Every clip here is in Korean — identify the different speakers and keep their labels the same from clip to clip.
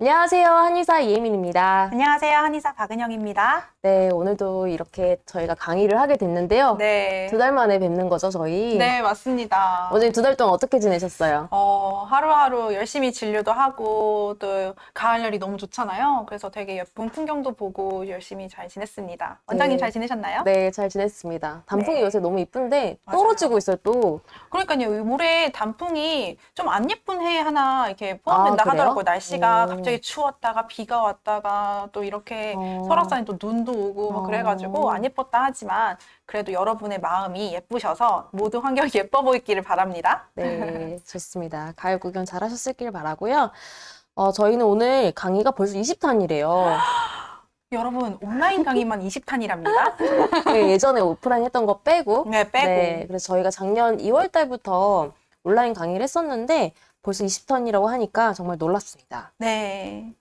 Speaker 1: 안녕하세요. 한의사 이혜민입니다.
Speaker 2: 안녕하세요. 한의사 박은영입니다.
Speaker 1: 네, 오늘도 이렇게 저희가 강의를 하게 됐는데요.
Speaker 2: 네.
Speaker 1: 2달 만에 뵙는 거죠, 저희?
Speaker 2: 네, 맞습니다.
Speaker 1: 오늘 2달 동안 어떻게 지내셨어요?
Speaker 2: 하루하루 열심히 진료도 하고, 또 가을열이 너무 좋잖아요. 그래서 되게 예쁜 풍경도 보고 열심히 잘 지냈습니다. 원장님
Speaker 1: 네.
Speaker 2: 잘 지내셨나요?
Speaker 1: 네, 잘 지냈습니다. 단풍이
Speaker 2: 네.
Speaker 1: 요새 너무 이쁜데
Speaker 2: 맞아요.
Speaker 1: 떨어지고 있어요, 또.
Speaker 2: 그러니까요, 올해 단풍이 좀 안 예쁜 해 하나 이렇게 포함된다
Speaker 1: 그래요?
Speaker 2: 하더라고요. 날씨가
Speaker 1: 오.
Speaker 2: 갑자기 추웠다가 비가 왔다가 또 이렇게 설악산에 또 눈도 오고 뭐 그래가지고 안 예뻤다 하지만 그래도 여러분의 마음이 예쁘셔서 모든 환경이 예뻐 보이기를 바랍니다.
Speaker 1: 네, 좋습니다. 가을 구경 잘 하셨길 바라고요. 저희는 오늘 강의가 벌써 20탄이래요.
Speaker 2: 여러분, 온라인 강의만 20탄이랍니다.
Speaker 1: 네, 예전에 오프라인 했던 거 빼고.
Speaker 2: 네, 빼고.
Speaker 1: 네, 그래서 저희가 작년 2월 달부터 온라인 강의를 했었는데 벌써 20탄이라고 하니까 정말 놀랐습니다.
Speaker 2: 네.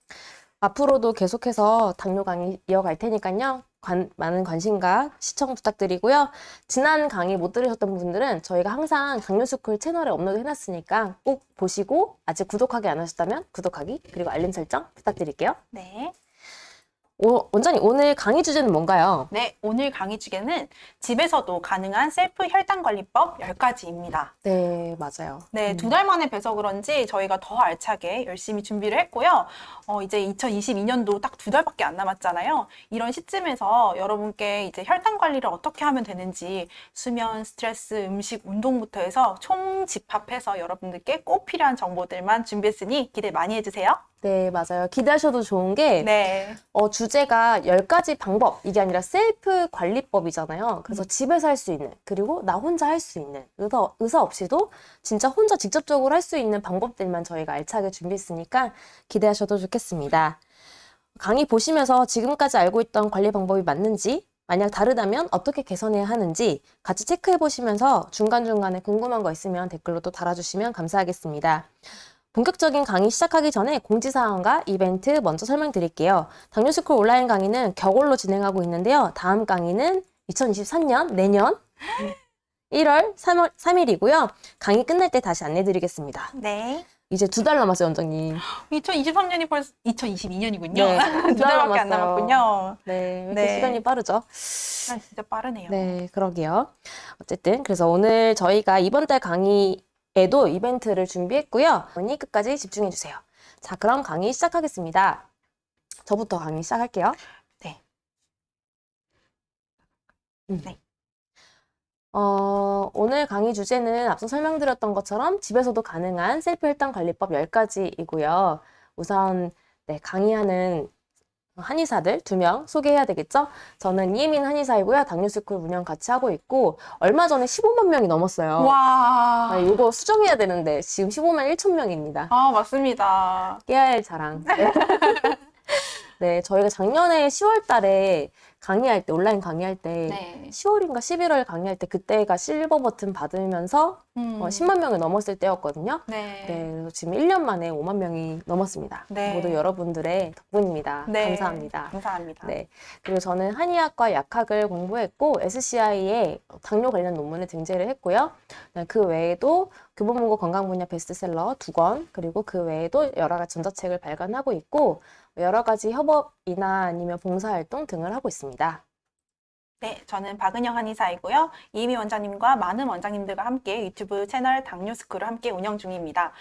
Speaker 1: 앞으로도 계속해서 당뇨 강의 이어갈 테니까요. 많은 관심과 시청 부탁드리고요. 지난 강의 못 들으셨던 분들은 저희가 항상 당뇨스쿨 채널에 업로드 해놨으니까 꼭 보시고 아직 구독하기 안 하셨다면 구독하기 그리고 알림 설정 부탁드릴게요.
Speaker 2: 네.
Speaker 1: 원장님 오늘 강의 주제는 뭔가요?
Speaker 2: 네, 오늘 강의 주제는 집에서도 가능한 셀프 혈당관리법 10가지입니다.
Speaker 1: 네, 맞아요.
Speaker 2: 네, 2달 만에 뵈서 그런지 저희가 더 알차게 열심히 준비를 했고요. 이제 2022년도 딱 2달밖에 안 남았잖아요. 이런 시점에서 여러분께 이제 혈당 관리를 어떻게 하면 되는지 수면, 스트레스, 음식, 운동부터 해서 총 집합해서 여러분들께 꼭 필요한 정보들만 준비했으니 기대 많이 해주세요.
Speaker 1: 네, 맞아요. 기대하셔도 좋은 게
Speaker 2: 네.
Speaker 1: 주제가 10가지 방법, 이게 아니라 셀프 관리법이잖아요. 그래서 집에서 할 수 있는, 그리고 나 혼자 할 수 있는, 의사 없이도 진짜 혼자 직접적으로 할 수 있는 방법들만 저희가 알차게 준비했으니까 기대하셔도 좋겠습니다. 강의 보시면서 지금까지 알고 있던 관리 방법이 맞는지, 만약 다르다면 어떻게 개선해야 하는지 같이 체크해 보시면서 중간중간에 궁금한 거 있으면 댓글로 또 달아주시면 감사하겠습니다. 본격적인 강의 시작하기 전에 공지사항과 이벤트 먼저 설명드릴게요. 당뇨스쿨 온라인 강의는 격월로 진행하고 있는데요. 다음 강의는 2023년 내년 1월 3일이고요. 강의 끝날 때 다시 안내드리겠습니다.
Speaker 2: 네.
Speaker 1: 이제 2달 남았어요, 원장님.
Speaker 2: 2023년이 벌써 2022년이군요.
Speaker 1: 네,
Speaker 2: 2달밖에 안
Speaker 1: 남았어요.
Speaker 2: 남았군요.
Speaker 1: 네, 이렇게
Speaker 2: 네.
Speaker 1: 시간이 빠르죠?
Speaker 2: 시간 진짜 빠르네요.
Speaker 1: 네, 그러게요. 어쨌든 그래서 오늘 저희가 이번 달 강의에도 이벤트를 준비했고요. 언니 끝까지 집중해주세요. 자, 그럼 강의 시작하겠습니다. 저부터 강의 시작할게요.
Speaker 2: 네.
Speaker 1: 네. 오늘 강의 주제는 앞서 설명드렸던 것처럼 집에서도 가능한 셀프 혈당 관리법 10가지이고요. 우선 강의하는 한의사들 2명 소개해야 되겠죠? 저는 이혜민 한의사이고요. 당뇨스쿨 운영 같이 하고 있고 얼마 전에 15만 명이 넘었어요.
Speaker 2: 와.
Speaker 1: 이거 수정해야 되는데 지금 15만 1천 명입니다.
Speaker 2: 아, 맞습니다.
Speaker 1: 깨알 자랑. 네, 저희가 작년에 10월 달에 강의할 때, 온라인 강의할 때,
Speaker 2: 네.
Speaker 1: 10월인가 11월 강의할 때 그때가 실버 버튼 받으면서 10만 명을 넘었을 때였거든요.
Speaker 2: 네.
Speaker 1: 네, 그래서 지금 1년 만에 5만 명이 넘었습니다.
Speaker 2: 네.
Speaker 1: 모두 여러분들의 덕분입니다.
Speaker 2: 네.
Speaker 1: 감사합니다.
Speaker 2: 감사합니다.
Speaker 1: 네, 그리고 저는 한의학과 약학을 공부했고 SCI에 당뇨 관련 논문을 등재를 했고요. 그 외에도 교보문고 건강 분야 베스트셀러 2권, 그리고 그 외에도 여러 가지 전자책을 발간하고 있고 여러 가지 협업이나 아니면 봉사활동 등을 하고 있습니다.
Speaker 2: 네, 저는 박은영 한의사이고요. 이미 원장님과 많은 원장님들과 함께 유튜브 채널 당뇨스쿨을 함께 운영 중입니다.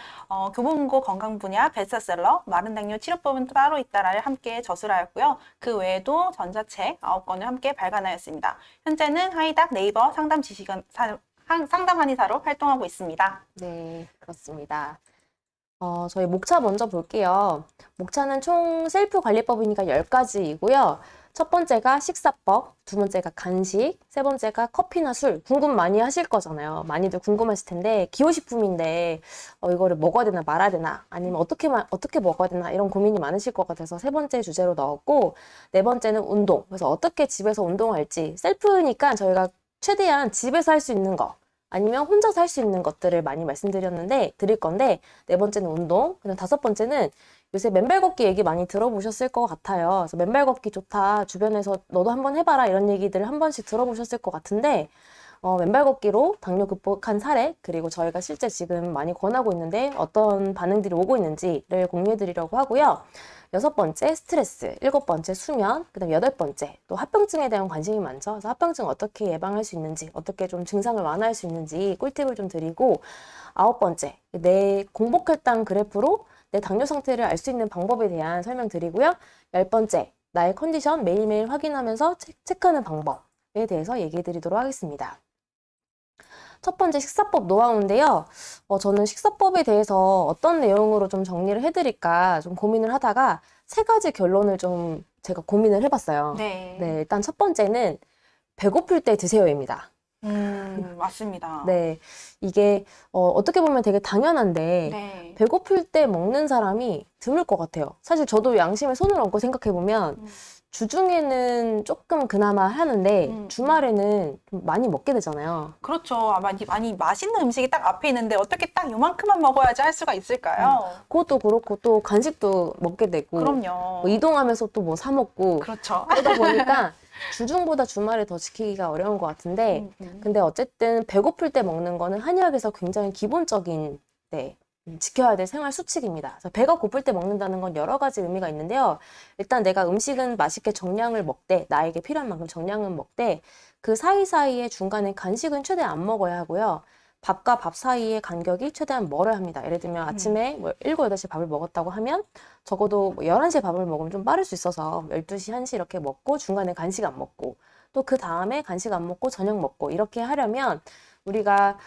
Speaker 2: 교보문고 건강 분야 베스트셀러 마른 당뇨 치료법은 따로 있다를 함께 저술하였고요. 그 외에도 전자책 9권을 함께 발간하였습니다. 현재는 하이닥 네이버 상담 상담 한의사로 활동하고 있습니다.
Speaker 1: 네, 그렇습니다. 저희 목차 먼저 볼게요. 목차는 총 셀프 관리법이니까 10가지이고요. 첫 번째가 식사법, 두 번째가 간식, 세 번째가 커피나 술. 궁금 많이 하실 거잖아요. 많이들 궁금하실 텐데 기호식품인데 이거를 먹어야 되나 말아야 되나 아니면 어떻게 먹어야 되나 이런 고민이 많으실 것 같아서 세 번째 주제로 넣었고 네 번째는 운동. 그래서 어떻게 집에서 운동할지 셀프니까 저희가 최대한 집에서 할 수 있는 거 아니면 혼자서 할 수 있는 것들을 많이 드릴 건데 네 번째는 운동, 그다음 다섯 번째는 요새 맨발 걷기 얘기 많이 들어보셨을 것 같아요. 그래서 맨발 걷기 좋다, 주변에서 너도 한번 해봐라 이런 얘기들 한 번씩 들어보셨을 것 같은데 맨발 걷기로 당뇨 극복한 사례, 그리고 저희가 실제 지금 많이 권하고 있는데 어떤 반응들이 오고 있는지를 공유해드리려고 하고요. 6번째 스트레스, 7번째 수면, 그다음 8번째 또 합병증에 대한 관심이 많죠. 그래서 합병증 어떻게 예방할 수 있는지, 어떻게 좀 증상을 완화할 수 있는지 꿀팁을 좀 드리고, 9번째 내 공복혈당 그래프로 내 당뇨 상태를 알 수 있는 방법에 대한 설명드리고요. 10번째 나의 컨디션 매일매일 확인하면서 체크하는 방법에 대해서 얘기해 드리도록 하겠습니다. 첫 번째 식사법 노하우인데요. 저는 식사법에 대해서 어떤 내용으로 좀 정리를 해드릴까 좀 고민을 하다가 3가지 결론을 좀 제가 고민을 해봤어요.
Speaker 2: 네.
Speaker 1: 네, 일단 첫 번째는 배고플 때 드세요입니다.
Speaker 2: 맞습니다.
Speaker 1: 네, 이게 어떻게 보면 되게 당연한데
Speaker 2: 네.
Speaker 1: 배고플 때 먹는 사람이 드물 것 같아요. 사실 저도 양심에 손을 얹고 생각해보면 주중에는 조금 그나마 하는데 주말에는 좀 많이 먹게 되잖아요.
Speaker 2: 그렇죠. 많이 맛있는 음식이 딱 앞에 있는데 어떻게 딱 요만큼만 먹어야지 할 수가 있을까요?
Speaker 1: 그것도 그렇고 또 간식도 먹게 되고
Speaker 2: 그럼요.
Speaker 1: 뭐 이동하면서 또 뭐 사 먹고
Speaker 2: 그렇죠.
Speaker 1: 그러다 보니까 주중보다 주말에 더 지키기가 어려운 것 같은데 근데 어쨌든 배고플 때 먹는 거는 한의학에서 굉장히 기본적인 지켜야 될 생활 수칙입니다. 그래서 배가 고플 때 먹는다는 건 여러 가지 의미가 있는데요. 일단 내가 음식은 맛있게 정량을 먹되, 나에게 필요한 만큼 정량은 먹되, 그 사이사이에 중간에 간식은 최대한 안 먹어야 하고요. 밥과 밥 사이의 간격이 최대한 멀어야 합니다. 예를 들면 아침에 뭐 7, 8시에 밥을 먹었다고 하면 적어도 뭐 11시에 밥을 먹으면 좀 빠를 수 있어서 12시, 1시 이렇게 먹고 중간에 간식 안 먹고 또 그 다음에 간식 안 먹고 저녁 먹고 이렇게 하려면 우리가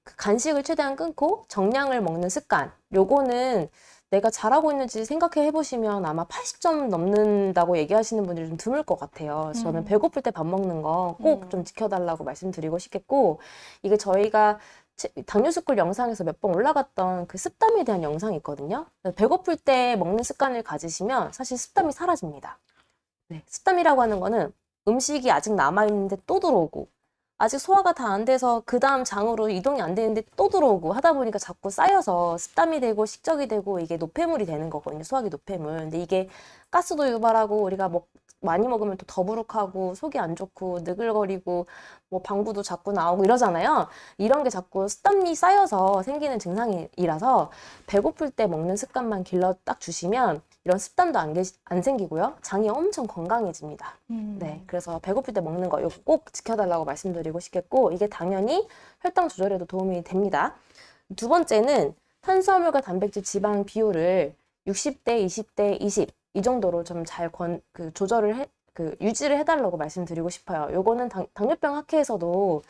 Speaker 1: 그 간식을 최대한 끊고 정량을 먹는 습관, 요거는 내가 잘하고 있는지 생각해 보시면 아마 80점 넘는다고 얘기하시는 분들이 좀 드물 것 같아요. 그래서 저는 배고플 때 밥 먹는 거 꼭 좀 지켜달라고 말씀드리고 싶겠고, 이게 저희가 당뇨스쿨 영상에서 몇 번 올라갔던 그 습담에 대한 영상이 있거든요. 배고플 때 먹는 습관을 가지시면 사실 습담이 사라집니다. 네, 습담이라고 하는 거는 음식이 아직 남아있는데 또 들어오고, 아직 소화가 다 안 돼서 그 다음 장으로 이동이 안 되는데 또 들어오고 하다 보니까 자꾸 쌓여서 습담이 되고 식적이 되고 이게 노폐물이 되는 거거든요. 소화기 노폐물. 근데 이게 가스도 유발하고 우리가 많이 먹으면 또 더부룩하고 속이 안 좋고 느글거리고 뭐 방구도 자꾸 나오고 이러잖아요. 이런 게 자꾸 습담이 쌓여서 생기는 증상이라서 배고플 때 먹는 습관만 길러 딱 주시면 이런 습담도 안 생기고요. 장이 엄청 건강해집니다. 네, 그래서 배고플 때 먹는 거 이거 꼭 지켜달라고 말씀드리고 싶겠고, 이게 당연히 혈당 조절에도 도움이 됩니다. 두 번째는 탄수화물과 단백질 지방 비율을 60대, 20대, 20 이 정도로 좀 잘 조절을 유지를 해달라고 말씀드리고 싶어요. 요거는 당뇨병 학회에서도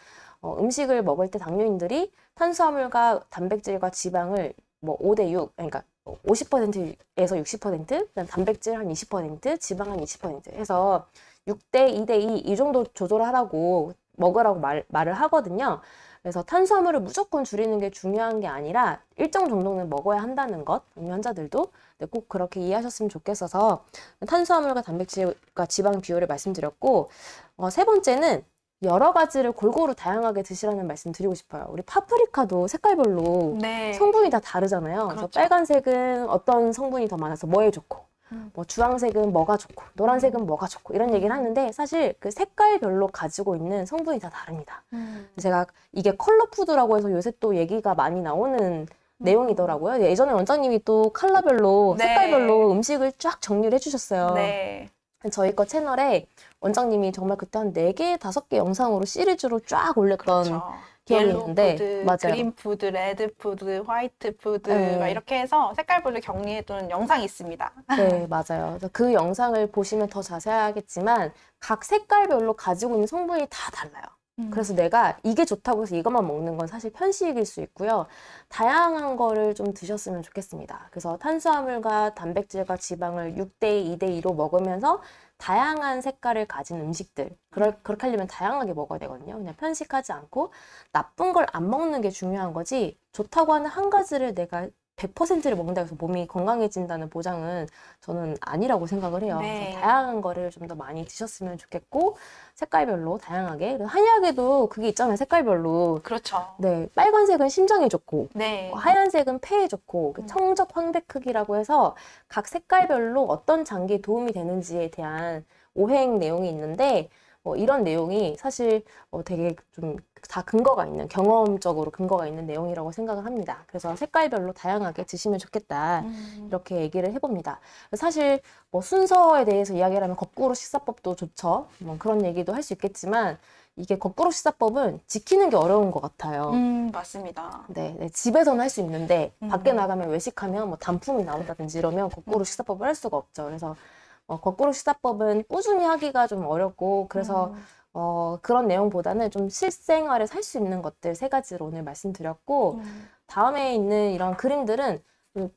Speaker 1: 음식을 먹을 때 당뇨인들이 탄수화물과 단백질과 지방을 뭐 5대 6, 그러니까 50%에서 60%, 그다음 단백질 한 20%, 지방 한 20% 해서 6대 2대 2 이 정도 조절하라고 먹으라고 말을 하거든요. 그래서 탄수화물을 무조건 줄이는 게 중요한 게 아니라 일정 정도는 먹어야 한다는 것, 당뇨 환자들도 꼭 그렇게 이해하셨으면 좋겠어서 탄수화물과 단백질과 지방 비율을 말씀드렸고, 세 번째는 여러 가지를 골고루 다양하게 드시라는 말씀 드리고 싶어요. 우리 파프리카도 색깔별로
Speaker 2: 네.
Speaker 1: 성분이 다 다르잖아요. 그래서
Speaker 2: 그렇죠.
Speaker 1: 빨간색은 어떤 성분이 더 많아서 뭐에 좋고, 뭐 주황색은 뭐가 좋고, 노란색은 뭐가 좋고 이런 얘기를 하는데 사실 그 색깔별로 가지고 있는 성분이 다 다릅니다. 제가 이게 컬러푸드라고 해서 요새 또 얘기가 많이 나오는 내용이더라고요. 예전에 원장님이 또 컬러별로,
Speaker 2: 네.
Speaker 1: 색깔별로 음식을 쫙 정리를 해주셨어요.
Speaker 2: 네.
Speaker 1: 저희 거 채널에 원장님이 정말 그때 한 4개, 5개 영상으로 시리즈로 쫙 올렸던
Speaker 2: 그렇죠.
Speaker 1: 기억이
Speaker 2: 옐로우
Speaker 1: 있는데,
Speaker 2: 푸드,
Speaker 1: 맞아요.
Speaker 2: 그린 푸드, 레드 푸드, 화이트 푸드
Speaker 1: 네.
Speaker 2: 막 이렇게 해서 색깔별로 정리해둔 영상이 있습니다.
Speaker 1: 네, 맞아요. 그래서 그 영상을 보시면 더 자세하겠지만 각 색깔별로 가지고 있는 성분이 다 달라요. 그래서 내가 이게 좋다고 해서 이것만 먹는 건 사실 편식일 수 있고요. 다양한 거를 좀 드셨으면 좋겠습니다. 그래서 탄수화물과 단백질과 지방을 6대 2대 2로 먹으면서 다양한 색깔을 가진 음식들, 그렇게 하려면 다양하게 먹어야 되거든요. 그냥 편식하지 않고 나쁜 걸 안 먹는 게 중요한 거지, 좋다고 하는 한 가지를 내가 100%를 먹는다고 해서 몸이 건강해진다는 보장은 저는 아니라고 생각을 해요.
Speaker 2: 네.
Speaker 1: 그래서 다양한 거를 좀 더 많이 드셨으면 좋겠고, 색깔별로 다양하게. 한약에도 그게 있잖아요, 색깔별로.
Speaker 2: 그렇죠.
Speaker 1: 네, 빨간색은 심장에 좋고,
Speaker 2: 네.
Speaker 1: 하얀색은 폐에 좋고, 청적 황백 크기라고 해서 각 색깔별로 어떤 장기에 도움이 되는지에 대한 오행 내용이 있는데, 이런 내용이 사실 되게 좀 다 근거가 있는, 경험적으로 근거가 있는 내용이라고 생각을 합니다. 그래서 색깔별로 다양하게 드시면 좋겠다. 이렇게 얘기를 해봅니다. 사실 뭐 순서에 대해서 이야기를 하면 거꾸로 식사법도 좋죠. 뭐 그런 얘기도 할 수 있겠지만 이게 거꾸로 식사법은 지키는 게 어려운 것 같아요.
Speaker 2: 맞습니다.
Speaker 1: 네, 집에서는 할 수 있는데 밖에
Speaker 2: 음.
Speaker 1: 나가면 외식하면 뭐 단품이 나온다든지 이러면 거꾸로 식사법을 할 수가 없죠. 그래서 거꾸로 식사법은 꾸준히 하기가 좀 어렵고 그래서 그런 내용보다는 좀 실생활에서 할 수 있는 것들 3가지를 오늘 말씀드렸고 다음에 있는 이런 그림들은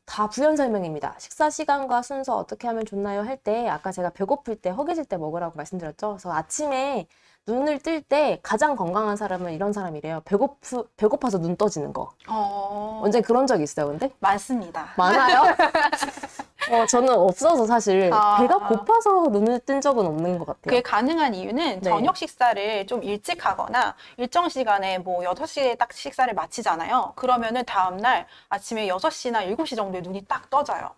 Speaker 1: 다 부연 설명입니다. 식사 시간과 순서 어떻게 하면 좋나요? 할 때 아까 제가 배고플 때 허기질 때 먹으라고 말씀드렸죠. 그래서 아침에 눈을 뜰 때 가장 건강한 사람은 이런 사람이래요. 배고파서 눈 떠지는 거. 언제 그런 적 있어요, 근데?
Speaker 2: 많습니다.
Speaker 1: 많아요? 저는 없어서 사실
Speaker 2: 아.
Speaker 1: 배가 고파서 눈을 뜬 적은 없는 것 같아요.
Speaker 2: 그게 가능한 이유는
Speaker 1: 네.
Speaker 2: 저녁 식사를 좀 일찍 하거나 일정 시간에 뭐 6시에 딱 식사를 마치잖아요. 그러면은 다음날 아침에 6시나 7시 정도에 눈이 딱 떠져요.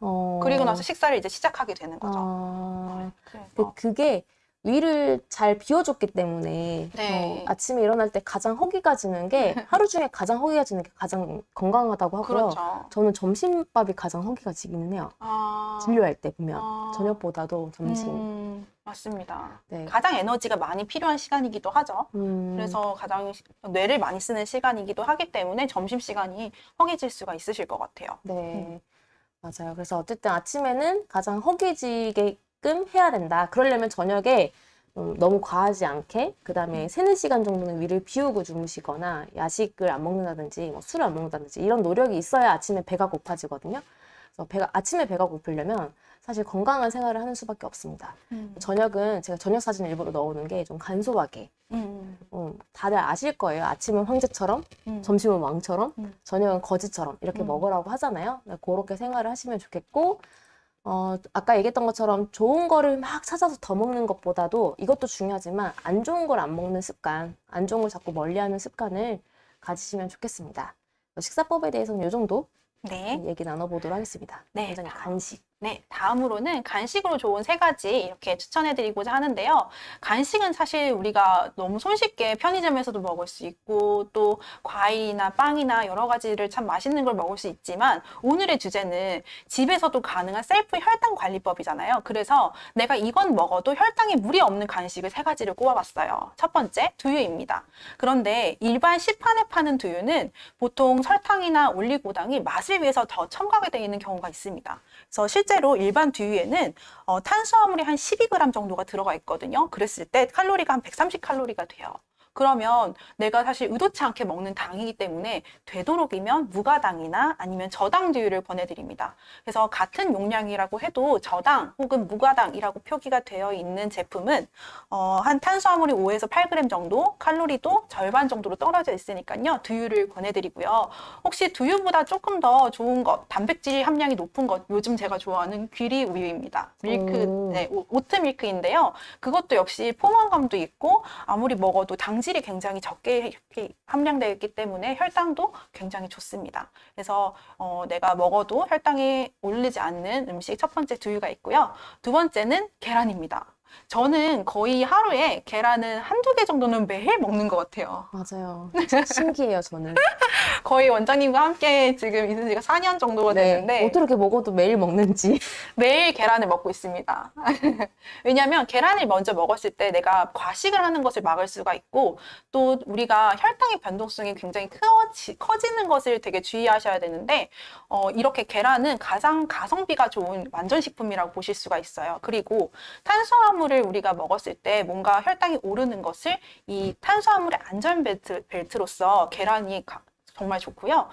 Speaker 2: 그리고 나서 식사를 이제 시작하게 되는 거죠. 그래서
Speaker 1: 그게 위를 잘 비워줬기 때문에
Speaker 2: 네.
Speaker 1: 아침에 일어날 때 가장 허기가 지는 게 하루 중에 가장 허기가 지는 게 가장 건강하다고 하고요.
Speaker 2: 그렇죠.
Speaker 1: 저는 점심밥이 가장 허기가 지기는 해요. 진료할 때 보면 저녁보다도 점심.
Speaker 2: 맞습니다.
Speaker 1: 네.
Speaker 2: 가장 에너지가 많이 필요한 시간이기도 하죠. 그래서 가장 뇌를 많이 쓰는 시간이기도 하기 때문에 점심시간이 허기질 수가 있으실 것 같아요.
Speaker 1: 네, 맞아요. 그래서 어쨌든 아침에는 가장 허기지게끔 해야 된다. 그러려면 저녁에 너무 과하지 않게, 그 다음에 3-4시간 정도는 위를 비우고 주무시거나 야식을 안 먹는다든지 뭐 술을 안 먹는다든지 이런 노력이 있어야 아침에 배가 고파지거든요. 그래서 아침에 배가 고프려면 사실 건강한 생활을 하는 수밖에 없습니다. 저녁은 제가 저녁 사진을 일부러 넣어놓은 게 좀 간소하게. 다들 아실 거예요. 아침은 황제처럼, 점심은 왕처럼, 저녁은 거지처럼 이렇게 먹으라고 하잖아요. 그렇게 생활을 하시면 좋겠고, 아까 얘기했던 것처럼 좋은 거를 막 찾아서 더 먹는 것보다도 이것도 중요하지만 안 좋은 걸 안 먹는 습관, 안 좋은 걸 자꾸 멀리하는 습관을 가지시면 좋겠습니다. 식사법에 대해서는 이 정도
Speaker 2: 네.
Speaker 1: 얘기 나눠보도록 하겠습니다.
Speaker 2: 네.
Speaker 1: 완전히 간식.
Speaker 2: 네, 다음으로는 간식으로 좋은 3가지 이렇게 추천해드리고자 하는데요. 간식은 사실 우리가 너무 손쉽게 편의점에서도 먹을 수 있고 또 과일이나 빵이나 여러 가지를 참 맛있는 걸 먹을 수 있지만 오늘의 주제는 집에서도 가능한 셀프 혈당 관리법이잖아요. 그래서 내가 이건 먹어도 혈당에 무리 없는 간식을 3가지를 꼽아봤어요. 첫 번째, 두유입니다. 그런데 일반 시판에 파는 두유는 보통 설탕이나 올리고당이 맛을 위해서 더 첨가가 되어 있는 경우가 있습니다. 그래서 실제로 일반 두유에는 탄수화물이 한 12g 정도가 들어가 있거든요. 그랬을 때 칼로리가 한 130칼로리가 돼요. 그러면 내가 사실 의도치 않게 먹는 당이기 때문에 되도록이면 무가당이나 아니면 저당 두유를 권해드립니다. 그래서 같은 용량이라고 해도 저당 혹은 무가당이라고 표기가 되어 있는 제품은 한 탄수화물이 5에서 8g 정도, 칼로리도 절반 정도로 떨어져 있으니까요. 두유를 권해드리고요. 혹시 두유보다 조금 더 좋은 것, 단백질 함량이 높은 것, 요즘 제가 좋아하는 귀리 우유입니다. 밀크, 네, 오트 밀크인데요. 그것도 역시 포만감도 있고 아무리 먹어도 당질이 굉장히 적게 함량되어 있기 때문에 혈당도 굉장히 좋습니다. 그래서 내가 먹어도 혈당이 오르지 않는 음식 첫 번째 두유가 있고요. 두 번째는 계란입니다. 저는 거의 하루에 계란은 1-2개 정도는 매일 먹는 것 같아요.
Speaker 1: 맞아요. 신기해요, 저는.
Speaker 2: 거의 원장님과 함께 지금 있은 지가 4년 정도가 됐는데
Speaker 1: 어떻게 이렇게 먹어도 매일 먹는지.
Speaker 2: 매일 계란을 먹고 있습니다. 왜냐하면 계란을 먼저 먹었을 때 내가 과식을 하는 것을 막을 수가 있고 또 우리가 혈당의 변동성이 굉장히 커지는 것을 되게 주의하셔야 되는데 이렇게 계란은 가장 가성비가 좋은 완전식품이라고 보실 수가 있어요. 그리고 탄수화물을 우리가 먹었을 때 뭔가 혈당이 오르는 것을 이 탄수화물의 안전벨트로서 계란이 정말 좋고요.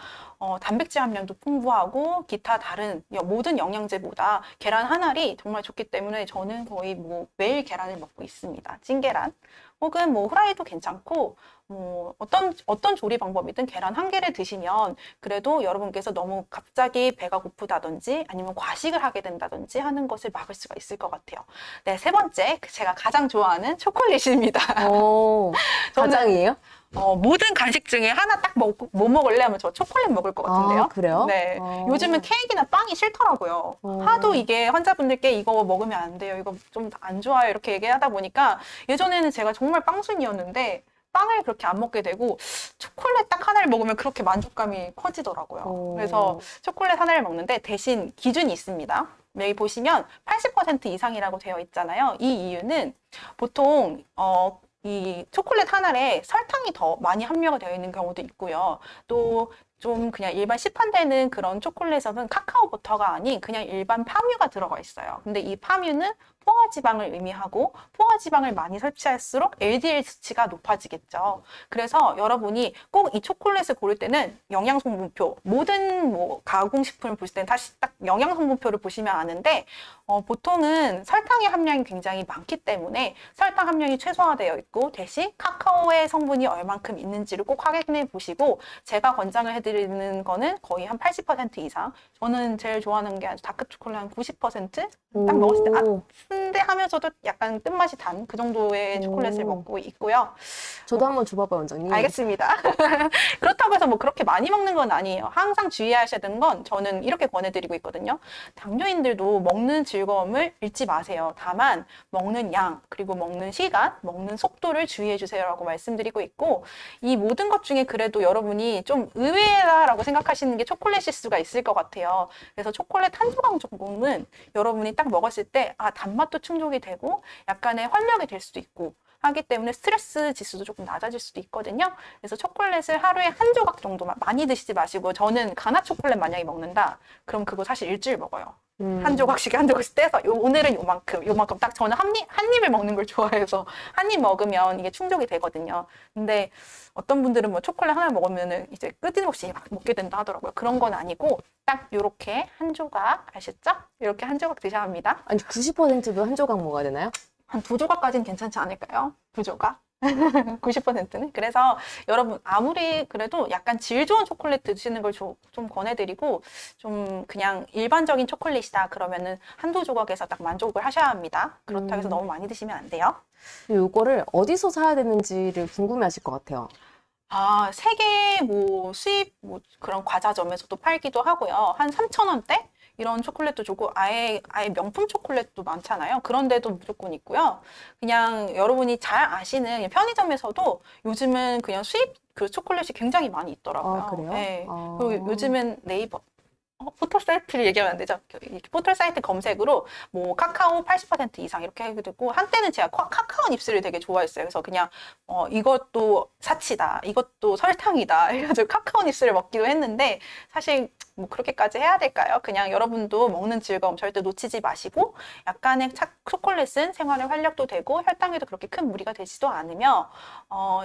Speaker 2: 단백질 함량도 풍부하고 기타 다른 모든 영양제보다 계란 한 알이 정말 좋기 때문에 저는 거의 뭐 매일 계란을 먹고 있습니다. 찐계란 혹은 뭐 후라이도 괜찮고 어떤 조리 방법이든 계란 1개를 드시면 그래도 여러분께서 너무 갑자기 배가 고프다든지 아니면 과식을 하게 된다든지 하는 것을 막을 수가 있을 것 같아요. 네, 3번째 제가 가장 좋아하는 초콜릿입니다.
Speaker 1: 가장이에요?
Speaker 2: 모든 간식 중에 하나 딱 뭐 먹을래 하면 저 초콜릿 먹을 것 같은데요.
Speaker 1: 아, 그래요?
Speaker 2: 네. 요즘은 케이크나 빵이 싫더라고요.
Speaker 1: 어.
Speaker 2: 하도 이게 환자분들께 이거 먹으면 안 돼요. 이거 좀 안 좋아요. 이렇게 얘기하다 보니까 예전에는 제가 정말 빵순이었는데 빵을 그렇게 안 먹게 되고 초콜릿 딱 하나를 먹으면 그렇게 만족감이 커지더라고요. 그래서 초콜릿 하나를 먹는데 대신 기준이 있습니다. 여기 보시면 80% 이상이라고 되어 있잖아요. 이 이유는 보통 이 초콜릿 하나에 설탕이 더 많이 함유가 되어 있는 경우도 있고요. 또 좀 그냥 일반 시판되는 그런 초콜릿에서는 카카오 버터가 아닌 그냥 일반 파뮤가 들어가 있어요. 근데 이 파뮤는 포화지방을 의미하고 포화지방을 많이 섭취할수록 LDL 수치가 높아지겠죠. 그래서 여러분이 꼭 이 초콜릿을 고를 때는 영양성분표, 모든 뭐 가공식품을 보실 때는 다시 딱 영양성분표를 보시면 아는데 보통은 설탕의 함량이 굉장히 많기 때문에 설탕 함량이 최소화되어 있고 대신 카카오의 성분이 얼만큼 있는지를 꼭 확인해 보시고 제가 권장을 해드리는 거는 거의 한 80% 이상. 저는 제일 좋아하는 게 다크 초콜릿 한 90%? 딱 먹었을 때 쓴데 하면서도 약간 끝맛이 단 그 정도의 초콜릿을 먹고 있고요.
Speaker 1: 저도 한번 줘봐봐요, 원장님.
Speaker 2: 알겠습니다. 그렇다고 해서 뭐 그렇게 많이 먹는 건 아니에요. 항상 주의하셔야 되는 건 저는 이렇게 권해드리고 있거든요. 당뇨인들도 먹는 즐거움을 잃지 마세요. 다만 먹는 양, 그리고 먹는 시간, 먹는 속도를 주의해 주세요라고 말씀드리고 있고 이 모든 것 중에 그래도 여러분이 좀 의외다라고 생각하시는 게 초콜릿일 수가 있을 것 같아요. 그래서 초콜릿 한 조각 정도는 여러분이 딱 먹었을 때 단맛도 충족이 되고 약간의 활력이 될 수도 있고 하기 때문에 스트레스 지수도 조금 낮아질 수도 있거든요. 그래서 초콜릿을 하루에 한 조각 정도만 많이 드시지 마시고 저는 가나 초콜릿 만약에 먹는다 그럼 그거 사실 일주일 먹어요. 한 조각씩 떼서 오늘은 요만큼 딱 저는 한 입을 먹는 걸 좋아해서 한 입 먹으면 이게 충족이 되거든요. 근데 어떤 분들은 뭐 초콜릿 하나 먹으면은 이제 끊임없이 막 먹게 된다 하더라고요. 그런 건 아니고 딱 요렇게 한 조각 아셨죠? 이렇게 한 조각 드셔야 합니다.
Speaker 1: 아니, 90%도 한 조각 먹어야 되나요?
Speaker 2: 한 두 조각까지는 괜찮지 않을까요? 두 조각? 90%는? 그래서 여러분 아무리 그래도 약간 질 좋은 초콜릿 드시는 걸 좀 권해드리고 좀 그냥 일반적인 초콜릿이다 그러면은 한두 조각에서 딱 만족을 하셔야 합니다. 그렇다고 해서 너무 많이 드시면 안 돼요.
Speaker 1: 요거를 어디서 사야 되는지를 궁금해하실 것 같아요.
Speaker 2: 세계 뭐 수입 뭐 그런 과자점에서도 팔기도 하고요. 한 3,000원대? 이런 초콜릿도 좋고 아예 명품 초콜릿도 많잖아요. 그런 데도 무조건 있고요. 그냥 여러분이 잘 아시는 편의점에서도 요즘은 그냥 수입 그 초콜릿이 굉장히 많이 있더라고요.
Speaker 1: 아, 그래요?
Speaker 2: 네. 그리고 요즘은 네이버 포털 사이트를 얘기하면 안 되죠. 포털 사이트 검색으로 뭐 카카오 80% 이상 이렇게 하게 되고 한때는 제가 카카오 닙스를 되게 좋아했어요. 그래서 그냥 이것도 사치다, 이것도 설탕이다 해가지고 카카오 닙스를 먹기도 했는데 사실 뭐 그렇게까지 해야 될까요? 그냥 여러분도 먹는 즐거움 절대 놓치지 마시고 약간의 초콜릿은 생활에 활력도 되고 혈당에도 그렇게 큰 무리가 되지도 않으며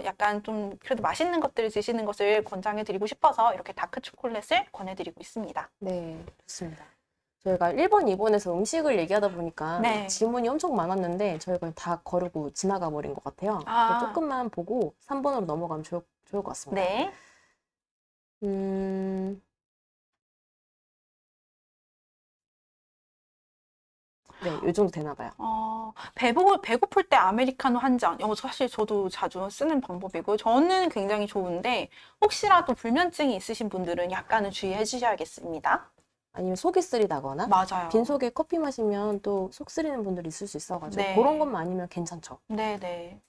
Speaker 2: 약간 좀 그래도 맛있는 것들을 드시는 것을 권장해 드리고 싶어서 이렇게 다크 초콜릿을 권해드리고 있습니다.
Speaker 1: 네, 좋습니다. 저희가 1번, 2번에서 음식을 얘기하다 보니까
Speaker 2: 네.
Speaker 1: 질문이 엄청 많았는데 저희가 다 거르고 지나가 버린 것 같아요. 조금만 보고 3번으로 넘어가면 좋을 것 같습니다.
Speaker 2: 네.
Speaker 1: 네, 요 정도 되나 봐요.
Speaker 2: 배고플 때 아메리카노 한 잔. 이거 사실 저도 자주 쓰는 방법이고, 저는 굉장히 좋은데, 혹시라도 불면증이 있으신 분들은 약간은 주의해 주셔야겠습니다.
Speaker 1: 아니면 속이 쓰리다거나
Speaker 2: 맞아요.
Speaker 1: 빈속에 커피 마시면 또 속 쓰리는 분들이 있을 수 있어가지고
Speaker 2: 네.
Speaker 1: 그런 것만 아니면 괜찮죠.
Speaker 2: 네네.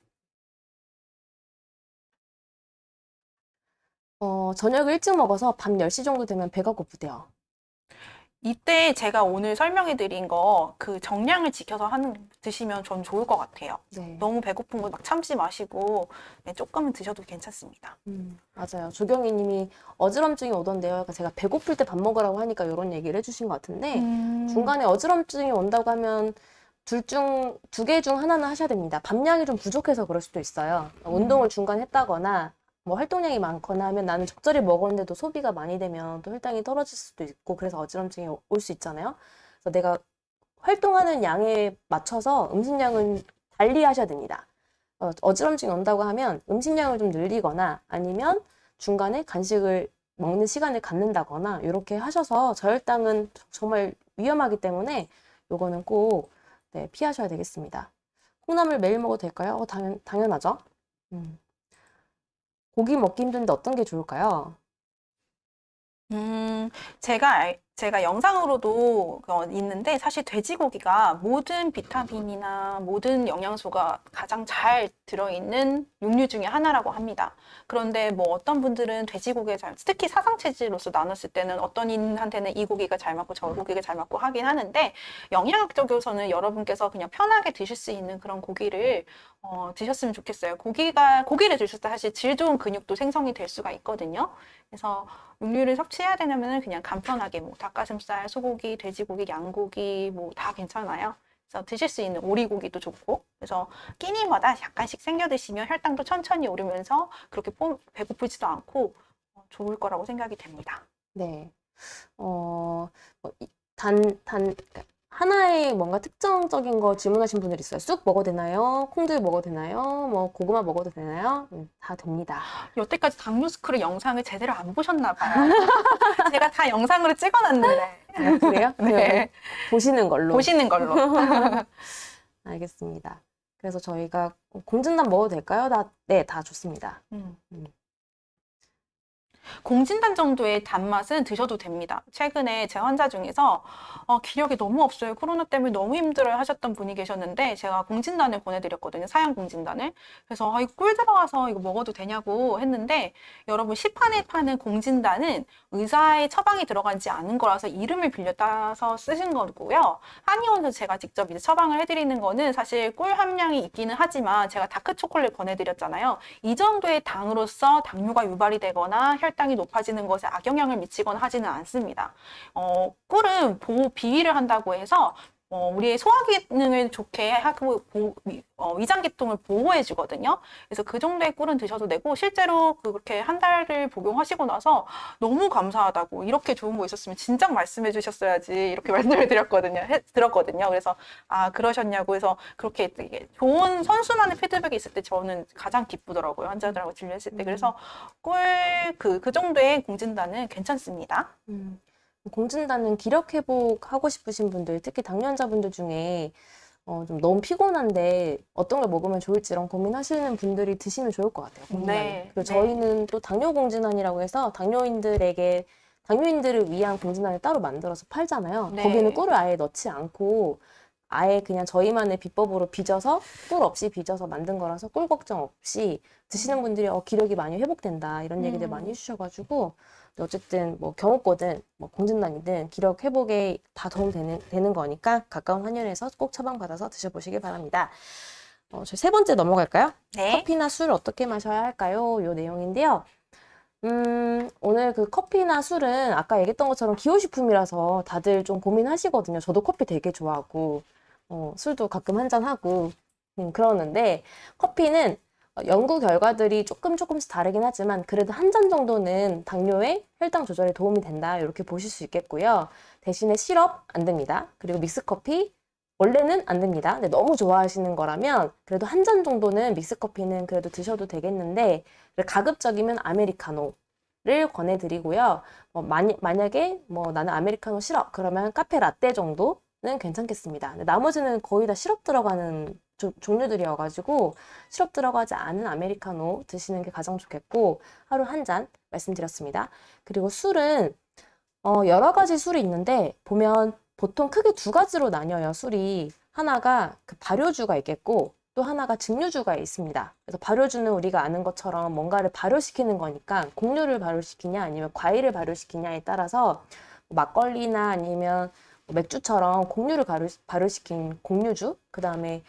Speaker 1: 저녁을 일찍 먹어서 밤 10시 정도 되면 배가 고프대요.
Speaker 2: 이때 제가 오늘 설명해 드린 거, 그 정량을 지켜서 드시면 전 좋을 것 같아요.
Speaker 1: 네.
Speaker 2: 너무 배고픈 거 막 참지 마시고, 네, 조금은 드셔도 괜찮습니다.
Speaker 1: 맞아요. 조경희 님이 어지럼증이 오던데요. 그러니까 제가 배고플 때 밥 먹으라고 하니까 이런 얘기를 해주신 것 같은데 중간에 어지럼증이 온다고 하면 두 개 중 하나는 하셔야 됩니다. 밤량이 좀 부족해서 그럴 수도 있어요. 운동을 중간에 했다거나 뭐 활동량이 많거나 하면 나는 적절히 먹었는데도 소비가 많이 되면 또 혈당이 떨어질 수도 있고 그래서 어지럼증이 올 수 있잖아요. 그래서 내가 활동하는 양에 맞춰서 음식량은 달리 하셔야 됩니다. 어지럼증이 온다고 하면 음식량을 좀 늘리거나 아니면 중간에 간식을 먹는 시간을 갖는다거나 이렇게 하셔서 저혈당은 정말 위험하기 때문에 요거는 꼭 피하셔야 되겠습니다. 콩나물 매일 먹어도 될까요? 당연하죠. 고기 먹기 힘든데 어떤 게 좋을까요?
Speaker 2: 제가 영상으로도 있는데 사실 돼지고기가 모든 비타민이나 모든 영양소가 가장 잘 들어있는 육류 중에 하나라고 합니다. 그런데 뭐 어떤 분들은 돼지고기에 특히 사상체질로서 나눴을 때는 어떤 이한테는 이 고기가 잘 맞고 저 고기가 잘 맞고 하긴 하는데 영양학적으로서는 여러분께서 그냥 편하게 드실 수 있는 그런 고기를 드셨으면 좋겠어요. 고기를 드실 때 사실 질 좋은 근육도 생성이 될 수가 있거든요. 그래서 육류를 섭취해야 되냐면은 그냥 간편하게 뭐 닭가슴살, 소고기, 돼지고기, 양고기 뭐 다 괜찮아요. 그래서 드실 수 있는 오리고기도 좋고 그래서 끼니마다 약간씩 챙겨 드시면 혈당도 천천히 오르면서 그렇게 배고프지도 않고 좋을 거라고 생각이 됩니다.
Speaker 1: 네. 뭐 그러니까 하나의 뭔가 특정적인 거 질문하신 분들 있어요. 쑥 먹어도 되나요? 콩들 먹어도 되나요? 뭐 고구마 먹어도 되나요? 다 됩니다.
Speaker 2: 여태까지 당뇨스크루 영상을 제대로 안 보셨나 봐요. 제가 다 영상으로 찍어놨는데.
Speaker 1: 아, 그래요?
Speaker 2: 네.
Speaker 1: 보시는 걸로.
Speaker 2: 보시는 걸로.
Speaker 1: 알겠습니다. 그래서 저희가 공진단 먹어도 될까요? 네, 다 좋습니다.
Speaker 2: 공진단 정도의 단맛은 드셔도 됩니다. 최근에 제 환자 중에서 기력이 너무 없어요. 코로나 때문에 너무 힘들어요 하셨던 분이 계셨는데 제가 공진단을 보내드렸거든요. 사양 공진단을. 그래서 이거 꿀 들어가서 이거 먹어도 되냐고 했는데 여러분 시판에 파는 공진단은 의사의 처방이 들어가지 않은 거라서 이름을 빌려 따서 쓰신 거고요. 한의원에서 제가 직접 이제 처방을 해드리는 거는 사실 꿀 함량이 있기는 하지만 제가 다크 초콜릿 보내드렸잖아요. 이 정도의 당으로서 당뇨가 유발이 되거나 혈당이 높아지는 것에 악영향을 미치거나 하지는 않습니다. 꿀은 비위를 한다고 해서 우리의 소화 기능을 좋게 하고 위장 계통을 보호해 주거든요. 그래서 그 정도의 꿀은 드셔도 되고 실제로 그렇게 한 달을 복용하시고 나서 너무 감사하다고 이렇게 좋은 거 있었으면 진작 말씀해 주셨어야지 이렇게 말씀을 들었거든요. 그래서 그러셨냐고 해서 그렇게 되게 좋은 선순환의 피드백이 있을 때 저는 가장 기쁘더라고요. 환자들하고 진료했을 때. 그래서 꿀 그 정도의 공진단은 괜찮습니다.
Speaker 1: 공진단은 기력 회복하고 싶으신 분들, 특히 당뇨 환자분들 중에 좀 너무 피곤한데 어떤 걸 먹으면 좋을지 이런 고민하시는 분들이 드시면 좋을 것 같아요. 공진단은.
Speaker 2: 네,
Speaker 1: 그리고
Speaker 2: 네.
Speaker 1: 저희는 또 당뇨 공진단이라고 해서 당뇨인들을 위한 공진단을 따로 만들어서 팔잖아요.
Speaker 2: 네.
Speaker 1: 거기는 꿀을 아예 넣지 않고 아예 그냥 저희만의 비법으로 빚어서 꿀 없이 빚어서 만든 거라서 꿀 걱정 없이 드시는 분들이 기력이 많이 회복된다 이런 얘기들 많이 해주셔가지고 어쨌든 뭐 경호거든 뭐 공진단이든 기력 회복에 다 도움 되는 거니까 가까운 한의원에서 꼭 처방받아서 드셔보시길 바랍니다. 저희 세 번째 넘어갈까요?
Speaker 2: 네.
Speaker 1: 커피나 술 어떻게 마셔야 할까요? 요 내용인데요. 오늘 그 커피나 술은 아까 얘기했던 것처럼 기호식품이라서 다들 좀 고민하시거든요. 저도 커피 되게 좋아하고 술도 가끔 한잔하고 그러는데 커피는 연구 결과들이 조금씩 다르긴 하지만 그래도 한 잔 정도는 당뇨의 혈당 조절에 도움이 된다 이렇게 보실 수 있겠고요. 대신에 시럽 안 됩니다. 그리고 믹스커피 원래는 안 됩니다. 근데 너무 좋아하시는 거라면 그래도 한 잔 정도는 믹스커피는 그래도 드셔도 되겠는데 가급적이면 아메리카노를 권해드리고요. 만약에 나는 아메리카노 싫어 그러면 카페 라떼 정도는 괜찮겠습니다. 근데 나머지는 거의 다 시럽 들어가는 종류들이어가지고 시럽 들어가지 않은 아메리카노 드시는 게 가장 좋겠고 하루 한 잔 말씀드렸습니다. 그리고 술은 여러 가지 술이 있는데 보면 보통 크게 두 가지로 나뉘어요. 술이 하나가 그 발효주가 있겠고 또 하나가 증류주가 있습니다. 그래서 발효주는 우리가 아는 것처럼 뭔가를 발효시키는 거니까 곡류를 발효시키냐 아니면 과일을 발효시키냐에 따라서 막걸리나 아니면 맥주처럼 곡류를 발효시킨 곡류주 그 다음에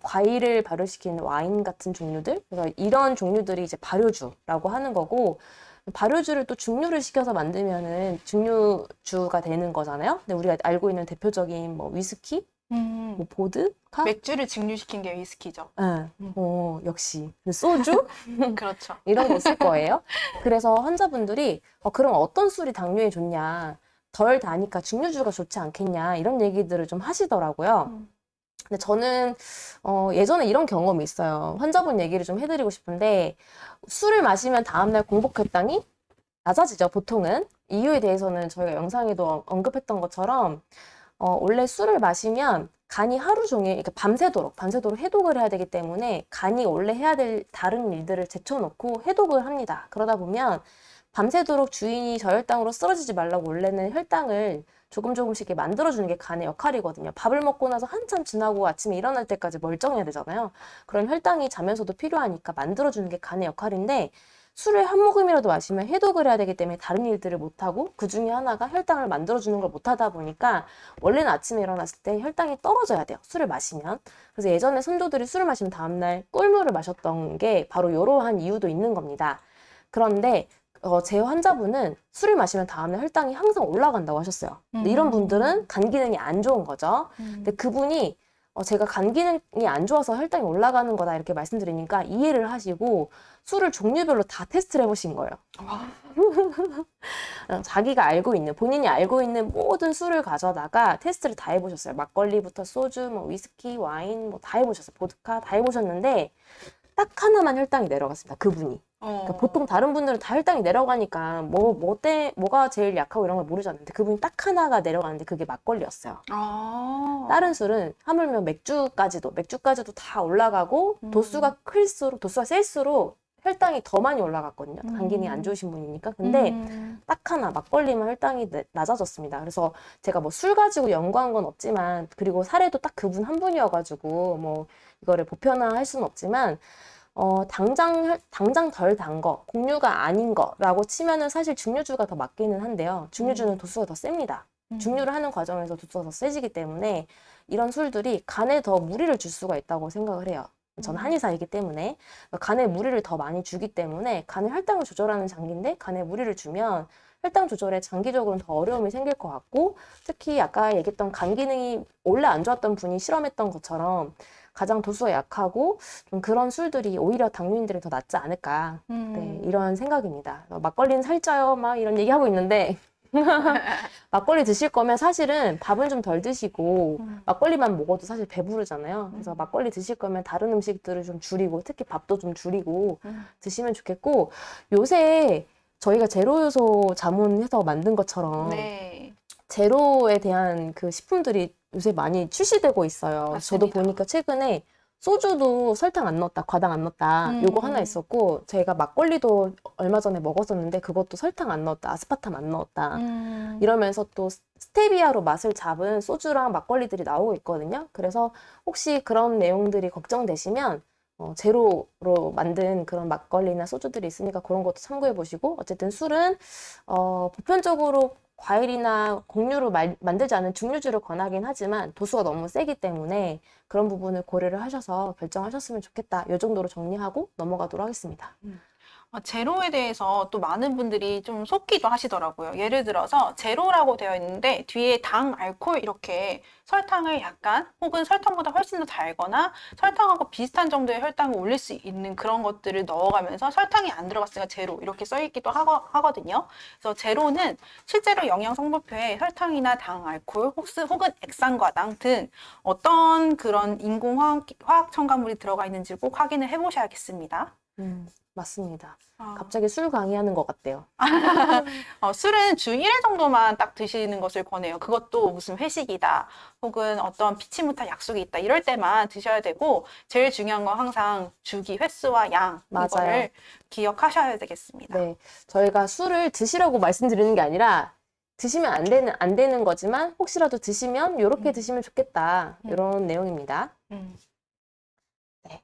Speaker 1: 과일을 발효시킨 와인 같은 종류들 그래서 이런 종류들이 이제 발효주라고 하는 거고 발효주를 또 증류를 시켜서 만들면은 증류주가 되는 거잖아요. 근데 우리가 알고 있는 대표적인 위스키, 보드카,
Speaker 2: 맥주를 증류시킨 게 위스키죠.
Speaker 1: 네. 역시 소주
Speaker 2: 그렇죠.
Speaker 1: 이런 거 있을 거예요. 그래서 환자분들이 그럼 어떤 술이 당뇨에 좋냐, 덜 다니까 증류주가 좋지 않겠냐 이런 얘기들을 좀 하시더라고요. 근데 저는 예전에 이런 경험이 있어요. 환자분 얘기를 좀 해드리고 싶은데 술을 마시면 다음날 공복 혈당이 낮아지죠. 보통은. 이유에 대해서는 저희가 영상에도 언급했던 것처럼 원래 술을 마시면 간이 하루 종일 이렇게 밤새도록 해독을 해야 되기 때문에 간이 원래 해야 될 다른 일들을 제쳐놓고 해독을 합니다. 그러다 보면 밤새도록 주인이 저혈당으로 쓰러지지 말라고 원래는 혈당을 조금씩 이렇게 만들어주는 게 간의 역할이거든요. 밥을 먹고 나서 한참 지나고 아침에 일어날 때까지 멀쩡해야 되잖아요. 그런 혈당이 자면서도 필요하니까 만들어주는 게 간의 역할인데 술을 한 모금이라도 마시면 해독을 해야 되기 때문에 다른 일들을 못하고 그 중에 하나가 혈당을 만들어주는 걸 못하다 보니까 원래는 아침에 일어났을 때 혈당이 떨어져야 돼요. 술을 마시면. 그래서 예전에 선조들이 술을 마시면 다음날 꿀물을 마셨던 게 바로 이러한 이유도 있는 겁니다. 그런데 제 환자분은 술을 마시면 다음날 혈당이 항상 올라간다고 하셨어요. 근데 이런 분들은 간 기능이 안 좋은 거죠. 근데 그분이 제가 간 기능이 안 좋아서 혈당이 올라가는 거다 이렇게 말씀드리니까 이해를 하시고 술을 종류별로 다 테스트를 해보신 거예요. 자기가 알고 있는, 본인이 알고 있는 모든 술을 가져다가 테스트를 다 해보셨어요. 막걸리부터 소주, 뭐 위스키, 와인 뭐 다 해보셨어요. 보드카 다 해보셨는데 딱 하나만 혈당이 내려갔습니다. 그분이. 그러니까 보통 다른 분들은 다 혈당이 내려가니까 뭐가 제일 약하고 이런 걸 모르잖아요. 근데 그분이 딱 하나가 내려가는데 그게 막걸리였어요. 다른 술은 하물며 맥주까지도 다 올라가고 도수가 셀수록 혈당이 더 많이 올라갔거든요. 간 기능이 안 좋으신 분이니까. 근데 딱 하나 막걸리만 혈당이 낮아졌습니다. 그래서 제가 뭐 술 가지고 연구한 건 없지만 그리고 사례도 딱 그분 한 분이어가지고 뭐 이거를 보편화할 수는 없지만 당장 덜 단 거, 곡류가 아닌 거라고 치면은 사실 증류주가 더 맞기는 한데요. 증류주는 도수가 더 셉니다. 증류를 하는 과정에서 도수가 더 세지기 때문에 이런 술들이 간에 더 무리를 줄 수가 있다고 생각을 해요. 저는 한의사이기 때문에 간에 무리를 더 많이 주기 때문에 간의 혈당을 조절하는 장기인데 간에 무리를 주면 혈당 조절에 장기적으로는 더 어려움이 생길 것 같고 특히 아까 얘기했던 간 기능이 원래 안 좋았던 분이 실험했던 것처럼 가장 도수가 약하고 좀 그런 술들이 오히려 당뇨인들이 더 낫지 않을까 네, 이런 생각입니다. 막걸리는 살쪄요 막 이런 얘기하고 있는데 막걸리 드실 거면 사실은 밥은 좀 덜 드시고 막걸리만 먹어도 사실 배부르잖아요. 그래서 막걸리 드실 거면 다른 음식들을 좀 줄이고 특히 밥도 좀 줄이고 드시면 좋겠고 요새 저희가 제로 요소 자문해서 만든 것처럼
Speaker 2: 네.
Speaker 1: 제로에 대한 그 식품들이 요새 많이 출시되고 있어요.
Speaker 2: 맞습니다.
Speaker 1: 저도 보니까 최근에 소주도 설탕 안 넣었다, 과당 안 넣었다 요거 하나 있었고 제가 막걸리도 얼마 전에 먹었었는데 그것도 설탕 안 넣었다, 아스파탐 안 넣었다 이러면서 또 스테비아로 맛을 잡은 소주랑 막걸리들이 나오고 있거든요. 그래서 혹시 그런 내용들이 걱정되시면 제로로 만든 그런 막걸리나 소주들이 있으니까 그런 것도 참고해 보시고 어쨌든 술은 보편적으로 과일이나 곡류로 만들지 않은 증류주를 권하긴 하지만 도수가 너무 세기 때문에 그런 부분을 고려를 하셔서 결정하셨으면 좋겠다. 이 정도로 정리하고 넘어가도록 하겠습니다.
Speaker 2: 제로에 대해서 또 많은 분들이 좀 속기도 하시더라고요. 예를 들어서 제로라고 되어 있는데 뒤에 당, 알코올 이렇게 설탕을 약간 혹은 설탕보다 훨씬 더 달거나 설탕하고 비슷한 정도의 혈당을 올릴 수 있는 그런 것들을 넣어가면서 설탕이 안 들어갔으니까 제로 이렇게 써있기도 하거든요. 그래서 제로는 실제로 영양 성분표에 설탕이나 당, 알코올 혹은 액상과당 등 어떤 그런 인공화학 첨가물이 들어가 있는지 꼭 확인을 해보셔야겠습니다.
Speaker 1: 맞습니다. 갑자기 술 강의하는 것 같대요.
Speaker 2: 술은 주 1회 정도만 딱 드시는 것을 권해요. 그것도 무슨 회식이다 혹은 어떤 피치 못할 약속이 있다 이럴 때만 드셔야 되고 제일 중요한 건 항상 주기 횟수와 양
Speaker 1: 맞아요.
Speaker 2: 이거를 기억하셔야 되겠습니다.
Speaker 1: 네, 저희가 술을 드시라고 말씀드리는 게 아니라 드시면 안 되는 거지만 혹시라도 드시면 이렇게 드시면 좋겠다 이런 내용입니다. 네,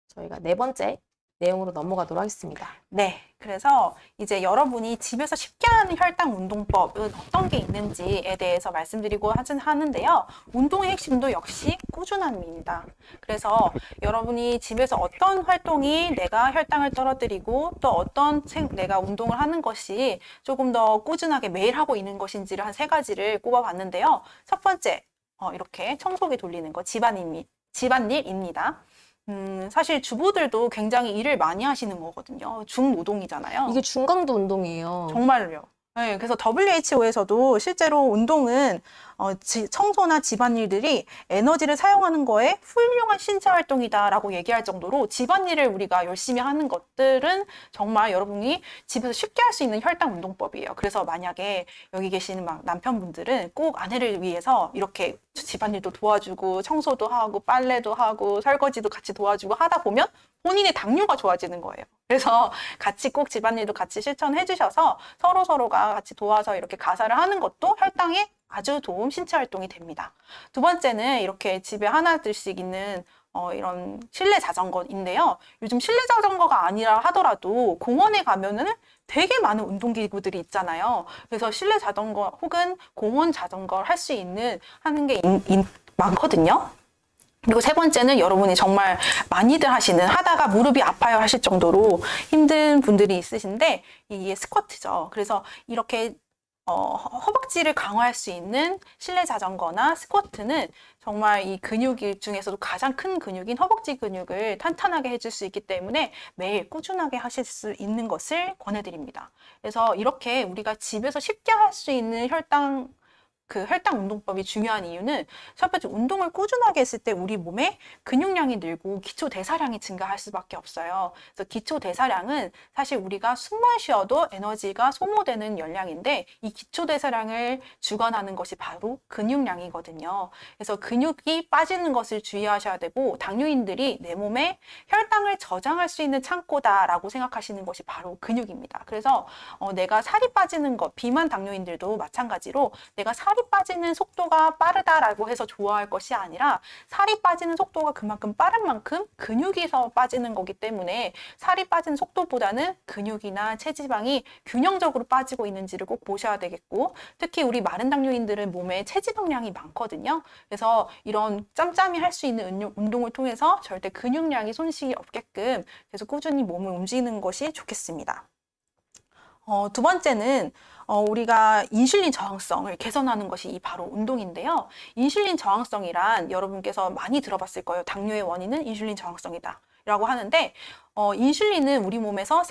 Speaker 1: 저희가 네 번째 내용으로 넘어가도록 하겠습니다.
Speaker 2: 네, 그래서 이제 여러분이 집에서 쉽게 하는 혈당 운동법은 어떤 게 있는지에 대해서 말씀드리고 하는데요. 운동의 핵심도 역시 꾸준함입니다. 그래서 여러분이 집에서 어떤 활동이 내가 혈당을 떨어뜨리고 또 어떤 내가 운동을 하는 것이 조금 더 꾸준하게 매일 하고 있는 것인지를 한 3가지를 꼽아봤는데요. 첫 번째, 이렇게 청소기 돌리는 거 집안일입니다. 사실 주부들도 굉장히 일을 많이 하시는 거거든요. 중노동이잖아요.
Speaker 1: 이게 중강도 운동이에요.
Speaker 2: 정말요. 네, 그래서 WHO에서도 실제로 운동은 청소나 집안일들이 에너지를 사용하는 거에 훌륭한 신체 활동이다라고 얘기할 정도로 집안일을 우리가 열심히 하는 것들은 정말 여러분이 집에서 쉽게 할 수 있는 혈당 운동법이에요. 그래서 만약에 여기 계시는 막 남편분들은 꼭 아내를 위해서 이렇게 집안일도 도와주고 청소도 하고 빨래도 하고 설거지도 같이 도와주고 하다 보면 본인의 당뇨가 좋아지는 거예요. 그래서 같이 꼭 집안일도 같이 실천해 주셔서 서로가 같이 도와서 이렇게 가사를 하는 것도 혈당에 아주 도움 신체 활동이 됩니다. 두 번째는 이렇게 집에 하나둘씩 있는 이런 실내 자전거인데요. 요즘 실내 자전거가 아니라 하더라도 공원에 가면은 되게 많은 운동기구들이 있잖아요. 그래서 실내 자전거 혹은 공원 자전거를 할 수 있는 하는 게 많거든요. 그리고 세 번째는 여러분이 정말 많이들 하다가 무릎이 아파요 하실 정도로 힘든 분들이 있으신데 이게 스쿼트죠. 그래서 이렇게 허벅지를 강화할 수 있는 실내 자전거나 스쿼트는 정말 이 근육 중에서도 가장 큰 근육인 허벅지 근육을 탄탄하게 해줄 수 있기 때문에 매일 꾸준하게 하실 수 있는 것을 권해드립니다. 그래서 이렇게 우리가 집에서 쉽게 할 수 있는 혈당 운동법이 중요한 이유는 첫 번째 운동을 꾸준하게 했을 때 우리 몸에 근육량이 늘고 기초 대사량이 증가할 수밖에 없어요. 그래서 기초 대사량은 사실 우리가 숨만 쉬어도 에너지가 소모되는 열량인데 이 기초 대사량을 주관하는 것이 바로 근육량이거든요. 그래서 근육이 빠지는 것을 주의하셔야 되고 당뇨인들이 내 몸에 혈당을 저장할 수 있는 창고다라고 생각하시는 것이 바로 근육입니다. 그래서 내가 살이 빠지는 것, 비만 당뇨인들도 마찬가지로 내가 살이 빠지는 속도가 빠르다라고 해서 좋아할 것이 아니라 살이 빠지는 속도가 그만큼 빠른 만큼 근육에서 빠지는 거기 때문에 살이 빠지는 속도보다는 근육이나 체지방이 균형적으로 빠지고 있는지를 꼭 보셔야 되겠고 특히 우리 마른 당뇨인들은 몸에 체지방량이 많거든요. 그래서 이런 짬짬이 할 수 있는 운동을 통해서 절대 근육량이 손실이 없게끔 계속 꾸준히 몸을 움직이는 것이 좋겠습니다. 두 번째는 우리가 인슐린 저항성을 개선하는 것이 바로 운동인데요. 인슐린 저항성이란 여러분께서 많이 들어봤을 거예요. 당뇨의 원인은 인슐린 저항성이다 라고 하는데 인슐린은 우리 몸에서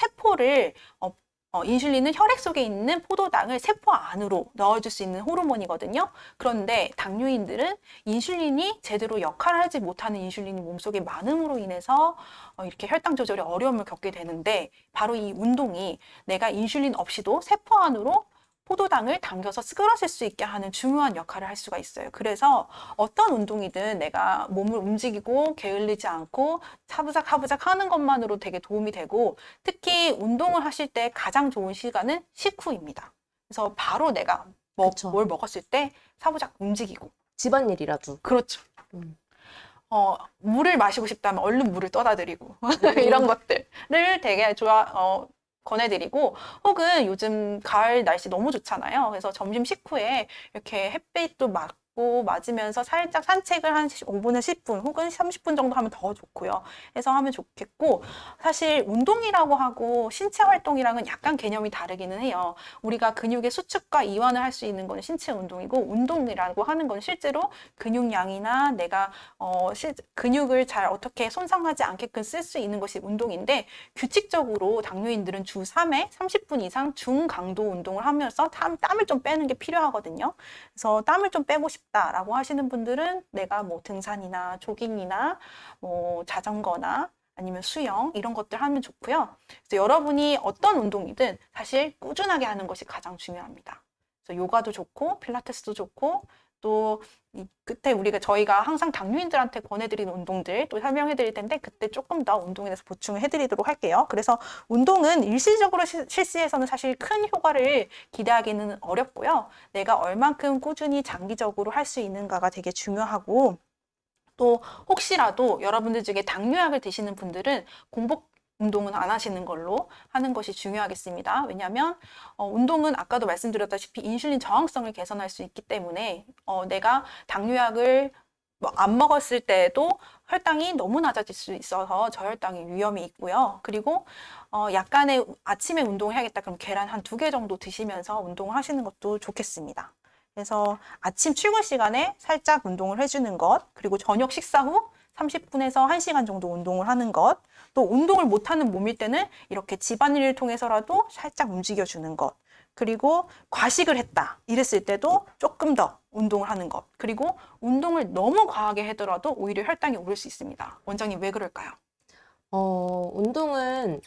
Speaker 2: 인슐린은 혈액 속에 있는 포도당을 세포 안으로 넣어줄 수 있는 호르몬이거든요. 그런데 당뇨인들은 인슐린이 제대로 역할을 하지 못하는 인슐린이 몸속에 많음으로 인해서 이렇게 혈당 조절에 어려움을 겪게 되는데 바로 이 운동이 내가 인슐린 없이도 세포 안으로 포도당을 당겨서 끌어실 수 있게 하는 중요한 역할을 할 수가 있어요. 그래서 어떤 운동이든 내가 몸을 움직이고 게을리지 않고 하부작 하는 것만으로 되게 도움이 되고 특히 운동을 하실 때 가장 좋은 시간은 식후입니다. 그래서 바로 내가
Speaker 1: 그쵸.
Speaker 2: 뭘 먹었을 때 사부작 움직이고.
Speaker 1: 집안일이라도.
Speaker 2: 그렇죠.
Speaker 1: 음.
Speaker 2: 물을 마시고 싶다면 얼른 물을 떠다 드리고 이런 것들을 되게 권해드리고 혹은 요즘 가을 날씨 너무 좋잖아요. 그래서 점심 식후에 이렇게 햇빛도 맞으면서 살짝 산책을 한 5분에서 10분 혹은 30분 정도 하면 더 좋고요. 해서 하면 좋겠고 사실 운동이라고 하고 신체 활동이랑은 약간 개념이 다르기는 해요. 우리가 근육의 수축과 이완을 할 수 있는 건 신체 운동이고 운동이라고 하는 건 실제로 근육량이나 내가 근육을 잘 어떻게 손상하지 않게끔 쓸 수 있는 것이 운동인데 규칙적으로 당뇨인들은 주 3회 30분 이상 중강도 운동을 하면서 땀을 좀 빼는 게 필요하거든요. 그래서 땀을 좀 빼고 싶다라고 하시는 분들은 내가 뭐 등산이나 조깅이나 뭐 자전거나 아니면 수영 이런 것들 하면 좋고요. 그래서 여러분이 어떤 운동이든 사실 꾸준하게 하는 것이 가장 중요합니다. 그래서 요가도 좋고 필라테스도 좋고 또 그때 저희가 항상 당뇨인들한테 권해드리는 운동들 또 설명해 드릴 텐데 그때 조금 더 운동에 대해서 보충을 해드리도록 할게요. 그래서 운동은 일시적으로 실시해서는 사실 큰 효과를 기대하기는 어렵고요. 내가 얼만큼 꾸준히 장기적으로 할 수 있는가가 되게 중요하고 또 혹시라도 여러분들 중에 당뇨약을 드시는 분들은 공복 운동은 안 하시는 걸로 하는 것이 중요하겠습니다. 왜냐하면 운동은 아까도 말씀드렸다시피 인슐린 저항성을 개선할 수 있기 때문에 내가 당뇨약을 안 먹었을 때에도 혈당이 너무 낮아질 수 있어서 저혈당의 위험이 있고요. 그리고 약간의 아침에 운동을 해야겠다 그럼 계란 한 2개 정도 드시면서 운동을 하시는 것도 좋겠습니다. 그래서 아침 출근 시간에 살짝 운동을 해주는 것, 그리고 저녁 식사 후 30분에서 1시간 정도 운동을 하는 것, 또 운동을 못하는 몸일 때는 이렇게 집안일을 통해서라도 살짝 움직여주는 것, 그리고 과식을 했다 이랬을 때도 조금 더 운동을 하는 것, 그리고 운동을 너무 과하게 하더라도 오히려 혈당이 오를 수 있습니다. 원장님 왜 그럴까요?
Speaker 1: 운동을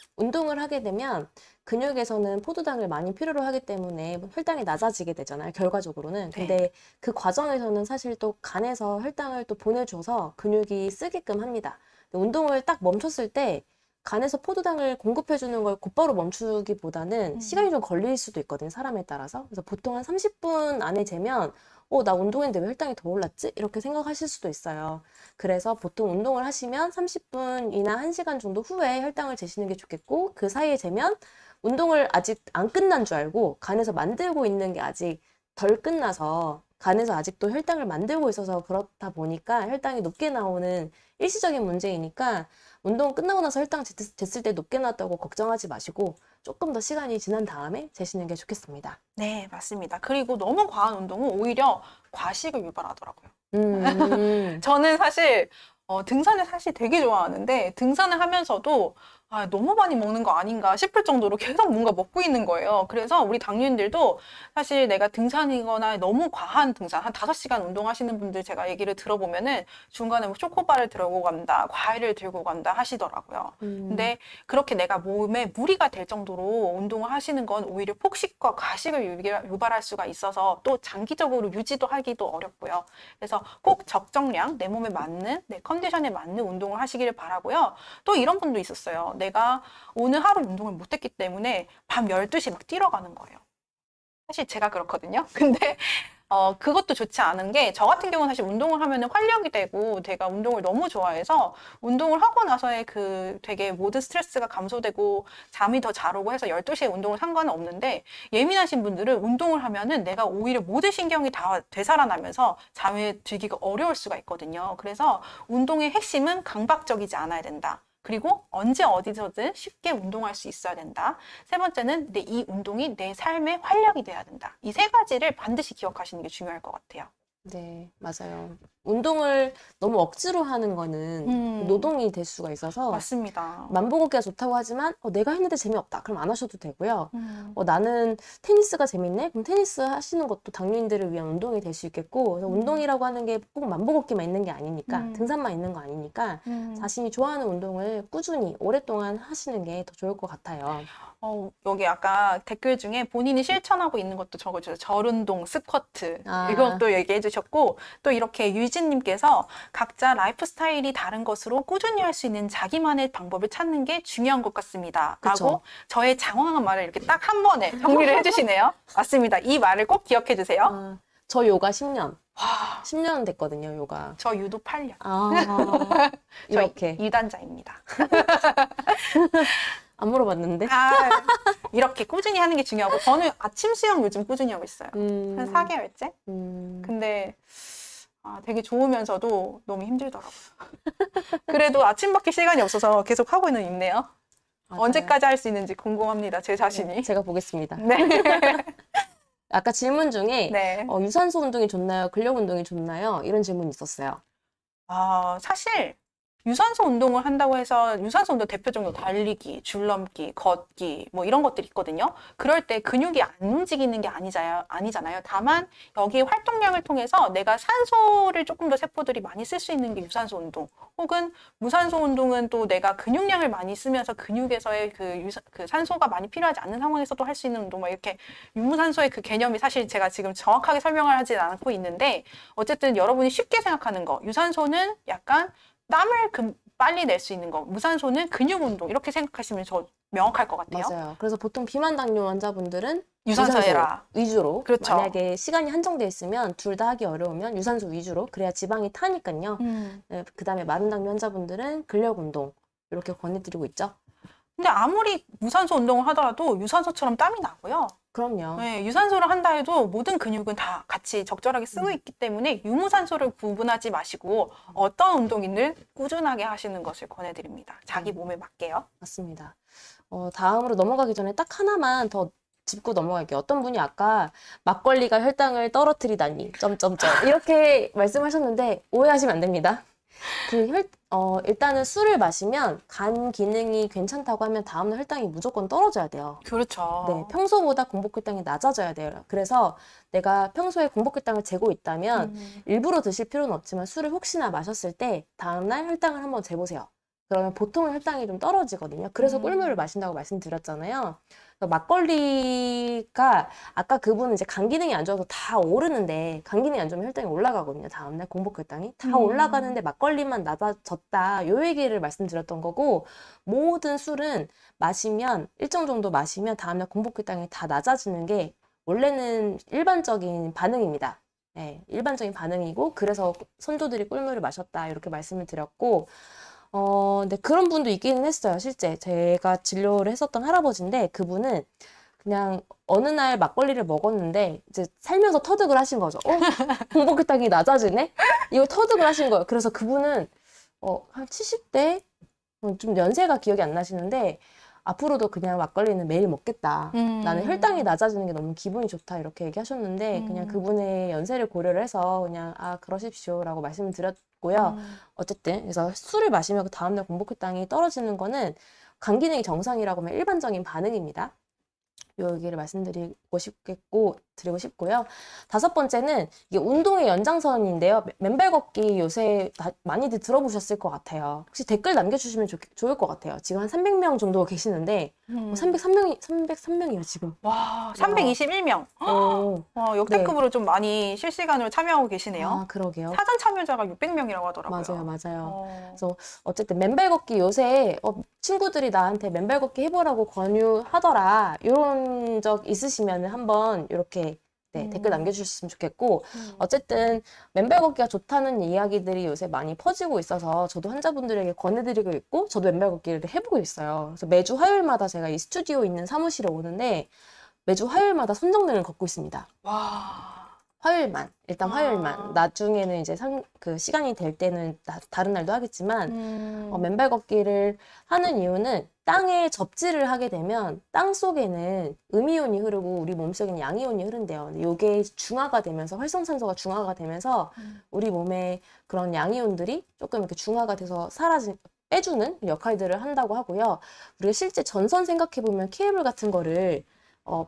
Speaker 1: 하게 되면 근육에서는 포도당을 많이 필요로 하기 때문에 혈당이 낮아지게 되잖아요, 결과적으로는. 근데 그 과정에서는 사실 또 간에서 혈당을 또 보내줘서 근육이 쓰게끔 합니다. 근데 운동을 딱 멈췄을 때 간에서 포도당을 공급해주는 걸 곧바로 멈추기보다는 시간이 좀 걸릴 수도 있거든요. 사람에 따라서. 그래서 보통 한 30분 안에 재면 나 운동했는데 왜 혈당이 더 올랐지? 이렇게 생각하실 수도 있어요. 그래서 보통 운동을 하시면 30분이나 1시간 정도 후에 혈당을 재시는 게 좋겠고, 그 사이에 재면 운동을 아직 안 끝난 줄 알고 간에서 만들고 있는 게 아직 덜 끝나서 간에서 아직도 혈당을 만들고 있어서 그렇다 보니까 혈당이 높게 나오는 일시적인 문제이니까 운동 끝나고 나서 혈당 쟀을 때 높게 나왔다고 걱정하지 마시고 조금 더 시간이 지난 다음에 재시는 게 좋겠습니다.
Speaker 2: 네, 맞습니다. 그리고 너무 과한 운동은 오히려 과식을 유발하더라고요. 저는 사실 등산을 사실 되게 좋아하는데 등산을 하면서도 너무 많이 먹는 거 아닌가 싶을 정도로 계속 뭔가 먹고 있는 거예요. 그래서 우리 당뇨인들도 사실 내가 등산이거나 너무 과한 등산, 한 5시간 운동하시는 분들 제가 얘기를 들어보면은 중간에 뭐 초코바를 들고 간다, 과일을 들고 간다 하시더라고요. 근데 그렇게 내가 몸에 무리가 될 정도로 운동을 하시는 건 오히려 폭식과 과식을 유발할 수가 있어서 또 장기적으로 유지도 하기도 어렵고요. 그래서 꼭 적정량, 내 몸에 맞는, 내 컨디션에 맞는 운동을 하시기를 바라고요. 또 이런 분도 있었어요. 내가 오늘 하루 운동을 못했기 때문에 밤 12시 막 뛰러 가는 거예요. 사실 제가 그렇거든요. 근데 그것도 좋지 않은 게, 저 같은 경우는 사실 운동을 하면은 활력이 되고, 제가 운동을 너무 좋아해서, 운동을 하고 나서의 그 되게 모든 스트레스가 감소되고, 잠이 더 잘 오고 해서 12시에 운동을 상관은 없는데, 예민하신 분들은 운동을 하면은 내가 오히려 모든 신경이 다 되살아나면서 잠에 들기가 어려울 수가 있거든요. 그래서 운동의 핵심은 강박적이지 않아야 된다. 그리고 언제 어디서든 쉽게 운동할 수 있어야 된다. 세 번째는 이 운동이 내 삶의 활력이 돼야 된다. 이 세 가지를 반드시 기억하시는 게 중요할 것 같아요.
Speaker 1: 네, 맞아요. 운동을 너무 억지로 하는 거는 노동이 될 수가 있어서
Speaker 2: 맞습니다.
Speaker 1: 만보걷기가 좋다고 하지만 내가 했는데 재미없다. 그럼 안 하셔도 되고요. 나는 테니스가 재밌네? 그럼 테니스 하시는 것도 당뇨인들을 위한 운동이 될 수 있겠고, 그래서 운동이라고 하는 게 꼭 만보걷기만 있는 게 아니니까, 등산만 있는 거 아니니까 자신이 좋아하는 운동을 꾸준히 오랫동안 하시는 게 더 좋을 것 같아요.
Speaker 2: 여기 아까 댓글 중에 본인이 실천하고 있는 것도 적어주세요. 절운동, 스쿼트 이것도 얘기해 주셨고, 또 이렇게 유진님께서 각자 라이프 스타일이 다른 것으로 꾸준히 할 수 있는 자기만의 방법을 찾는 게 중요한 것 같습니다.
Speaker 1: 그쵸.
Speaker 2: 라고 저의 장황한 말을 이렇게 딱 한 번에 정리를 해주시네요. 맞습니다. 이 말을 꼭 기억해 주세요.
Speaker 1: 저 요가 10년.
Speaker 2: 와,
Speaker 1: 10년 됐거든요, 요가.
Speaker 2: 저 유도 8년.
Speaker 1: 이렇게.
Speaker 2: 저 2단자입니다.
Speaker 1: 안 물어봤는데.
Speaker 2: 이렇게 꾸준히 하는 게 중요하고, 저는 아침 수영 요즘 꾸준히 하고 있어요. 한 4개월째? 근데 되게 좋으면서도 너무 힘들더라고요. 그래도 아침밖에 시간이 없어서 계속 하고는 있네요.
Speaker 1: 맞아요.
Speaker 2: 언제까지 할 수 있는지 궁금합니다, 제 자신이.
Speaker 1: 제가 보겠습니다.
Speaker 2: 네.
Speaker 1: 아까 질문 중에
Speaker 2: 네.
Speaker 1: 유산소 운동이 좋나요? 근력 운동이 좋나요? 이런 질문이 있었어요.
Speaker 2: 사실 유산소 운동을 한다고 해서 유산소 운동 대표적으로 달리기, 줄넘기, 걷기 뭐 이런 것들이 있거든요. 그럴 때 근육이 안 움직이는 게 아니잖아요. 다만 여기 활동량을 통해서 내가 산소를 조금 더 세포들이 많이 쓸 수 있는 게 유산소 운동, 혹은 무산소 운동은 또 내가 근육량을 많이 쓰면서 근육에서의 그 산소가 많이 필요하지 않는 상황에서도 할 수 있는 운동, 뭐 이렇게 유무산소의 그 개념이 사실 제가 지금 정확하게 설명을 하진 않고 있는데, 어쨌든 여러분이 쉽게 생각하는 거, 유산소는 약간 땀을 빨리 낼 수 있는 거, 무산소는 근육 운동, 이렇게 생각하시면 저 명확할 것 같아요.
Speaker 1: 맞아요. 그래서 보통 비만 당뇨 환자분들은
Speaker 2: 유산소 해라.
Speaker 1: 위주로.
Speaker 2: 그렇죠.
Speaker 1: 만약에 시간이 한정돼 있으면 둘 다 하기 어려우면 유산소 위주로. 그래야 지방이 타니까요. 네, 그다음에 마른 당뇨 환자분들은 근력 운동 이렇게 권해드리고 있죠.
Speaker 2: 근데 아무리 무산소 운동을 하더라도 유산소처럼 땀이 나고요.
Speaker 1: 그럼요.
Speaker 2: 네, 유산소를 한다 해도 모든 근육은 다 같이 적절하게 쓰고 있기 때문에 유무산소를 구분하지 마시고 어떤 운동이든 꾸준하게 하시는 것을 권해드립니다. 자기 몸에 맞게요.
Speaker 1: 맞습니다. 다음으로 넘어가기 전에 딱 하나만 더 짚고 넘어갈게요. 어떤 분이 아까 막걸리가 혈당을 떨어뜨리다니 이렇게 말씀하셨는데 오해하시면 안 됩니다. 일단은 술을 마시면 간 기능이 괜찮다고 하면 다음날 혈당이 무조건 떨어져야 돼요.
Speaker 2: 그렇죠.
Speaker 1: 네, 평소보다 공복혈당이 낮아져야 돼요. 그래서 내가 평소에 공복혈당을 재고 있다면 일부러 드실 필요는 없지만 술을 혹시나 마셨을 때 다음날 혈당을 한번 재보세요. 그러면 보통은 혈당이 좀 떨어지거든요. 그래서 꿀물을 마신다고 말씀드렸잖아요. 그래서 막걸리가 아까 그분은 이제 간 기능이 안 좋아서 다 오르는데 간 기능이 안 좋으면 혈당이 올라가거든요. 다음날 공복 혈당이 다 올라가는데 막걸리만 낮아졌다. 요 얘기를 말씀드렸던 거고 모든 술은 마시면 일정 정도 마시면 다음날 공복 혈당이 다 낮아지는 게 원래는 일반적인 반응입니다. 네, 일반적인 반응이고 그래서 선조들이 꿀물을 마셨다 이렇게 말씀을 드렸고 근데 그런 분도 있기는 했어요. 실제 제가 진료를 했었던 할아버지인데 그분은 그냥 어느 날 막걸리를 먹었는데 이제 살면서 터득을 하신 거죠. 공복혈당이 낮아지네? 이걸 터득을 하신 거예요. 그래서 그분은 한 70대 좀 연세가 기억이 안 나시는데 앞으로도 그냥 막걸리는 매일 먹겠다. 나는 혈당이 낮아지는 게 너무 기분이 좋다 이렇게 얘기하셨는데 그냥 그분의 연세를 고려를 해서 그냥 그러십시오라고 말씀을 드렸고요. 어쨌든 그래서 술을 마시면 그 다음날 공복혈당이 떨어지는 거는 간 기능이 정상이라고 하면 일반적인 반응입니다. 요 얘기를 드리고 싶고요. 다섯 번째는 이게 운동의 연장선인데요. 맨발 걷기 요새 많이들 들어보셨을 것 같아요. 혹시 댓글 남겨주시면 좋을 것 같아요. 지금 한 300명 정도 계시는데 303명이요 지금.
Speaker 2: 와, 321명. 와, 역대급으로 좀 많이 실시간으로 참여하고 계시네요.
Speaker 1: 그러게요.
Speaker 2: 사전 참여자가 600명이라고 하더라고요.
Speaker 1: 맞아요. 그래서 어쨌든 맨발 걷기 요새 친구들이 나한테 맨발 걷기 해보라고 권유하더라. 이런 적 있으시면 한번 이렇게 댓글 남겨주셨으면 좋겠고 어쨌든 맨발 걷기가 좋다는 이야기들이 요새 많이 퍼지고 있어서 저도 환자분들에게 권해드리고 있고 저도 맨발 걷기를 해보고 있어요. 그래서 매주 화요일마다 제가 이 스튜디오 있는 사무실에 오는데 매주 화요일마다 손정등을 걷고 있습니다.
Speaker 2: 와.
Speaker 1: 화요일만 일단 화요일만 나중에는 이제 그 시간이 될 때는 다른 날도 하겠지만 맨발 걷기를 하는 이유는 땅에 접지를 하게 되면 땅 속에는 음이온이 흐르고 우리 몸속에는 양이온이 흐른대요. 근데 이게 중화가 되면서 활성산소가 중화가 되면서 우리 몸에 그런 양이온들이 조금 이렇게 중화가 돼서 빼주는 역할들을 한다고 하고요. 우리가 실제 전선 생각해 보면 케이블 같은 거를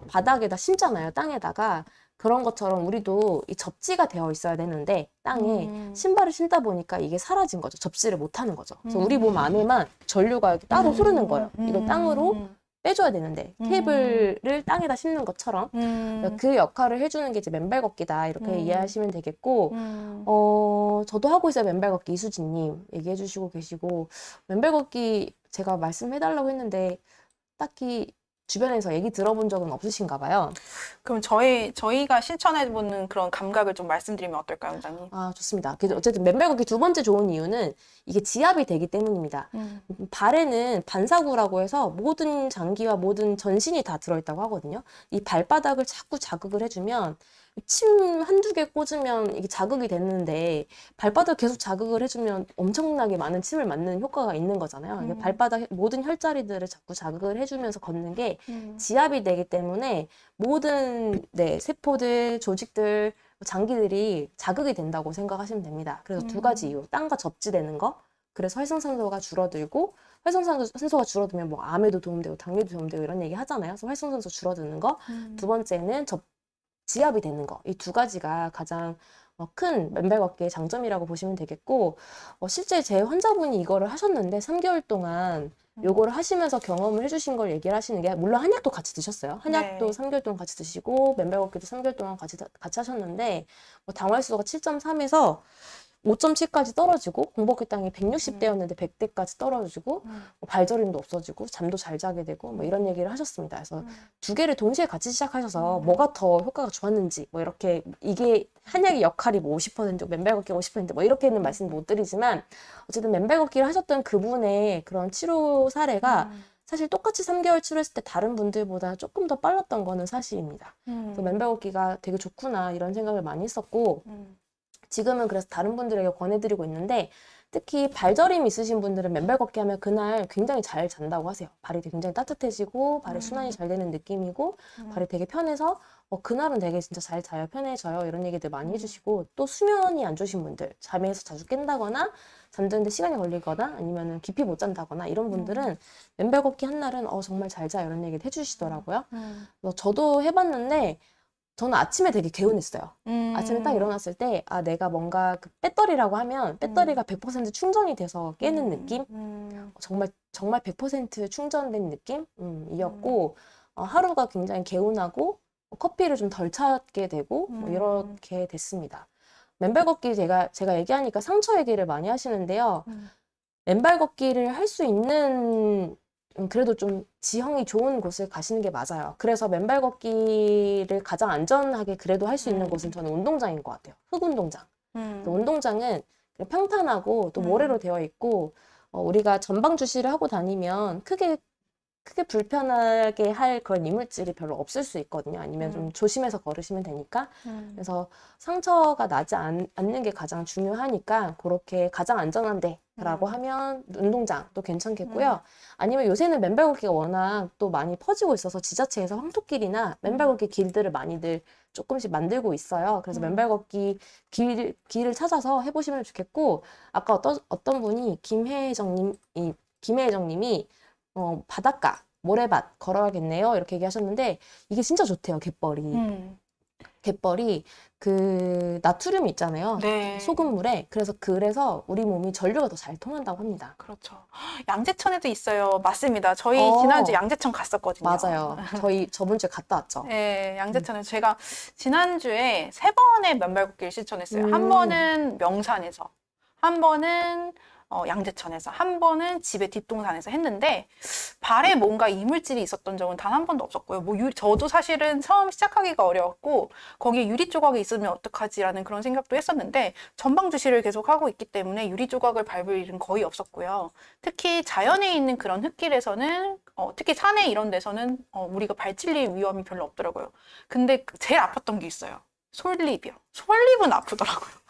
Speaker 1: 바닥에다 심잖아요. 땅에다가. 그런 것처럼 우리도 이 접지가 되어 있어야 되는데 땅에 신발을 신다 보니까 이게 사라진 거죠. 접지를 못 하는 거죠. 그래서 우리 몸 안에만 전류가 이렇게 따로 흐르는 거예요. 이걸 땅으로 빼줘야 되는데 케이블을 땅에다 심는 것처럼 그 역할을 해주는 게 이제 맨발 걷기다 이렇게 이해하시면 되겠고 저도 하고 있어요. 맨발 걷기 이수진님 얘기해 주시고 계시고 맨발 걷기 제가 말씀해달라고 했는데 딱히 주변에서 얘기 들어본 적은 없으신가 봐요.
Speaker 2: 그럼 저희가 실천해보는 그런 감각을 좀 말씀드리면 어떨까요, 원장님?
Speaker 1: 좋습니다. 그래서 어쨌든 맨발 걷기 두 번째 좋은 이유는 이게 지압이 되기 때문입니다. 발에는 반사구라고 해서 모든 장기와 모든 전신이 다 들어있다고 하거든요. 이 발바닥을 자꾸 자극을 해주면 침 한두 개 꽂으면 이게 자극이 됐는데 발바닥 계속 자극을 해주면 엄청나게 많은 침을 맞는 효과가 있는 거잖아요. 이게 발바닥 모든 혈자리들을 자꾸 자극을 해주면서 걷는 게 지압이 되기 때문에 모든 세포들, 조직들, 장기들이 자극이 된다고 생각하시면 됩니다. 그래서 두 가지 이유. 땅과 접지되는 거. 그래서 활성산소가 줄어들고 활성산소가 줄어들면 뭐 암에도 도움되고 당뇨도 도움되고 이런 얘기 하잖아요. 그래서 활성산소 줄어드는 거. 두 번째는 지압이 되는 거. 이 두 가지가 가장 큰 맨발 걷기의 장점이라고 보시면 되겠고 실제 제 환자분이 이거를 하셨는데 3개월 동안 요거를 하시면서 경험을 해주신 걸 얘기를 하시는 게 물론 한약도 같이 드셨어요. 한약도 3개월 동안 같이 드시고 맨발 걷기도 3개월 동안 같이 하셨는데 당활수가 7.3에서 5.7까지 떨어지고 공복혈당이 160대였는데 100대까지 떨어지고 발저림도 없어지고 잠도 잘 자게 되고 뭐 이런 얘기를 하셨습니다. 그래서 두 개를 동시에 같이 시작하셔서 뭐가 더 효과가 좋았는지 뭐 이렇게 이게 한약의 역할이 뭐 50% 맨발 걷기 50%뭐 이렇게는 말씀 못 드리지만 어쨌든 맨발 걷기를 하셨던 그분의 그런 치료 사례가 사실 똑같이 3개월 치료했을 때 다른 분들보다 조금 더 빨랐던 거는 사실입니다. 그래서 맨발 걷기가 되게 좋구나 이런 생각을 많이 했었고 지금은 그래서 다른 분들에게 권해드리고 있는데 특히 발저림 있으신 분들은 맨발 걷기 하면 그날 굉장히 잘 잔다고 하세요. 발이 굉장히 따뜻해지고 발의 순환이 잘 되는 느낌이고 발이 되게 편해서 그날은 되게 진짜 잘 자요. 편해져요. 이런 얘기들 많이 해주시고 또 수면이 안 좋으신 분들 잠에서 자주 깬다거나 잠드는데 시간이 걸리거나 아니면 깊이 못 잔다거나 이런 분들은 맨발 걷기 한 날은 정말 잘 자 이런 얘기를 해주시더라고요. 그래서 저도 해봤는데 저는 아침에 되게 개운했어요. 아침에 딱 일어났을 때, 아, 내가 뭔가 그 배터리라고 하면 배터리가 100% 충전이 돼서 깨는 느낌? 정말 100% 충전된 느낌? 이었고, 하루가 굉장히 개운하고, 커피를 좀 덜 찾게 되고, 뭐 이렇게 됐습니다. 맨발 걷기 제가 얘기하니까 상처 얘기를 많이 하시는데요. 맨발 걷기를 할 수 있는 그래도 좀 지형이 좋은 곳을 가시는 게 맞아요. 그래서 맨발 걷기를 가장 안전하게 그래도 할 수 있는 곳은 저는 운동장인 것 같아요. 흙운동장. 운동장은 평탄하고 또 모래로 되어 있고 우리가 전방 주시를 하고 다니면 크게 불편하게 할 그런 이물질이 별로 없을 수 있거든요. 아니면 좀 조심해서 걸으시면 되니까. 그래서 상처가 나지 않는 게 가장 중요하니까 그렇게 가장 안전한 데라고 하면 운동장도 괜찮겠고요. 아니면 요새는 맨발 걷기가 워낙 또 많이 퍼지고 있어서 지자체에서 황토길이나 맨발 걷기 길들을 많이들 조금씩 만들고 있어요. 그래서 맨발 걷기 길을 찾아서 해보시면 좋겠고, 아까 어떤 분이 김혜정님이 바닷가, 모래밭 걸어야겠네요. 이렇게 얘기하셨는데, 이게 진짜 좋대요, 갯벌이. 갯벌이 그 나트륨이 있잖아요.
Speaker 2: 네.
Speaker 1: 소금물에. 그래서 우리 몸이 전류가 더 잘 통한다고 합니다.
Speaker 2: 그렇죠. 양재천에도 있어요. 맞습니다. 저희
Speaker 1: 어.
Speaker 2: 지난주 양재천 갔었거든요.
Speaker 1: 맞아요. 저번 주에 갔다 왔죠.
Speaker 2: 네, 양재천에서 제가 지난주에 3번의 맨발 걷기를 실천했어요. 한 번은 명산에서, 한 번은 양재천에서, 한 번은 집의 뒷동산에서 했는데 발에 뭔가 이물질이 있었던 적은 단 한 번도 없었고요. 저도 사실은 처음 시작하기가 어려웠고 거기에 유리 조각이 있으면 어떡하지라는 그런 생각도 했었는데 전방 주시를 계속 하고 있기 때문에 유리 조각을 밟을 일은 거의 없었고요. 특히 자연에 있는 그런 흙길에서는 특히 산에 이런 데서는 우리가 발찔릴 위험이 별로 없더라고요. 근데 제일 아팠던 게 있어요. 솔잎이요. 솔잎은 아프더라고요.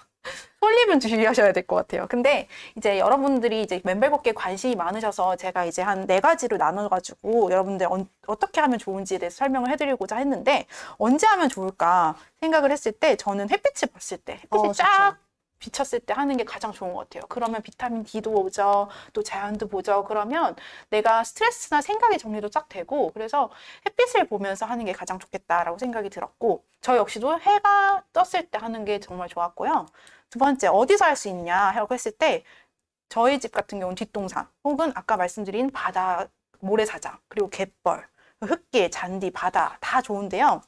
Speaker 2: 솔잎은 주의하셔야 될 것 같아요. 근데 이제 여러분들이 이제 맨발 걷기에 관심이 많으셔서 제가 이제 한 4가지로 나눠가지고 여러분들 어떻게 하면 좋은지에 대해서 설명을 해드리고자 했는데, 언제 하면 좋을까 생각을 했을 때 저는 햇빛을 봤을 때, 햇빛이 쫙 비쳤을 때 하는 게 가장 좋은 것 같아요. 그러면 비타민 D도 오죠. 또 자연도 보죠. 그러면 내가 스트레스나 생각의 정리도 쫙 되고, 그래서 햇빛을 보면서 하는 게 가장 좋겠다라고 생각이 들었고, 저 역시도 해가 떴을 때 하는 게 정말 좋았고요. 두 번째, 어디서 할 수 있냐 하고 했을 때 저희 집 같은 경우는 뒷동산 혹은 아까 말씀드린 바다, 모래사장, 그리고 갯벌, 흙길, 잔디, 바다 다 좋은데요.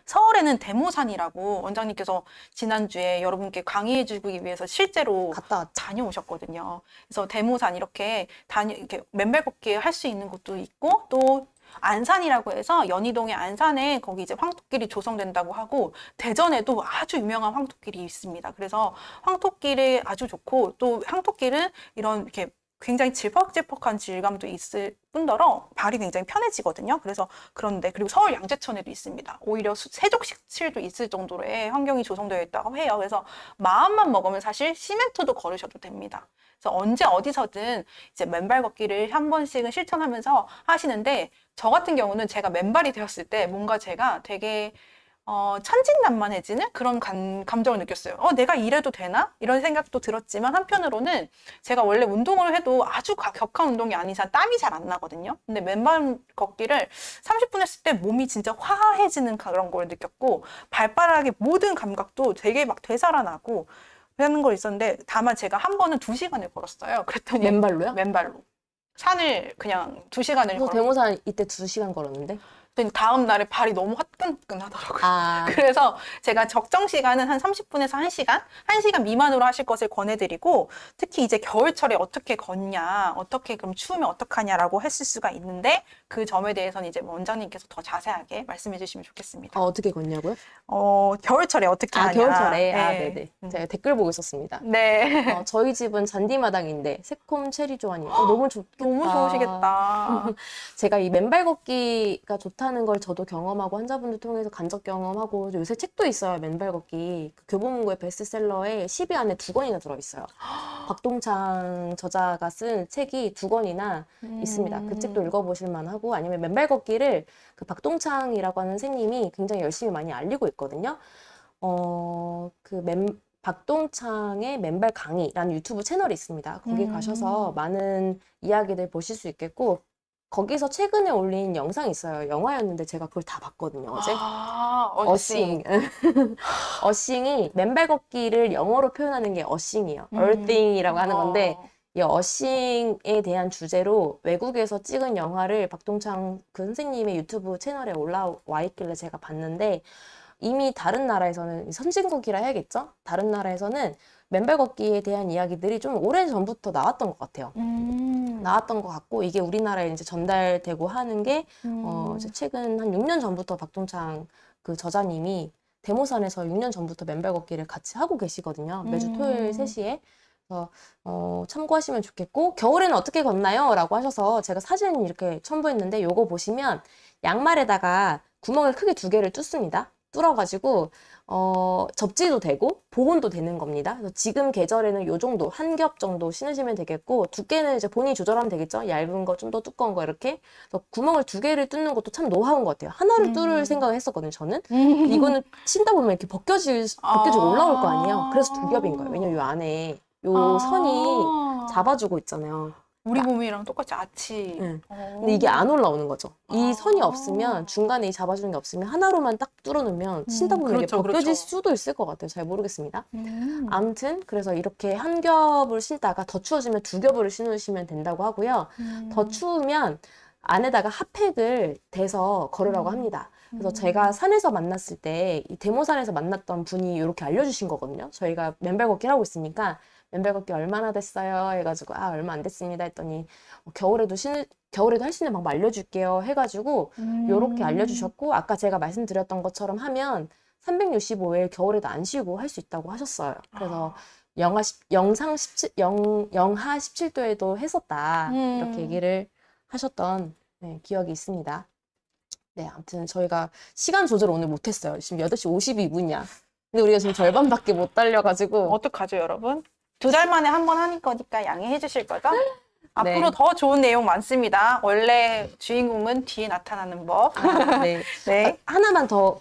Speaker 2: 서울에는 대모산이라고 원장님께서 지난주에 여러분께 강의해주기 위해서 실제로
Speaker 1: 갔다
Speaker 2: 다녀오셨거든요. 그래서 대모산 이렇게 맨발 걷기 할 수 있는 곳도 있고, 또 안산이라고 해서 연희동의 안산에 거기 이제 황토길이 조성된다고 하고, 대전에도 아주 유명한 황토길이 있습니다. 그래서 황토길이 아주 좋고, 또 황토길은 이런 이렇게 굉장히 질퍽질퍽한 질감도 있을 뿐더러 발이 굉장히 편해지거든요. 그래서 그런데, 그리고 서울 양재천에도 있습니다. 오히려 세족식실도 있을 정도로의 환경이 조성되어 있다고 해요. 그래서 마음만 먹으면 사실 시멘트도 걸으셔도 됩니다. 그래서 언제 어디서든 이제 맨발 걷기를 한 번씩은 실천하면서 하시는데, 저 같은 경우는 제가 맨발이 되었을 때 뭔가 제가 되게 천진난만해지는 그런 감정을 느꼈어요. 내가 이래도 되나? 이런 생각도 들었지만, 한편으로는 제가 원래 운동을 해도 아주 격한 운동이 아닌 이상 땀이 잘 안 나거든요. 근데 맨발 걷기를 30분 했을 때 몸이 진짜 화해지는 그런 걸 느꼈고, 발바닥의 모든 감각도 되게 막 되살아나고 하는 거 있었는데, 다만 제가 한 번은 2시간을 걸었어요. 그랬더니
Speaker 1: 맨발로요?
Speaker 2: 맨발로. 산을 그냥 2시간을
Speaker 1: 저 대모산 이때 2시간 걸었는데.
Speaker 2: 다음 날에 발이 너무 화끈화끈하더라고요.
Speaker 1: 아.
Speaker 2: 그래서 제가 적정 시간은 한 30분에서 1시간? 1시간 미만으로 하실 것을 권해드리고, 특히 이제 겨울철에 어떻게 걷냐, 어떻게 그럼 추우면 어떡하냐라고 했을 수가 있는데, 그 점에 대해서는 이제 원장님께서 더 자세하게 말씀해 주시면 좋겠습니다.
Speaker 1: 어떻게 걷냐고요?
Speaker 2: 겨울철에 어떻게 하냐.
Speaker 1: 겨울철에.
Speaker 2: 네.
Speaker 1: 네네. 제가 댓글 보고 있었습니다.
Speaker 2: 네.
Speaker 1: 저희 집은 잔디마당인데 새콤 체리 조안이에요. 너무 좋겠다.
Speaker 2: 너무 좋으시겠다.
Speaker 1: 제가 이 맨발 걷기가 좋다는 걸 저도 경험하고 환자분들 통해서 간접 경험하고, 요새 책도 있어요. 맨발 걷기. 그 교보문고의 베스트셀러에 10위 안에 2권이나 들어있어요. 박동창 저자가 쓴 책이 2권이나 있습니다. 그 책도 읽어보실 만하고, 아니면 맨발 걷기를 그 박동창이라고 하는 선생님이 굉장히 열심히 많이 알리고 있거든요. 박동창의 맨발 강의라는 유튜브 채널이 있습니다. 거기 가셔서 많은 이야기들 보실 수 있겠고, 거기서 최근에 올린 영상이 있어요. 영화였는데 제가 그걸 다 봤거든요, 어제.
Speaker 2: 어싱.
Speaker 1: 어싱이 맨발 걷기를 영어로 표현하는 게 어싱이에요. earthing이라고 하는 건데 이 어싱에 대한 주제로 외국에서 찍은 영화를 박동창 그 선생님의 유튜브 채널에 올라와 있길래 제가 봤는데 이미 다른 나라에서는 선진국이라 해야겠죠? 다른 나라에서는 맨발 걷기에 대한 이야기들이 좀 오래 전부터 나왔던 것 같아요. 나왔던 것 같고 이게 우리나라에 이제 전달되고 하는 게 이제 최근 한 6년 전부터 박동창 그 저자님이 대모산에서 6년 전부터 맨발 걷기를 같이 하고 계시거든요. 매주 토요일 3시에. 그래서 참고하시면 좋겠고 겨울에는 어떻게 걷나요? 라고 하셔서 제가 사진 이렇게 첨부했는데 요거 보시면 양말에다가 구멍을 크게 2개를 뚫습니다. 뚫어가지고 접지도 되고 보온도 되는 겁니다. 그래서 지금 계절에는 요 정도 한 겹 정도 신으시면 되겠고 두께는 이제 본인이 조절하면 되겠죠. 얇은 거 좀 더 두꺼운 거 이렇게. 그래서 구멍을 2개를 뚫는 것도 참 노하우인 것 같아요. 하나를 뚫을 생각을 했었거든요. 저는 이거는 신다 보면 이렇게 벗겨지고 올라올 거 아니에요. 그래서 2겹인 거예요. 왜냐면 요 안에 요 선이 잡아주고 있잖아요.
Speaker 2: 우리 몸이랑 똑같이 아치.
Speaker 1: 응. 근데 이게 안 올라오는 거죠. 이 선이 없으면 중간에 이 잡아주는 게 없으면 하나로만 딱 뚫어놓으면 신다 보면 이게
Speaker 2: 그렇죠,
Speaker 1: 벗겨질
Speaker 2: 그렇죠.
Speaker 1: 수도 있을 것 같아요. 잘 모르겠습니다. 아무튼 그래서 이렇게 한 겹을 신다가 더 추워지면 2겹을 신으시면 된다고 하고요. 더 추우면 안에다가 핫팩을 대서 걸으라고 합니다. 그래서 제가 산에서 만났을 때 이 대모산에서 만났던 분이 이렇게 알려주신 거거든요. 저희가 맨발 걷기를 하고 있으니까 맨발 걷기 얼마나 됐어요? 해가지고 얼마 안 됐습니다 했더니 겨울에도 할 수 있는 방법 알려줄게요 해가지고 요렇게 알려주셨고 아까 제가 말씀드렸던 것처럼 하면 365일 겨울에도 안 쉬고 할 수 있다고 하셨어요. 그래서 영하 17도에도 했었다 이렇게 얘기를 하셨던 기억이 있습니다. 네, 아무튼 저희가 시간 조절 오늘 못했어요. 지금 8시 52분이야. 근데 우리가 지금 절반밖에 못 달려가지고
Speaker 2: 어떡하죠, 여러분? 2달 만에 한 번 하는 거니까 양해해 주실 거죠?
Speaker 1: 네.
Speaker 2: 앞으로 더 좋은 내용 많습니다. 원래 주인공은 뒤에 나타나는 법.
Speaker 1: 네.
Speaker 2: 네.
Speaker 1: 하나만 더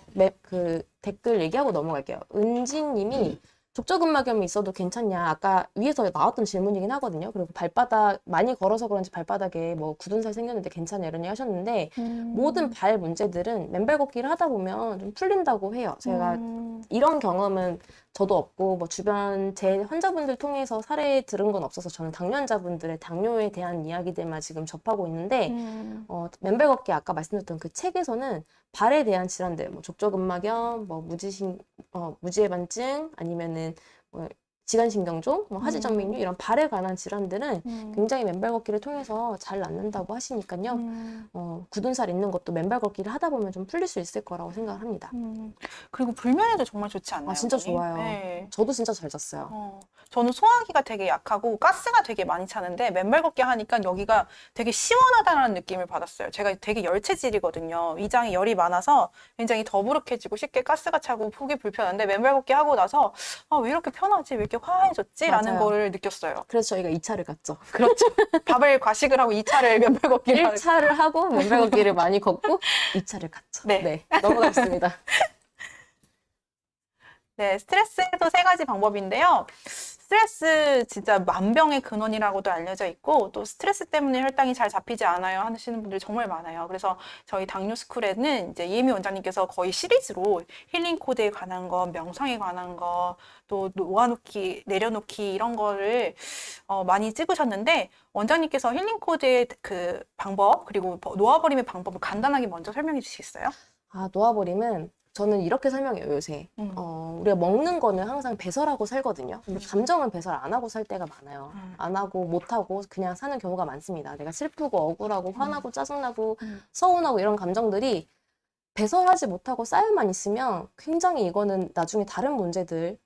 Speaker 1: 댓글 얘기하고 넘어갈게요. 은지님이 족저근막염이 있어도 괜찮냐? 아까 위에서 나왔던 질문이긴 하거든요. 그리고 발바닥 많이 걸어서 그런지 발바닥에 뭐 굳은 살 생겼는데 괜찮냐 이런 얘기 하셨는데 모든 발 문제들은 맨발 걷기를 하다 보면 좀 풀린다고 해요. 제가 이런 경험은 저도 없고 뭐 주변 제 환자분들 통해서 사례 들은 건 없어서 저는 당뇨 환자분들의 당뇨에 대한 이야기들만 지금 접하고 있는데 맨발 걷기 아까 말씀드렸던 그 책에서는 발에 대한 질환들, 뭐 족저근막염, 뭐 무지해반증, 아니면은 뭐 지간신경종, 뭐 하지정맥류 이런 발에 관한 질환들은 굉장히 맨발 걷기를 통해서 잘 낫는다고 하시니까요. 굳은 살 있는 것도 맨발 걷기를 하다 보면 좀 풀릴 수 있을 거라고 생각을 합니다.
Speaker 2: 그리고 불면에도 정말 좋지 않나요?
Speaker 1: 진짜
Speaker 2: 어머니?
Speaker 1: 좋아요.
Speaker 2: 네.
Speaker 1: 저도 진짜 잘 잤어요.
Speaker 2: 저는 소화기가 되게 약하고 가스가 되게 많이 차는데 맨발 걷기 하니까 여기가 되게 시원하다는 느낌을 받았어요. 제가 되게 열체질이거든요. 위장에 열이 많아서 굉장히 더부룩해지고 쉽게 가스가 차고 속이 불편한데 맨발 걷기 하고 나서 왜 이렇게 편하지? 왜 이렇게 화해졌지? 라는
Speaker 1: 맞아요.
Speaker 2: 거를 느꼈어요.
Speaker 1: 그래서 저희가 2차를 갔죠.
Speaker 2: 그렇죠. 밥을 과식을 하고 2차를 맨발 걷기를 하고
Speaker 1: 1차를 하고 맨발 걷기를 많이 걷고 2차를 갔죠.
Speaker 2: 네.
Speaker 1: 넘어가겠습니다.
Speaker 2: 네, 스트레스도 3가지 방법인데요. 스트레스 진짜 만병의 근원이라고도 알려져 있고 또 스트레스 때문에 혈당이 잘 잡히지 않아요 하시는 분들이 정말 많아요. 그래서 저희 당뇨스쿨에는 이제 이혜미 원장님께서 거의 시리즈로 힐링 코드에 관한 거, 명상에 관한 거, 또 놓아놓기, 내려놓기 이런 거를 많이 찍으셨는데 원장님께서 힐링 코드의 그 방법 그리고 놓아버림의 방법을 간단하게 먼저 설명해 주시겠어요?
Speaker 1: 놓아버림은 저는 이렇게 설명해요, 요새. 우리가 먹는 거는 항상 배설하고 살거든요. 근데 감정은 배설 안 하고 살 때가 많아요. 안 하고, 못 하고, 그냥 사는 경우가 많습니다. 내가 슬프고, 억울하고, 화나고, 짜증나고, 서운하고, 이런 감정들이 배설하지 못하고 쌓여만 있으면 굉장히 이거는 나중에 다른 문제들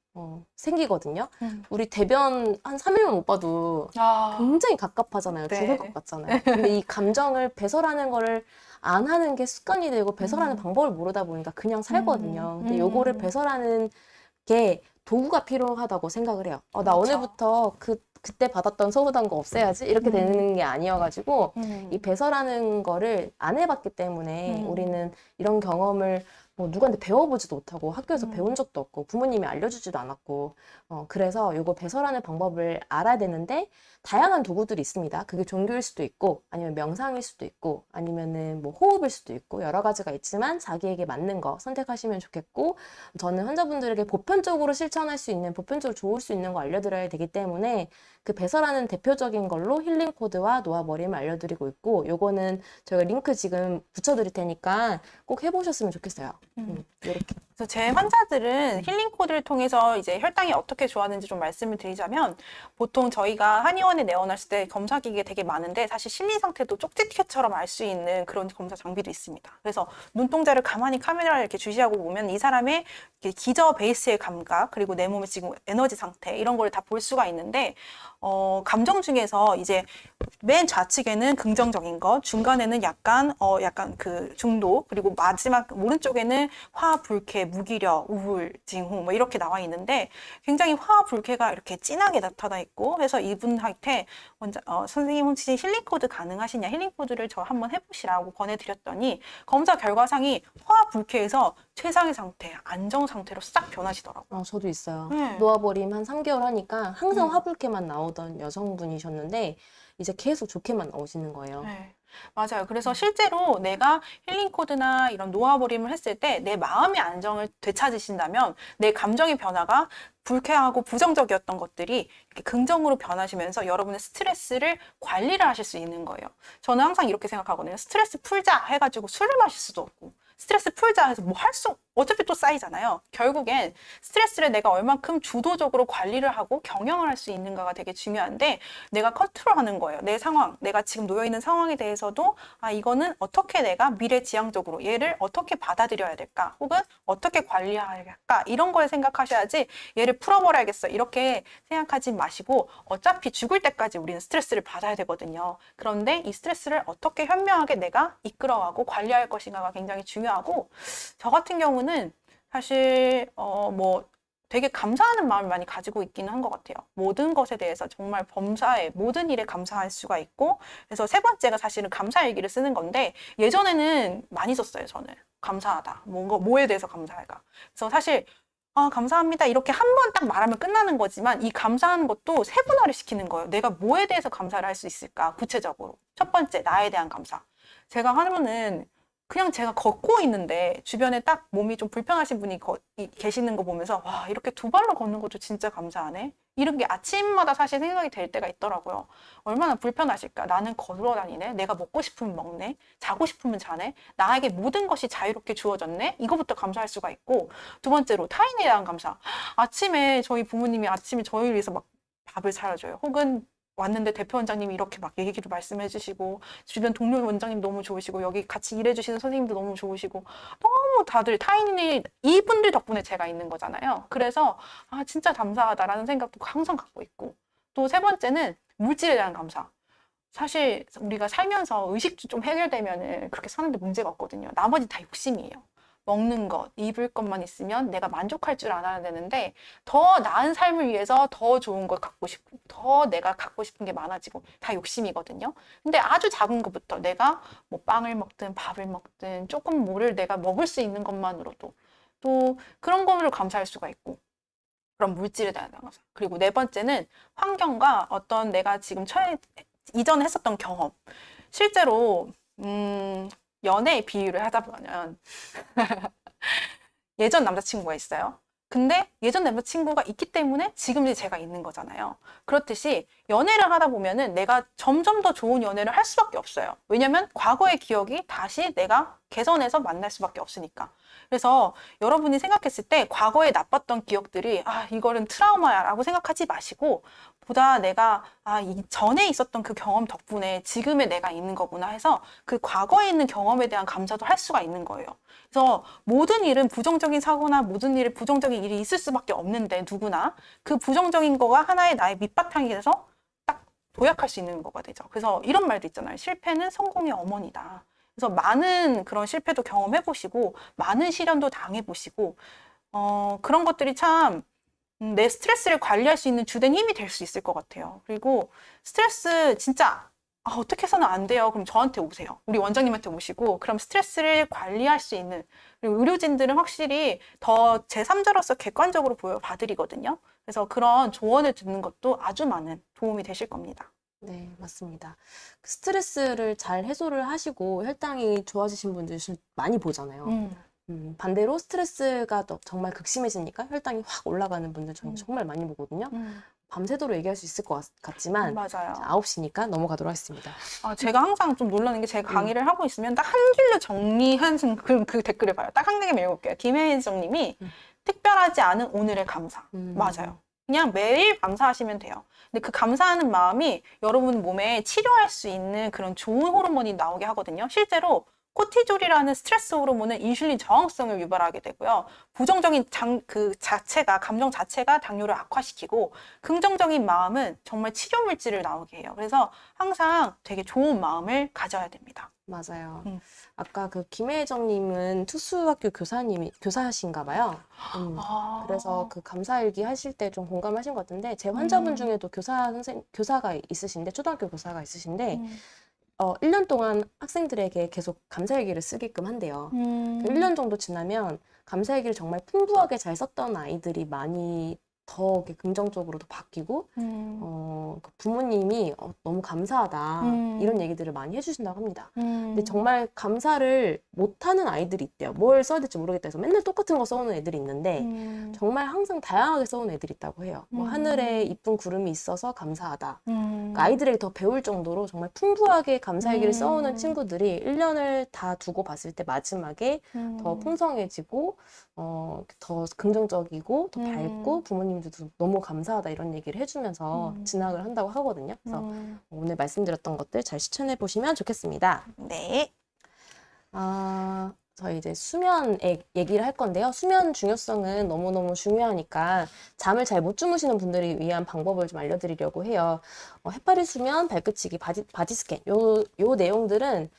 Speaker 1: 생기거든요. 우리 대변 한 3일만 못 봐도 굉장히 갑갑하잖아요.
Speaker 2: 네.
Speaker 1: 죽을 것 같잖아요. 근데 이 감정을 배설하는 거를 안 하는 게 습관이 되고 배설하는 방법을 모르다 보니까 그냥 살거든요. 근데 요거를 배설하는 게 도구가 필요하다고 생각을 해요. 나
Speaker 2: 그렇죠.
Speaker 1: 오늘부터 그때 받았던 서운한 거 없애야지 이렇게 되는 게 아니어가지고 이 배설하는 거를 안 해봤기 때문에 우리는 이런 경험을 뭐 누구한테 배워보지도 못하고 학교에서 배운 적도 없고 부모님이 알려주지도 않았고 그래서 요거 배설하는 방법을 알아야 되는데 다양한 도구들이 있습니다. 그게 종교일 수도 있고 아니면 명상일 수도 있고 아니면은 뭐 호흡일 수도 있고 여러 가지가 있지만 자기에게 맞는 거 선택하시면 좋겠고 저는 환자분들에게 보편적으로 실천할 수 있는 보편적으로 좋을 수 있는 거 알려드려야 되기 때문에 그 배설하는 대표적인 걸로 힐링 코드와 놓아버림을 알려드리고 있고 요거는 저희가 링크 지금 붙여드릴 테니까 꼭 해보셨으면 좋겠어요. 이렇게.
Speaker 2: 그래서 제 환자들은 힐링 코드를 통해서 이제 혈당이 어떻게 좋아하는지 좀 말씀을 드리자면 보통 저희가 한의원에 내원했을 때 검사기계 되게 많은데 사실 심리 상태도 쪽지티켓처럼 알 수 있는 그런 검사 장비도 있습니다. 그래서 눈동자를 가만히 카메라를 이렇게 주시하고 보면 이 사람의 기저 베이스의 감각 그리고 내 몸의 지금 에너지 상태 이런 걸 다 볼 수가 있는데 감정 중에서 이제 맨 좌측에는 긍정적인 것, 중간에는 약간 그 중도, 그리고 마지막 오른쪽에는 화, 불쾌, 무기력, 우울, 징후 뭐 이렇게 나와 있는데 굉장히 화, 불쾌가 이렇게 진하게 나타나 있고 그래서 이분한테 선생님 혹시 힐링 코드 가능하시냐? 힐링 코드를 저 한번 해보시라고 권해드렸더니 검사 결과상이 화, 불쾌에서 최상의 상태, 안정 상태로 싹 변하시더라고요.
Speaker 1: 저도 있어요.
Speaker 2: 네.
Speaker 1: 놓아버림 한 3개월 하니까 항상 화불케만 나오던 여성분이셨는데 이제 계속 좋게만 나오시는 거예요.
Speaker 2: 네, 맞아요. 그래서 실제로 내가 힐링 코드나 이런 놓아버림을 했을 때 내 마음의 안정을 되찾으신다면 내 감정의 변화가 불쾌하고 부정적이었던 것들이 이렇게 긍정으로 변하시면서 여러분의 스트레스를 관리를 하실 수 있는 거예요. 저는 항상 이렇게 생각하거든요. 스트레스 풀자 해가지고 술을 마실 수도 없고 스트레스 풀자 해서 뭐 어차피 또 쌓이잖아요. 결국엔 스트레스를 내가 얼만큼 주도적으로 관리를 하고 경영을 할 수 있는가가 되게 중요한데 내가 컨트롤하는 거예요. 내 상황, 내가 지금 놓여있는 상황에 대해서도 이거는 어떻게 내가 미래지향적으로 얘를 어떻게 받아들여야 될까 혹은 어떻게 관리해야 할까 이런 걸 생각하셔야지 얘를 풀어버려야겠어 이렇게 생각하지 마시고 어차피 죽을 때까지 우리는 스트레스를 받아야 되거든요. 그런데 이 스트레스를 어떻게 현명하게 내가 이끌어가고 관리할 것인가가 굉장히 중요하고 저 같은 경우는 사실 뭐 되게 감사하는 마음을 많이 가지고 있기는 한 것 같아요. 모든 것에 대해서 정말 범사에 모든 일에 감사할 수가 있고 그래서 세 번째가 사실은 감사일기를 쓰는 건데 예전에는 많이 썼어요. 저는 감사하다 뭐에 대해서 감사할까 그래서 사실 감사합니다 이렇게 한 번 딱 말하면 끝나는 거지만 이 감사하는 것도 세분화를 시키는 거예요. 내가 뭐에 대해서 감사를 할 수 있을까 구체적으로 첫 번째 나에 대한 감사. 제가 하면은 그냥 제가 걷고 있는데 주변에 딱 몸이 좀 불편하신 분이 계시는 거 보면서 와 이렇게 두 발로 걷는 것도 진짜 감사하네 이런 게 아침마다 사실 생각이 될 때가 있더라고요. 얼마나 불편하실까. 나는 걸어 다니네. 내가 먹고 싶으면 먹네. 자고 싶으면 자네. 나에게 모든 것이 자유롭게 주어졌네. 이거부터 감사할 수가 있고 두 번째로 타인에 대한 감사. 아침에 저희 부모님이 아침에 저희를 위해서 막 밥을 차려줘요. 혹은 왔는데 대표 원장님이 이렇게 막 얘기를 말씀해 주시고 주변 동료 원장님 너무 좋으시고 여기 같이 일해 주시는 선생님도 너무 좋으시고 너무 다들 타인이 이분들 덕분에 제가 있는 거잖아요. 그래서 진짜 감사하다라는 생각도 항상 갖고 있고 또 세 번째는 물질에 대한 감사. 사실 우리가 살면서 의식주 좀 해결되면은 그렇게 사는데 문제가 없거든요. 나머지 다 욕심이에요. 먹는 것, 입을 것만 있으면 내가 만족할 줄 알아야 되는데 더 나은 삶을 위해서 더 좋은 걸 갖고 싶고 더 내가 갖고 싶은 게 많아지고 다 욕심이거든요. 근데 아주 작은 것부터 내가 뭐 빵을 먹든 밥을 먹든 조금 뭐를 내가 먹을 수 있는 것만으로도 또 그런 거를 감사할 수가 있고 그런 물질에 대한 감사. 그리고 네 번째는 환경과 어떤 내가 지금 이전에 했었던 경험. 실제로 연애의 비유를 하다 보면 예전 남자친구가 있어요. 근데 예전 남자친구가 있기 때문에 지금 이제 제가 있는 거잖아요. 그렇듯이 연애를 하다 보면은 내가 점점 더 좋은 연애를 할 수밖에 없어요. 왜냐면 과거의 기억이 다시 내가 개선해서 만날 수밖에 없으니까. 그래서 여러분이 생각했을 때 과거에 나빴던 기억들이 이거는 트라우마야 라고 생각하지 마시고 보다 내가 이 전에 있었던 그 경험 덕분에 지금의 내가 있는 거구나 해서 그 과거에 있는 경험에 대한 감사도 할 수가 있는 거예요. 그래서 모든 일은 부정적인 사고나 모든 일에 부정적인 일이 있을 수밖에 없는데 누구나 그 부정적인 거가 하나의 나의 밑바탕이 돼서 딱 도약할 수 있는 거가 되죠. 그래서 이런 말도 있잖아요. 실패는 성공의 어머니다. 그래서 많은 그런 실패도 경험해 보시고 많은 시련도 당해 보시고 그런 것들이 참 내 스트레스를 관리할 수 있는 주된 힘이 될 수 있을 것 같아요. 그리고 스트레스 진짜 어떻게 해서는 안 돼요. 그럼 저한테 오세요. 우리 원장님한테 오시고, 그럼 스트레스를 관리할 수 있는, 그리고 의료진들은 확실히 더 제3자로서 객관적으로 봐드리거든요. 그래서 그런 조언을 듣는 것도 아주 많은 도움이 되실 겁니다.
Speaker 1: 네, 맞습니다. 그 스트레스를 잘 해소를 하시고 혈당이 좋아지신 분들 많이 보잖아요. 반대로 스트레스가 또 정말 극심해지니까 혈당이 확 올라가는 분들 저는 정말 많이 보거든요. 밤새도록 얘기할 수 있을 것 같지만
Speaker 2: 맞아요.
Speaker 1: 9시니까 넘어가도록 하겠습니다.
Speaker 2: 제가 항상 좀 놀라는 게 제가 강의를 하고 있으면 딱 한 줄로 정리한 그 댓글을 봐요. 딱 한 개만 읽어볼게요. 김혜정 님이 특별하지 않은 오늘의 감사. 맞아요. 그냥 매일 감사하시면 돼요. 근데 그 감사하는 마음이 여러분 몸에 치료할 수 있는 그런 좋은 호르몬이 나오게 하거든요. 실제로 코티졸이라는 스트레스 호르몬은 인슐린 저항성을 유발하게 되고요. 부정적인 감정 자체가 당뇨를 악화시키고, 긍정적인 마음은 정말 치료 물질을 나오게 해요. 그래서 항상 되게 좋은 마음을 가져야 됩니다.
Speaker 1: 맞아요. 아까 그 김혜정님은 특수학교 교사신가 봐요. 그래서 그 감사일기 하실 때 좀 공감하신 것 같은데, 제 환자분 중에도 교사가 있으신데, 초등학교 교사가 있으신데, 1년 동안 학생들에게 계속 감사일기를 쓰게끔 한대요. 그 1년 정도 지나면 감사일기를 정말 풍부하게 잘 썼던 아이들이 많이 더 이렇게 긍정적으로도 바뀌고, 그 부모님이 너무 감사하다 이런 얘기들을 많이 해주신다고 합니다. 근데 정말 감사를 못하는 아이들이 있대요. 뭘 써야 될지 모르겠다 해서 맨날 똑같은 거 써오는 애들이 있는데 정말 항상 다양하게 써오는 애들이 있다고 해요. 뭐 하늘에 이쁜 구름이 있어서 감사하다. 그러니까 아이들에게 더 배울 정도로 정말 풍부하게 감사일기를 써오는 친구들이 1년을 다 두고 봤을 때 마지막에 더 풍성해지고 더 긍정적이고 더 밝고 부모님들도 너무 감사하다 이런 얘기를 해주면서 진학을 한다고 하거든요. 그래서 오늘 말씀드렸던 것들 잘 실천해 보시면 좋겠습니다.
Speaker 2: 네.
Speaker 1: 저희 이제 수면 얘기를 할 건데요. 수면 중요성은 너무너무 중요하니까 잠을 잘 못 주무시는 분들을 위한 방법을 좀 알려드리려고 해요. 해파리 수면, 발끝치기, 바디 스캔 요 내용들은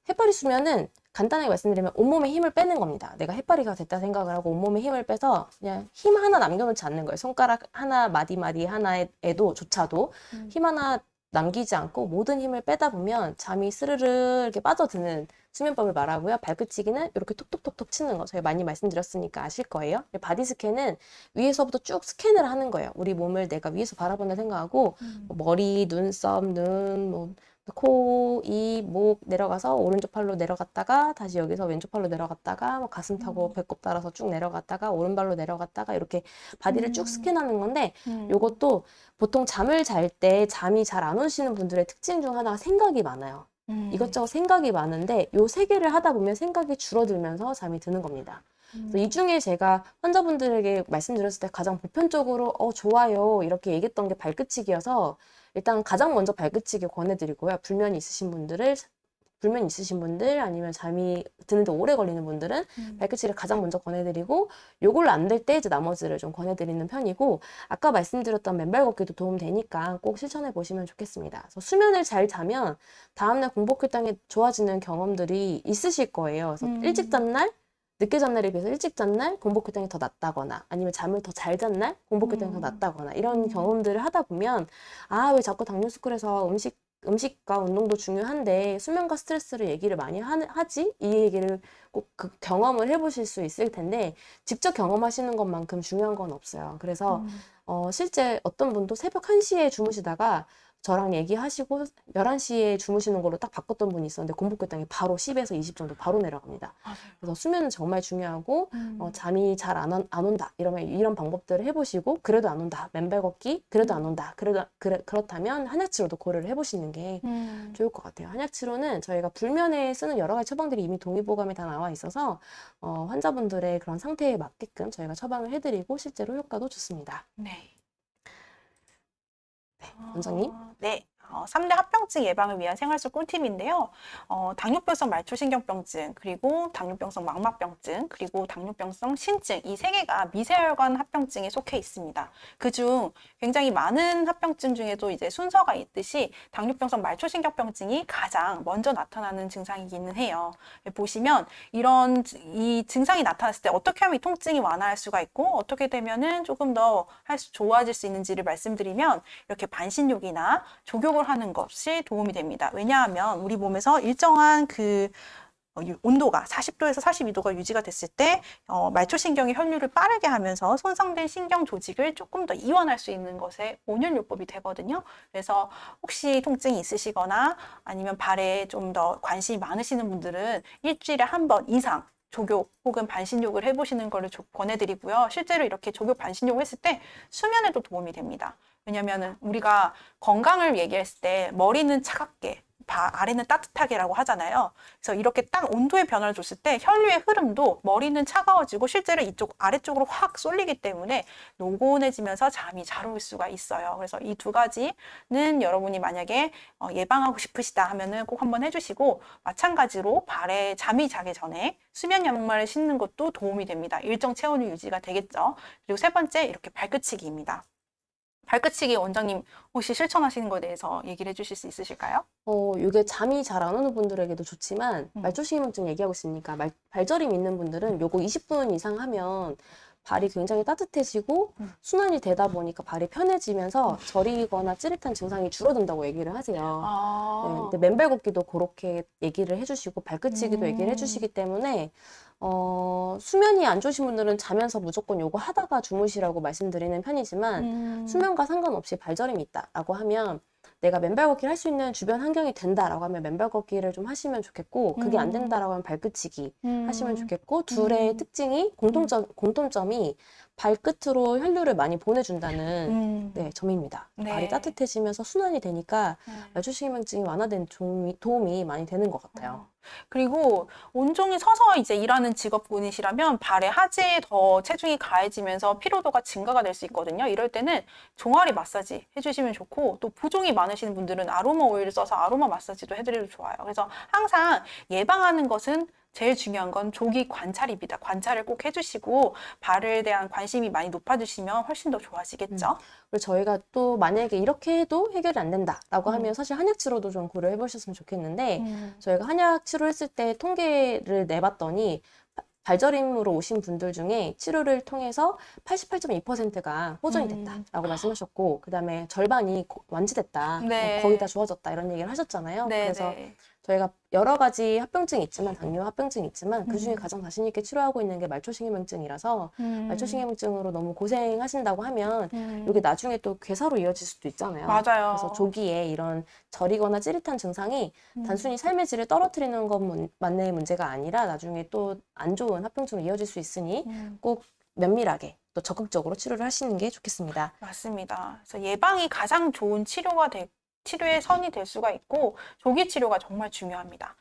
Speaker 1: 해파리 수면은 간단하게 말씀드리면 온몸에 힘을 빼는 겁니다. 내가 해파리가 됐다 생각을 하고 온몸에 힘을 빼서 그냥 힘 하나 남겨놓지 않는 거예요. 손가락 하나, 마디 하나에도 조차도 힘 하나 남기지 않고 모든 힘을 빼다 보면 잠이 스르르 이렇게 빠져드는 수면법을 말하고요. 발끝치기는 이렇게 톡톡톡톡 치는 거 저희 많이 말씀드렸으니까 아실 거예요. 바디 스캔은 위에서부터 쭉 스캔을 하는 거예요. 우리 몸을 내가 위에서 바라본다 생각하고 머리, 눈썹, 눈, 코, 입, 목 내려가서 오른쪽 팔로 내려갔다가 다시 여기서 왼쪽 팔로 내려갔다가 가슴 타고 배꼽 따라서 쭉 내려갔다가 오른발로 내려갔다가 이렇게 바디를 쭉 스캔하는 건데 요것도 보통 잠을 잘 때 잠이 잘 안 오시는 분들의 특징 중 하나가 생각이 많아요. 이것저것 생각이 많은데 요 세 개를 하다 보면 생각이 줄어들면서 잠이 드는 겁니다. 그래서 이 중에 제가 환자분들에게 말씀드렸을 때 가장 보편적으로 좋아요 이렇게 얘기했던 게 발끝치기여서 일단 가장 먼저 발끝치기 권해드리고요. 불면이 있으신 분들 아니면 잠이 드는데 오래 걸리는 분들은 발끝치기를 가장 먼저 권해드리고 요걸로 안 될 때 이제 나머지를 좀 권해드리는 편이고 아까 말씀드렸던 맨발 걷기도 도움 되니까 꼭 실천해 보시면 좋겠습니다. 그래서 수면을 잘 자면 다음날 공복혈당이 좋아지는 경험들이 있으실 거예요. 그래서 일찍 잔 날 늦게 잔 날에 비해서 일찍 잔 날 공복혈당이 더 낮다거나 아니면 잠을 더 잘 잔 날 공복혈당이 더 낮다거나 이런 경험들을 하다 보면 왜 자꾸 당뇨스쿨에서 음식과 운동도 중요한데 수면과 스트레스를 얘기를 많이 하지? 이 얘기를 꼭 그 경험을 해보실 수 있을 텐데 직접 경험하시는 것만큼 중요한 건 없어요. 그래서 실제 어떤 분도 새벽 1시에 주무시다가 저랑 얘기하시고 11시에 주무시는 걸로 딱 바꿨던 분이 있었는데 공복혈당이 바로 10에서 20 정도 바로 내려갑니다.
Speaker 2: 맞아요.
Speaker 1: 그래서 수면은 정말 중요하고 잠이 잘 안 온다 이러면 이런 방법들을 해보시고 그래도 안 온다 맨발 걷기 그래도 안 온다 그렇다면 한약치료도 고려를 해보시는 게 좋을 것 같아요. 한약치료는 저희가 불면에 쓰는 여러 가지 처방들이 이미 동의보감에 다 나와 있어서 환자분들의 그런 상태에 맞게끔 저희가 처방을 해드리고 실제로 효과도 좋습니다.
Speaker 2: 네.
Speaker 1: 원장님?
Speaker 2: 네. 3대 합병증 예방을 위한 생활 속 꿀팁인데요. 당뇨병성 말초신경병증, 그리고 당뇨병성 망막병증, 그리고 당뇨병성 신증 이 세 개가 미세혈관 합병증에 속해 있습니다. 그중 굉장히 많은 합병증 중에도 이제 순서가 있듯이 당뇨병성 말초신경병증이 가장 먼저 나타나는 증상이기는 해요. 보시면 이 증상이 나타났을 때 어떻게 하면 이 통증이 완화할 수가 있고 어떻게 되면은 조금 더 좋아질 수 있는지를 말씀드리면 이렇게 반신욕이나 족욕을 하는 것이 도움이 됩니다. 왜냐하면 우리 몸에서 일정한 온도가 40도에서 42도가 유지가 됐을 때 말초신경이 혈류를 빠르게 하면서 손상된 신경 조직을 조금 더 이완할 수 있는 것에 온혈요법이 되거든요. 그래서 혹시 통증이 있으시거나 아니면 발에 좀 더 관심이 많으시는 분들은 일주일에 한 번 이상 족욕 혹은 반신욕을 해보시는 것을 권해드리고요. 실제로 이렇게 족욕 반신욕을 했을 때 수면에도 도움이 됩니다. 왜냐면은 우리가 건강을 얘기했을 때 머리는 차갑게 아래는 따뜻하게라고 하잖아요. 그래서 이렇게 딱 온도의 변화를 줬을 때 혈류의 흐름도 머리는 차가워지고 실제로 이쪽 아래쪽으로 확 쏠리기 때문에 노곤해지면서 잠이 잘 올 수가 있어요. 그래서 이 두 가지는 여러분이 만약에 예방하고 싶으시다 하면은 꼭 한번 해주시고, 마찬가지로 발에 잠이 자기 전에 수면 양말을 신는 것도 도움이 됩니다. 일정 체온이 유지가 되겠죠. 그리고 세 번째, 이렇게 발끝치기입니다. 발끝치기 원장님 혹시 실천하시는 거에 대해서 얘기를 해주실 수 있으실까요?
Speaker 1: 이게 잠이 잘 안 오는 분들에게도 좋지만 말초신경증 얘기하고 있으니까 발저림 있는 분들은 요거 20분 이상 하면 발이 굉장히 따뜻해지고 순환이 되다 보니까 발이 편해지면서 저리거나 찌릿한 증상이 줄어든다고 얘기를 하세요. 네, 근데 맨발 걷기도 그렇게 얘기를 해주시고 발끝치기도 얘기를 해주시기 때문에 수면이 안 좋으신 분들은 자면서 무조건 요거 하다가 주무시라고 말씀드리는 편이지만 수면과 상관없이 발저림이 있다라고 하면 내가 맨발 걷기를 할 수 있는 주변 환경이 된다라고 하면 맨발 걷기를 좀 하시면 좋겠고, 그게 안 된다라고 하면 발끝치기 하시면 좋겠고, 둘의 특징이 공통점이 발끝으로 혈류를 많이 보내준다는 네, 점입니다.
Speaker 2: 네.
Speaker 1: 발이 따뜻해지면서 순환이 되니까 말초신경증이 완화된 도움이 많이 되는 것 같아요.
Speaker 2: 그리고 온종일 서서 이제 일하는 직업군이시라면 발에 하지에 더 체중이 가해지면서 피로도가 증가가 될 수 있거든요. 이럴 때는 종아리 마사지 해주시면 좋고, 또 부종이 많으신 분들은 아로마 오일을 써서 아로마 마사지도 해드려도 좋아요. 그래서 항상 예방하는 것은 제일 중요한 건 조기 관찰입니다. 관찰을 꼭 해주시고 발에 대한 관심이 많이 높아지시면 훨씬 더 좋아지겠죠.
Speaker 1: 그리고 저희가 또 만약에 이렇게 해도 해결이 안 된다라고 하면 사실 한약 치료도 좀 고려해 보셨으면 좋겠는데, 저희가 한약 치료했을 때 통계를 내봤더니 발저림으로 오신 분들 중에 치료를 통해서 88.2%가 호전이 됐다라고 말씀하셨고, 그다음에 절반이 완치됐다,
Speaker 2: 네.
Speaker 1: 거의 다 좋아졌다 이런 얘기를 하셨잖아요.
Speaker 2: 네,
Speaker 1: 그래서
Speaker 2: 네.
Speaker 1: 저희가 여러 가지 합병증이 있지만, 당뇨 합병증이 있지만 그중에 가장 자신 있게 치료하고 있는 게 말초신경증이라서 말초신경증으로 너무 고생하신다고 하면 이게 나중에 또 괴사로 이어질 수도 있잖아요.
Speaker 2: 맞아요.
Speaker 1: 그래서 조기에 이런 저리거나 찌릿한 증상이 단순히 삶의 질을 떨어뜨리는 것만의 문제가 아니라 나중에 또 안 좋은 합병증으로 이어질 수 있으니 꼭 면밀하게 또 적극적으로 치료를 하시는 게 좋겠습니다.
Speaker 2: 맞습니다. 그래서 예방이 가장 좋은 치료의 선이 될 수가 있고, 조기 치료가 정말 중요합니다.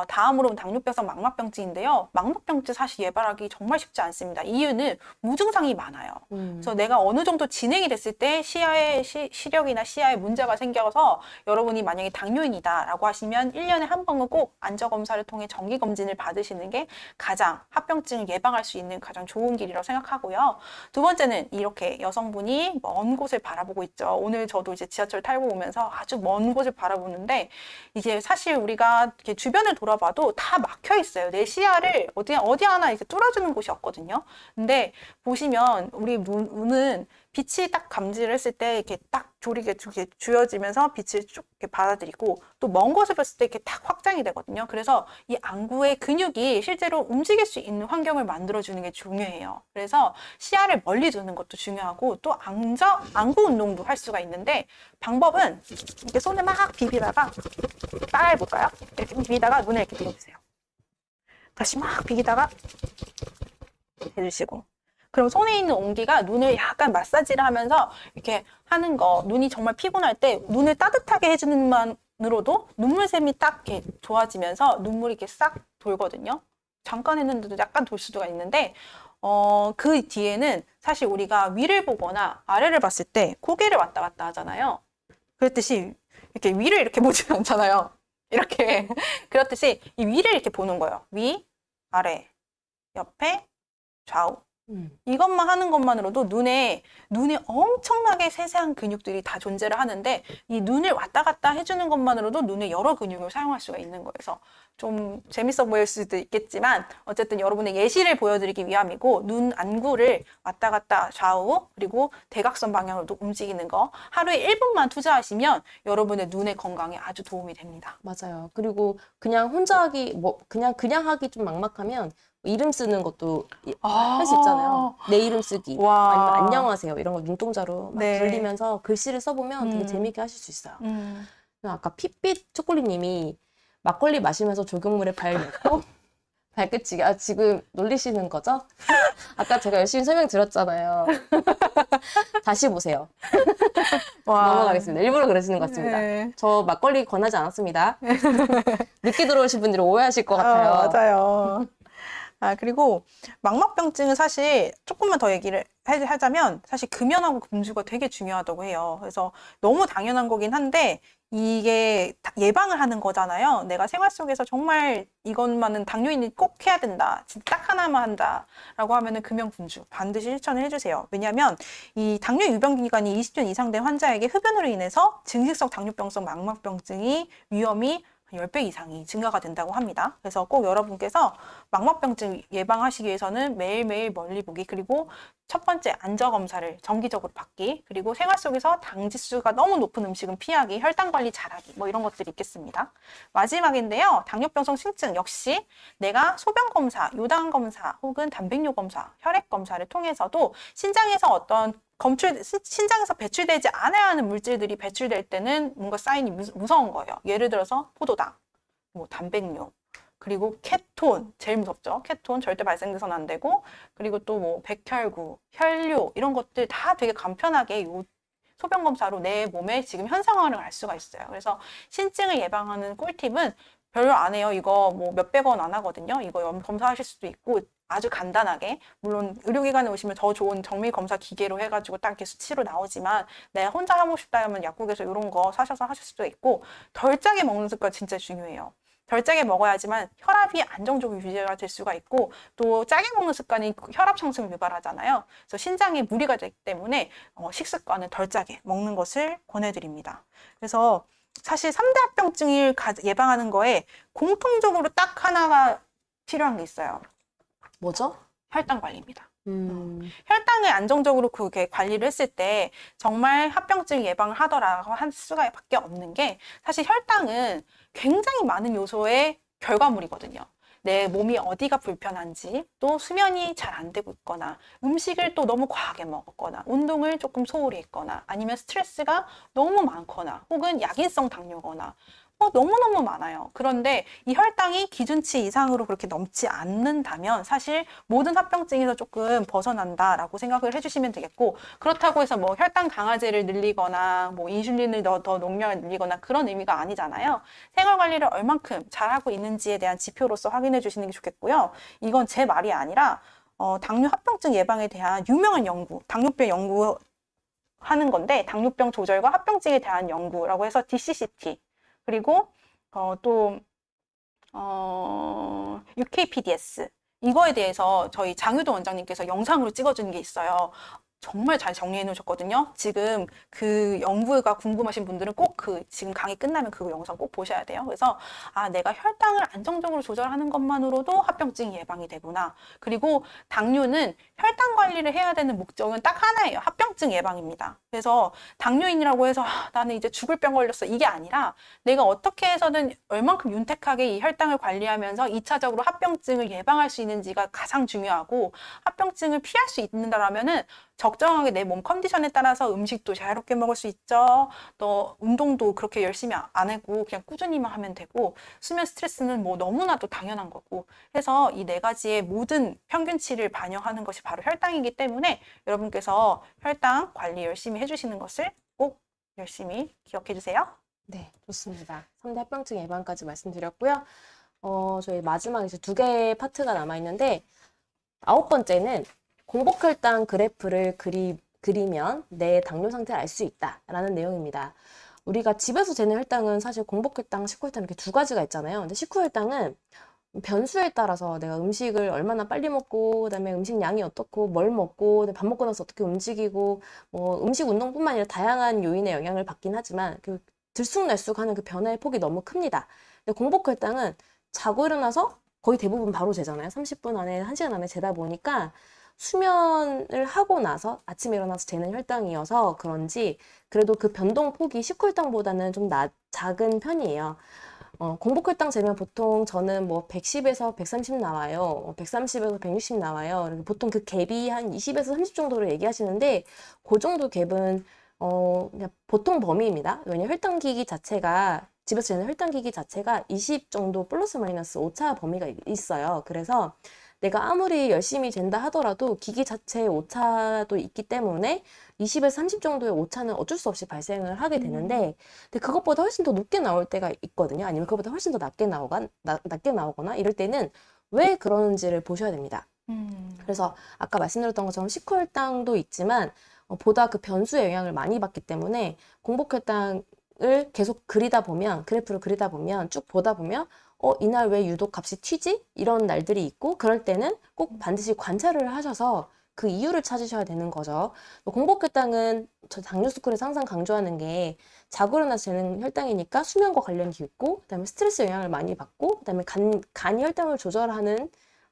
Speaker 2: 다음으로는 당뇨병성 망막병증인데요. 망막병증 사실 예방하기 정말 쉽지 않습니다. 이유는 무증상이 많아요. 그래서 내가 어느 정도 진행이 됐을 때 시력이나 시야에 문제가 생겨서, 여러분이 만약에 당뇨인이다라고 하시면 1년에 한 번은 꼭 안저검사를 통해 정기검진을 받으시는 게 가장 합병증을 예방할 수 있는 가장 좋은 길이라고 생각하고요. 두 번째는 이렇게 여성분이 먼 곳을 바라보고 있죠. 오늘 저도 이제 지하철 타고 오면서 아주 먼 곳을 바라보는데, 이제 사실 우리가 이렇게 주변을 돌아봐도 다 막혀 있어요. 내 시야를 어디 하나 이렇게 뚫어주는 곳이 없거든요. 근데 보시면 우리 눈은 빛이 딱 감지를 했을 때 이렇게 딱 조리게 주어지면서 빛을 쭉 이렇게 받아들이고, 또 먼 곳을 봤을 때 이렇게 딱 확장이 되거든요. 그래서 이 안구의 근육이 실제로 움직일 수 있는 환경을 만들어주는 게 중요해요. 그래서 시야를 멀리 두는 것도 중요하고, 또 안구 운동도 할 수가 있는데, 방법은 이렇게 손을 막 비비다가, 따라해볼까요? 이렇게 비비다가 눈을 이렇게 비벼주세요. 다시 막 비비다가 해주시고, 그럼 손에 있는 온기가 눈을 약간 마사지를 하면서 이렇게 하는 거, 눈이 정말 피곤할 때 눈을 따뜻하게 해주는 만으로도 눈물샘이 딱 이렇게 좋아지면서 눈물이 이렇게 싹 돌거든요. 잠깐 했는데도 약간 돌 수가 있는데, 그 뒤에는 사실 우리가 위를 보거나 아래를 봤을 때 고개를 왔다 갔다 하잖아요. 그랬듯이 이렇게 위를 이렇게 보지 않잖아요. 이렇게. 그렇듯이 이 위를 이렇게 보는 거예요. 위, 아래, 옆에, 좌우. 이것만 하는 것만으로도 눈에 엄청나게 세세한 근육들이 다 존재를 하는데 이 눈을 왔다 갔다 해주는 것만으로도 눈의 여러 근육을 사용할 수가 있는 거예요. 그래서 좀 재밌어 보일 수도 있겠지만 어쨌든 여러분의 예시를 보여드리기 위함이고 눈 안구를 왔다 갔다 좌우 그리고 대각선 방향으로도 움직이는 거 하루에 1분만 투자하시면 여러분의 눈의 건강에 아주 도움이 됩니다.
Speaker 1: 맞아요. 그리고 그냥 혼자 하기, 뭐, 그냥 하기 좀 막막하면 이름 쓰는 것도 할 수 있잖아요. 내 이름 쓰기.
Speaker 2: 와.
Speaker 1: 아니면 안녕하세요. 이런 거 눈동자로 막
Speaker 2: 네.
Speaker 1: 돌리면서 글씨를 써보면 되게 재밌게 하실 수 있어요. 아까 핏빛 초콜릿님이 막걸리 마시면서 조경물에 발 넣고 발끝치기. 아, 지금 놀리시는 거죠? 아까 제가 열심히 설명드렸잖아요. 다시 보세요.
Speaker 2: 와.
Speaker 1: 넘어가겠습니다. 일부러 그러시는 것 같습니다.
Speaker 2: 네.
Speaker 1: 저 막걸리 권하지 않았습니다. 늦게 들어오신 분들은 오해하실 것 같아요.
Speaker 2: 맞아요. 그리고 망막병증은 사실 조금만 더 얘기를 하자면 사실 금연하고 금주가 되게 중요하다고 해요. 그래서 너무 당연한 거긴 한데 이게 예방을 하는 거잖아요. 내가 생활 속에서 정말 이것만은 당뇨인이 꼭 해야 된다. 진짜 딱 하나만 한다라고 하면은 금연 금주 반드시 실천을 해주세요. 왜냐하면 이 당뇨 유병 기간이 20년 이상 된 환자에게 흡연으로 인해서 증식성 당뇨병성 망막병증이 위험이 10배 이상이 증가가 된다고 합니다. 그래서 꼭 여러분께서 망막병증 예방하시기 위해서는 매일매일 멀리 보기 그리고 첫 번째 안저검사를 정기적으로 받기 그리고 생활 속에서 당 지수가 너무 높은 음식은 피하기 혈당 관리 잘하기 뭐 이런 것들이 있겠습니다. 마지막인데요. 당뇨병성 신증 역시 내가 소변 검사, 요당 검사 혹은 단백뇨 검사, 혈액 검사를 통해서도 신장에서 어떤 신장에서 배출되지 않아야 하는 물질들이 배출될 때는 뭔가 사인이 무서운 거예요. 예를 들어서 포도당, 뭐 단백뇨, 그리고 케톤, 제일 무섭죠. 케톤 절대 발생돼서는 안 되고, 그리고 또 뭐 백혈구, 혈뇨 이런 것들 다 되게 간편하게 요 소변 검사로 내 몸에 지금 현 상황을 알 수가 있어요. 그래서 신증을 예방하는 꿀팁은 별로 안 해요. 이거 뭐 몇백 원 안 하거든요. 이거 검사하실 수도 있고 아주 간단하게 물론 의료기관에 오시면 더 좋은 정밀 검사 기계로 해가지고 딱 이렇게 수치로 나오지만 내가 혼자 하고 싶다 하면 약국에서 이런 거 사셔서 하실 수도 있고 덜 짜게 먹는 습관 진짜 중요해요. 덜 짜게 먹어야지만 혈압이 안정적으로 유지가 될 수가 있고 또 짜게 먹는 습관이 혈압 상승을 유발하잖아요. 그래서 신장에 무리가 되기 때문에 식습관을 덜 짜게 먹는 것을 권해드립니다. 그래서 사실 3대 합병증을 예방하는 거에 공통적으로 딱 하나가 필요한 게 있어요.
Speaker 1: 뭐죠?
Speaker 2: 혈당 관리입니다. 혈당을 안정적으로 그게 관리를 했을 때 정말 합병증 예방을 하더라고 할 수가 밖에 없는 게 사실 혈당은 굉장히 많은 요소의 결과물이거든요. 내 몸이 어디가 불편한지 또 수면이 잘 안 되고 있거나 음식을 또 너무 과하게 먹었거나 운동을 조금 소홀히 했거나 아니면 스트레스가 너무 많거나 혹은 약인성 당뇨거나 너무너무 많아요. 그런데 이 혈당이 기준치 이상으로 그렇게 넘지 않는다면 사실 모든 합병증에서 조금 벗어난다라고 생각을 해주시면 되겠고 그렇다고 해서 뭐 혈당 강화제를 늘리거나 뭐 인슐린을 더 농량을 늘리거나 그런 의미가 아니잖아요. 생활 관리를 얼만큼 잘하고 있는지에 대한 지표로서 확인해 주시는 게 좋겠고요. 이건 제 말이 아니라 당뇨 합병증 예방에 대한 유명한 연구, 당뇨병 연구 하는 건데 당뇨병 조절과 합병증에 대한 연구라고 해서 DCCT 그리고 UKPDS 이거에 대해서 저희 장유도 원장님께서 영상으로 찍어준 게 있어요. 정말 잘 정리해 놓으셨거든요. 지금 그 연구가 궁금하신 분들은 꼭 지금 강의 끝나면 그 영상 꼭 보셔야 돼요. 그래서 내가 혈당을 안정적으로 조절하는 것만으로도 합병증이 예방이 되구나. 그리고 당뇨는 혈당 관리를 해야 되는 목적은 딱 하나예요. 합병증 예방입니다. 그래서 당뇨인이라고 해서 나는 이제 죽을 병 걸렸어. 이게 아니라 내가 어떻게 해서든 얼만큼 윤택하게 이 혈당을 관리하면서 2차적으로 합병증을 예방할 수 있는지가 가장 중요하고 합병증을 피할 수 있는다라면은 적정하게 내 몸 컨디션에 따라서 음식도 자유롭게 먹을 수 있죠. 또 운동도 그렇게 열심히 안 하고 그냥 꾸준히만 하면 되고 수면 스트레스는 뭐 너무나도 당연한 거고 해서 이 네 가지의 모든 평균치를 반영하는 것이 바로 혈당이기 때문에 여러분께서 혈당 관리 열심히 해주시는 것을 꼭 열심히 기억해 주세요.
Speaker 1: 네, 좋습니다. 3대 합병증 예방까지 말씀드렸고요. 저희 마지막에 이제 2개의 파트가 남아있는데 9번째는 공복혈당 그래프를 그리면 내 당뇨 상태를 알 수 있다라는 내용입니다. 우리가 집에서 재는 혈당은 사실 공복혈당, 식후혈당 이렇게 두 가지가 있잖아요. 근데 식후혈당은 변수에 따라서 내가 음식을 얼마나 빨리 먹고, 그다음에 음식 양이 어떻고, 뭘 먹고, 그다음에 밥 먹고 나서 어떻게 움직이고, 뭐 음식 운동뿐만 아니라 다양한 요인의 영향을 받긴 하지만 그 들쑥날쑥하는 그 변화의 폭이 너무 큽니다. 근데 공복 혈당은 자고 일어나서 거의 대부분 바로 재잖아요. 30분 안에, 1시간 안에 재다 보니까 수면을 하고 나서 아침에 일어나서 재는 혈당이어서 그런지 그래도 그 변동 폭이 식후혈당보다는 좀 작은 편이에요. 공복혈당 재면 보통 저는 뭐 110에서 130 나와요. 130에서 160 나와요. 그래서 보통 그 갭이 한 20에서 30 정도로 얘기하시는데 그 정도 갭은 그냥 보통 범위입니다. 왜냐면 혈당기기 자체가 집에서 재는 혈당기기 자체가 20 정도 플러스 마이너스 오차 범위가 있어요. 그래서 내가 아무리 열심히 잰다 하더라도 기기 자체의 오차도 있기 때문에 20에서 30 정도의 오차는 어쩔 수 없이 발생을 하게 되는데, 근데 그것보다 훨씬 더 높게 나올 때가 있거든요. 아니면 그것보다 훨씬 더 낮게 나오거나 이럴 때는 왜 그러는지를 보셔야 됩니다. 그래서 아까 말씀드렸던 것처럼 식후혈당도 있지만 보다 그 변수의 영향을 많이 받기 때문에 공복혈당을 계속 그래프를 그리다 보면 쭉 보다 보면 이날 왜 유독 값이 튀지? 이런 날들이 있고 그럴 때는 꼭 반드시 관찰을 하셔서 그 이유를 찾으셔야 되는 거죠. 공복혈당은 저 당뇨스쿨에서 항상 강조하는 게 자고 일어나서 재는 혈당이니까 수면과 관련이 있고 그다음에 스트레스 영향을 많이 받고 그다음에 간이 혈당을 조절하는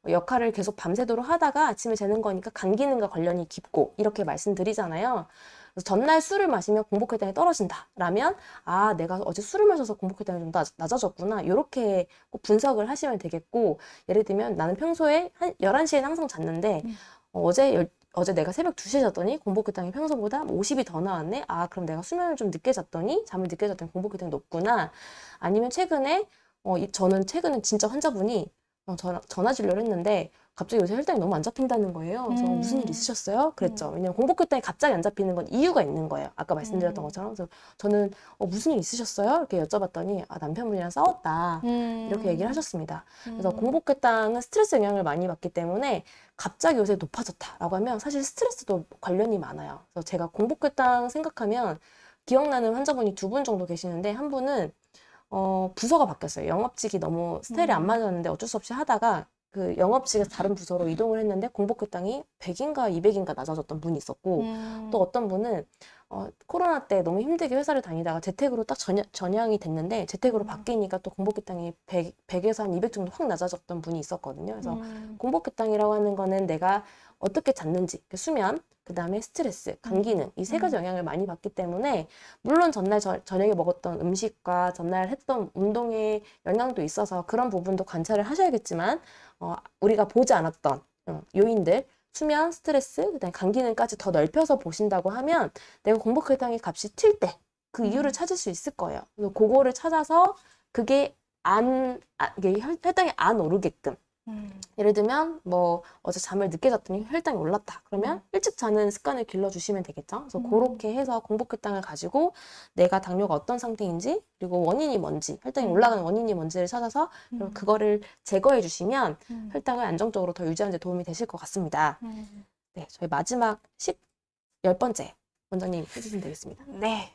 Speaker 1: 역할을 계속 밤새도록 하다가 아침에 재는 거니까 간 기능과 관련이 깊고 이렇게 말씀드리잖아요. 그래서 전날 술을 마시면 공복혈당이 떨어진다 라면 내가 어제 술을 마셔서 공복혈당이 좀 낮아졌구나 이렇게 꼭 분석을 하시면 되겠고, 예를 들면 나는 평소에 한 11시에는 항상 잤는데 어제 내가 새벽 2시에 잤더니 공복혈당이 평소보다 50이 더 나왔네. 그럼 내가 수면을 좀 늦게 잤더니 잠을 늦게 잤더니 공복혈당이 높구나. 아니면 저는 최근에 진짜 환자분이 전화 진료를 했는데 갑자기 요새 혈당이 너무 안 잡힌다는 거예요. 그래서 무슨 일 있으셨어요? 그랬죠. 왜냐면 공복혈당이 갑자기 안 잡히는 건 이유가 있는 거예요. 아까 말씀드렸던 것처럼. 그래서 저는 무슨 일 있으셨어요? 이렇게 여쭤봤더니 남편분이랑 싸웠다. 이렇게 얘기를 하셨습니다. 그래서 공복혈당은 스트레스 영향을 많이 받기 때문에 갑자기 요새 높아졌다라고 하면 사실 스트레스도 관련이 많아요. 그래서 제가 공복혈당 생각하면 기억나는 환자분이 2분 정도 계시는데, 한 분은 부서가 바뀌었어요. 영업직이 너무 스타일이 안 맞았는데 어쩔 수 없이 하다가 그 영업직에서 다른 부서로 이동을 했는데 공복혈당이 100인가 200인가 낮아졌던 분이 있었고, 또 어떤 분은 코로나 때 너무 힘들게 회사를 다니다가 재택으로 딱 전향이 됐는데 재택으로 바뀌니까 또 공복혈당이 100에서 한 200 정도 확 낮아졌던 분이 있었거든요. 그래서 공복혈당이라고 하는 거는 내가 어떻게 잤는지, 그 수면, 그 다음에 스트레스, 간 기능, 이 세 가지 영향을 많이 받기 때문에 물론 전날 저녁에 먹었던 음식과 전날 했던 운동의 영향도 있어서 그런 부분도 관찰을 하셔야겠지만 우리가 보지 않았던 요인들, 수면, 스트레스, 그다음에 간 기능까지 더 넓혀서 보신다고 하면 내가 공복혈당의 값이 튈 때 그 이유를 찾을 수 있을 거예요. 그래서 그거를 찾아서 그게 이게 혈당이 안 오르게끔, 예를 들면 뭐 어제 잠을 늦게 잤더니 혈당이 올랐다. 그러면 일찍 자는 습관을 길러주시면 되겠죠. 그래서 그렇게 해서 공복혈당을 가지고 내가 당뇨가 어떤 상태인지, 그리고 원인이 뭔지, 혈당이 올라가는 원인이 뭔지를 찾아서 그럼 그거를 제거해 주시면 혈당을 안정적으로 더 유지하는 데 도움이 되실 것 같습니다. 네, 저희 마지막 10번째 원장님 해주시면 되겠습니다.
Speaker 2: 네.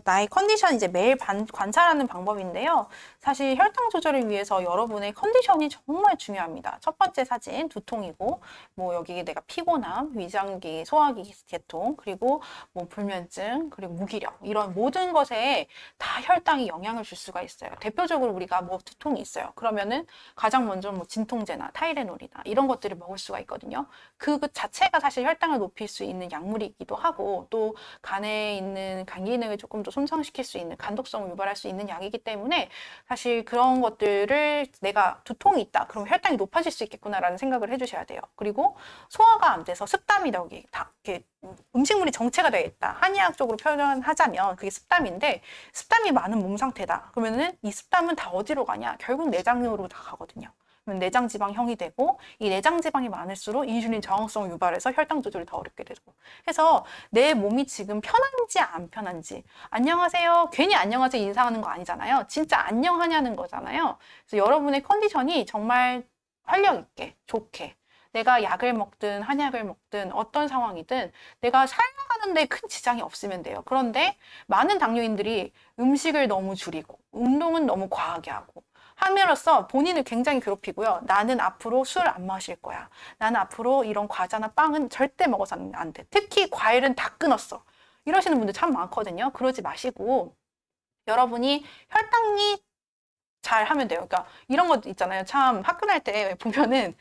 Speaker 2: 나의 컨디션 이제 매일 관찰하는 방법인데요. 사실 혈당 조절을 위해서 여러분의 컨디션이 정말 중요합니다. 첫 번째 사진 두통이고, 뭐 여기 내가 피곤함, 위장기, 소화기 계통, 그리고 뭐 불면증, 그리고 무기력, 이런 모든 것에 다 혈당이 영향을 줄 수가 있어요. 대표적으로 우리가 뭐 두통이 있어요. 그러면은 가장 먼저 뭐 진통제나 타이레놀이나 이런 것들을 먹을 수가 있거든요. 그 자체가 사실 혈당을 높일 수 있는 약물이기도 하고, 또 간에 있는 간 기능을 조금 더 손상시킬 수 있는, 간독성을 유발할 수 있는 약이기 때문에 사실 그런 것들을 내가 두통이 있다 그럼 혈당이 높아질 수 있겠구나라는 생각을 해주셔야 돼요. 그리고 소화가 안 돼서 습담이 여기 다 이렇게 음식물이 정체가 되어 있다, 한의학적으로 표현하자면 그게 습담인데, 습담이 많은 몸 상태다 그러면은 이 습담은 다 어디로 가냐, 결국 내장으로 다 가거든요. 내장 지방형이 되고, 이 내장 지방이 많을수록 인슐린 저항성을 유발해서 혈당 조절이 더 어렵게 되고, 해서 내 몸이 지금 편한지 안 편한지, 안녕하세요 괜히 안녕하세요 인사하는 거 아니잖아요. 진짜 안녕하냐는 거잖아요. 그래서 여러분의 컨디션이 정말 활력 있게 좋게, 내가 약을 먹든 한약을 먹든 어떤 상황이든 내가 살아가는 데 큰 지장이 없으면 돼요. 그런데 많은 당뇨인들이 음식을 너무 줄이고 운동은 너무 과하게 하고 함으로써 본인을 굉장히 괴롭히고요. 나는 앞으로 술 안 마실 거야. 나는 앞으로 이런 과자나 빵은 절대 먹어서는 안 돼. 특히 과일은 다 끊었어. 이러시는 분들 참 많거든요. 그러지 마시고 여러분이 혈당이 잘 하면 돼요. 그러니까 이런 것 있잖아요. 참 학교 다닐 때 보면은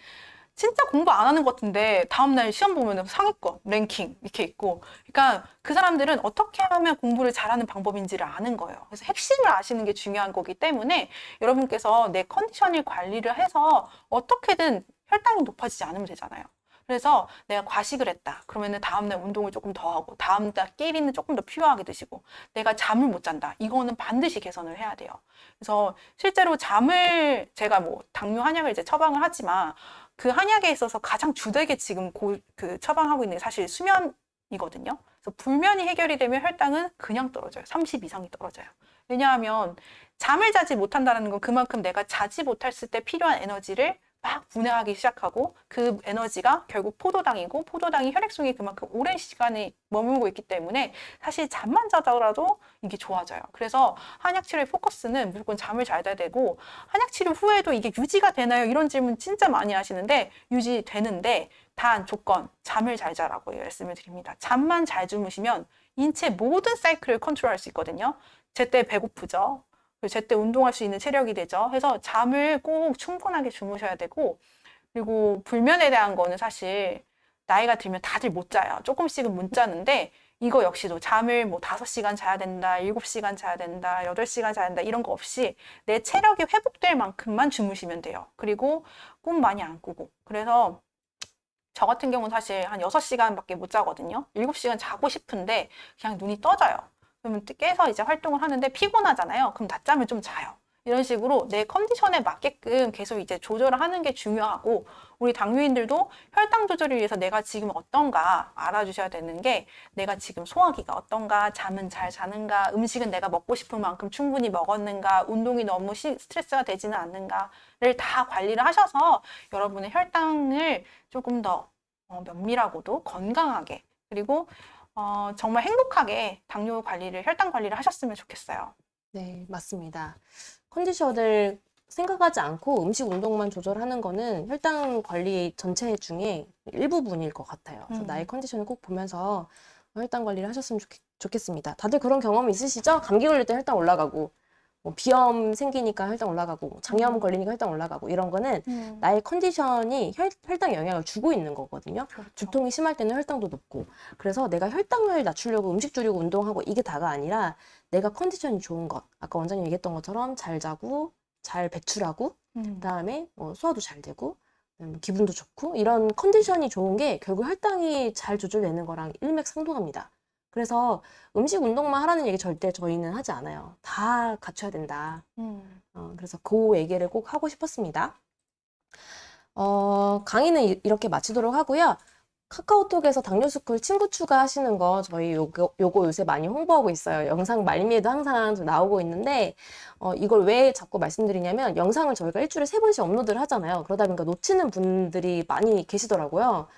Speaker 2: 진짜 공부 안 하는 것 같은데 다음날 시험 보면은 상위권, 랭킹 이렇게 있고 그러니까 그 사람들은 어떻게 하면 공부를 잘하는 방법인지를 아는 거예요. 그래서 핵심을 아시는 게 중요한 거기 때문에 여러분께서 내 컨디션을 관리를 해서 어떻게든 혈당이 높아지지 않으면 되잖아요. 그래서 내가 과식을 했다. 그러면은 다음날 운동을 조금 더 하고 다음날 끼리는 조금 더 필요하게 드시고 내가 잠을 못 잔다. 이거는 반드시 개선을 해야 돼요. 그래서 실제로 잠을 제가 뭐 당뇨 한약을 이제 처방을 하지만 그 한약에 있어서 가장 주되게 지금 그 처방하고 있는 게 사실 수면이거든요. 그래서 불면이 해결이 되면 혈당은 그냥 떨어져요. 30 이상이 떨어져요. 왜냐하면 잠을 자지 못한다는 건 그만큼 내가 자지 못했을 때 필요한 에너지를 막 분해하기 시작하고 그 에너지가 결국 포도당이고 포도당이 혈액순환이 그만큼 오랜 시간이 머물고 있기 때문에 사실 잠만 자더라도 이게 좋아져요. 그래서 한약 치료의 포커스는 무조건 잠을 잘 자야 되고 한약 치료 후에도 이게 유지가 되나요? 이런 질문 진짜 많이 하시는데 유지되는데 단 조건 잠을 잘 자라고 말씀을 드립니다. 잠만 잘 주무시면 인체 모든 사이클을 컨트롤할 수 있거든요. 제때 배고프죠. 제때 운동할 수 있는 체력이 되죠. 해서 잠을 꼭 충분하게 주무셔야 되고 그리고 불면에 대한 거는 사실 나이가 들면 다들 못 자요. 조금씩은 못 자는데 이거 역시도 잠을 뭐 5시간 자야 된다, 7시간 자야 된다, 8시간 자야 된다 이런 거 없이 내 체력이 회복될 만큼만 주무시면 돼요. 그리고 꿈 많이 안 꾸고 그래서 저 같은 경우는 사실 한 6시간밖에 못 자거든요. 7시간 자고 싶은데 그냥 눈이 떠져요. 그러면 깨서 이제 활동을 하는데 피곤하잖아요. 그럼 낮잠을 좀 자요. 이런 식으로 내 컨디션에 맞게끔 계속 이제 조절을 하는 게 중요하고 우리 당뇨인들도 혈당 조절을 위해서 내가 지금 어떤가 알아주셔야 되는 게 내가 지금 소화기가 어떤가, 잠은 잘 자는가, 음식은 내가 먹고 싶은 만큼 충분히 먹었는가, 운동이 너무 스트레스가 되지는 않는가를 다 관리를 하셔서 여러분의 혈당을 조금 더 면밀하고도 건강하게 그리고 정말 행복하게 당뇨 관리를, 혈당 관리를 하셨으면 좋겠어요.
Speaker 1: 네, 맞습니다. 컨디션을 생각하지 않고 음식 운동만 조절하는 거는 혈당 관리 전체 중에 일부분일 것 같아요. 그래서 나의 컨디션을 꼭 보면서 혈당 관리를 하셨으면 좋겠습니다. 다들 그런 경험 있으시죠? 감기 걸릴 때 혈당 올라가고, 뭐 비염 생기니까 혈당 올라가고, 장염 걸리니까 혈당 올라가고, 이런 거는 나의 컨디션이 혈당에 영향을 주고 있는 거거든요.
Speaker 2: 그렇죠.
Speaker 1: 두통이 심할 때는 혈당도 높고. 그래서 내가 혈당을 낮추려고 음식 줄이고 운동하고 이게 다가 아니라 내가 컨디션이 좋은 것. 아까 원장님 얘기했던 것처럼 잘 자고, 잘 배출하고, 그다음에 소화도 잘 되고, 기분도 좋고, 이런 컨디션이 좋은 게 결국 혈당이 잘 조절되는 거랑 일맥상통합니다. 그래서 음식 운동만 하라는 얘기 절대 저희는 하지 않아요. 다 갖춰야 된다. 그래서 그 얘기를 꼭 하고 싶었습니다. 강의는 이렇게 마치도록 하고요. 카카오톡에서 당뇨스쿨 친구 추가하시는 거 저희 요거 요새 많이 홍보하고 있어요. 영상 말미에도 항상 나오고 있는데 이걸 왜 자꾸 말씀드리냐면 영상을 저희가 일주일에 3번씩 업로드를 하잖아요. 그러다 보니까 놓치는 분들이 많이 계시더라고요.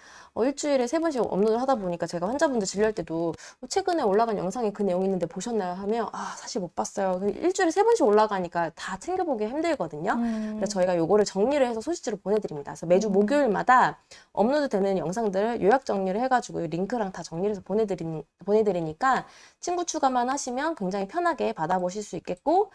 Speaker 1: 일주일에 3번씩 업로드를 하다 보니까 제가 환자분들 진료할 때도 최근에 올라간 영상에 그 내용이 있는데 보셨나요? 하면 사실 못 봤어요. 일주일에 3번씩 올라가니까 다 챙겨보기 힘들거든요. 그래서 저희가 요거를 정리를 해서 소식지로 보내드립니다. 그래서 매주 목요일마다 업로드되는 영상들을 요약 정리를 해가지고 링크랑 다 정리를 해서 보내드리니까 친구 추가만 하시면 굉장히 편하게 받아보실 수 있겠고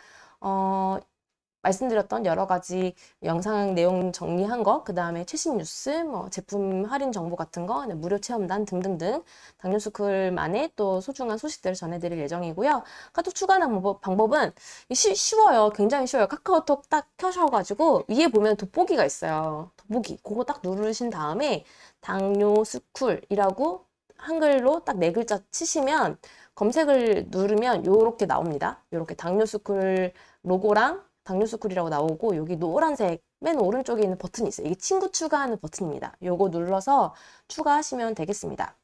Speaker 1: 말씀드렸던 여러 가지 영상 내용 정리한 거, 그 다음에 최신 뉴스, 뭐 제품 할인 정보 같은 거, 무료 체험단 등등등 당뇨스쿨만의 또 소중한 소식들을 전해드릴 예정이고요. 카톡 추가하는 방법은 쉬워요. 굉장히 쉬워요. 카카오톡 딱 켜셔가지고 위에 보면 돋보기가 있어요. 돋보기. 그거 딱 누르신 다음에 당뇨스쿨이라고 한글로 딱 4글자 치시면 검색을 누르면 요렇게 나옵니다. 요렇게 당뇨스쿨 로고랑 당뇨스쿨이라고 나오고 여기 노란색 맨 오른쪽에 있는 버튼이 있어요. 이게 친구 추가하는 버튼입니다. 요거 눌러서 추가하시면 되겠습니다.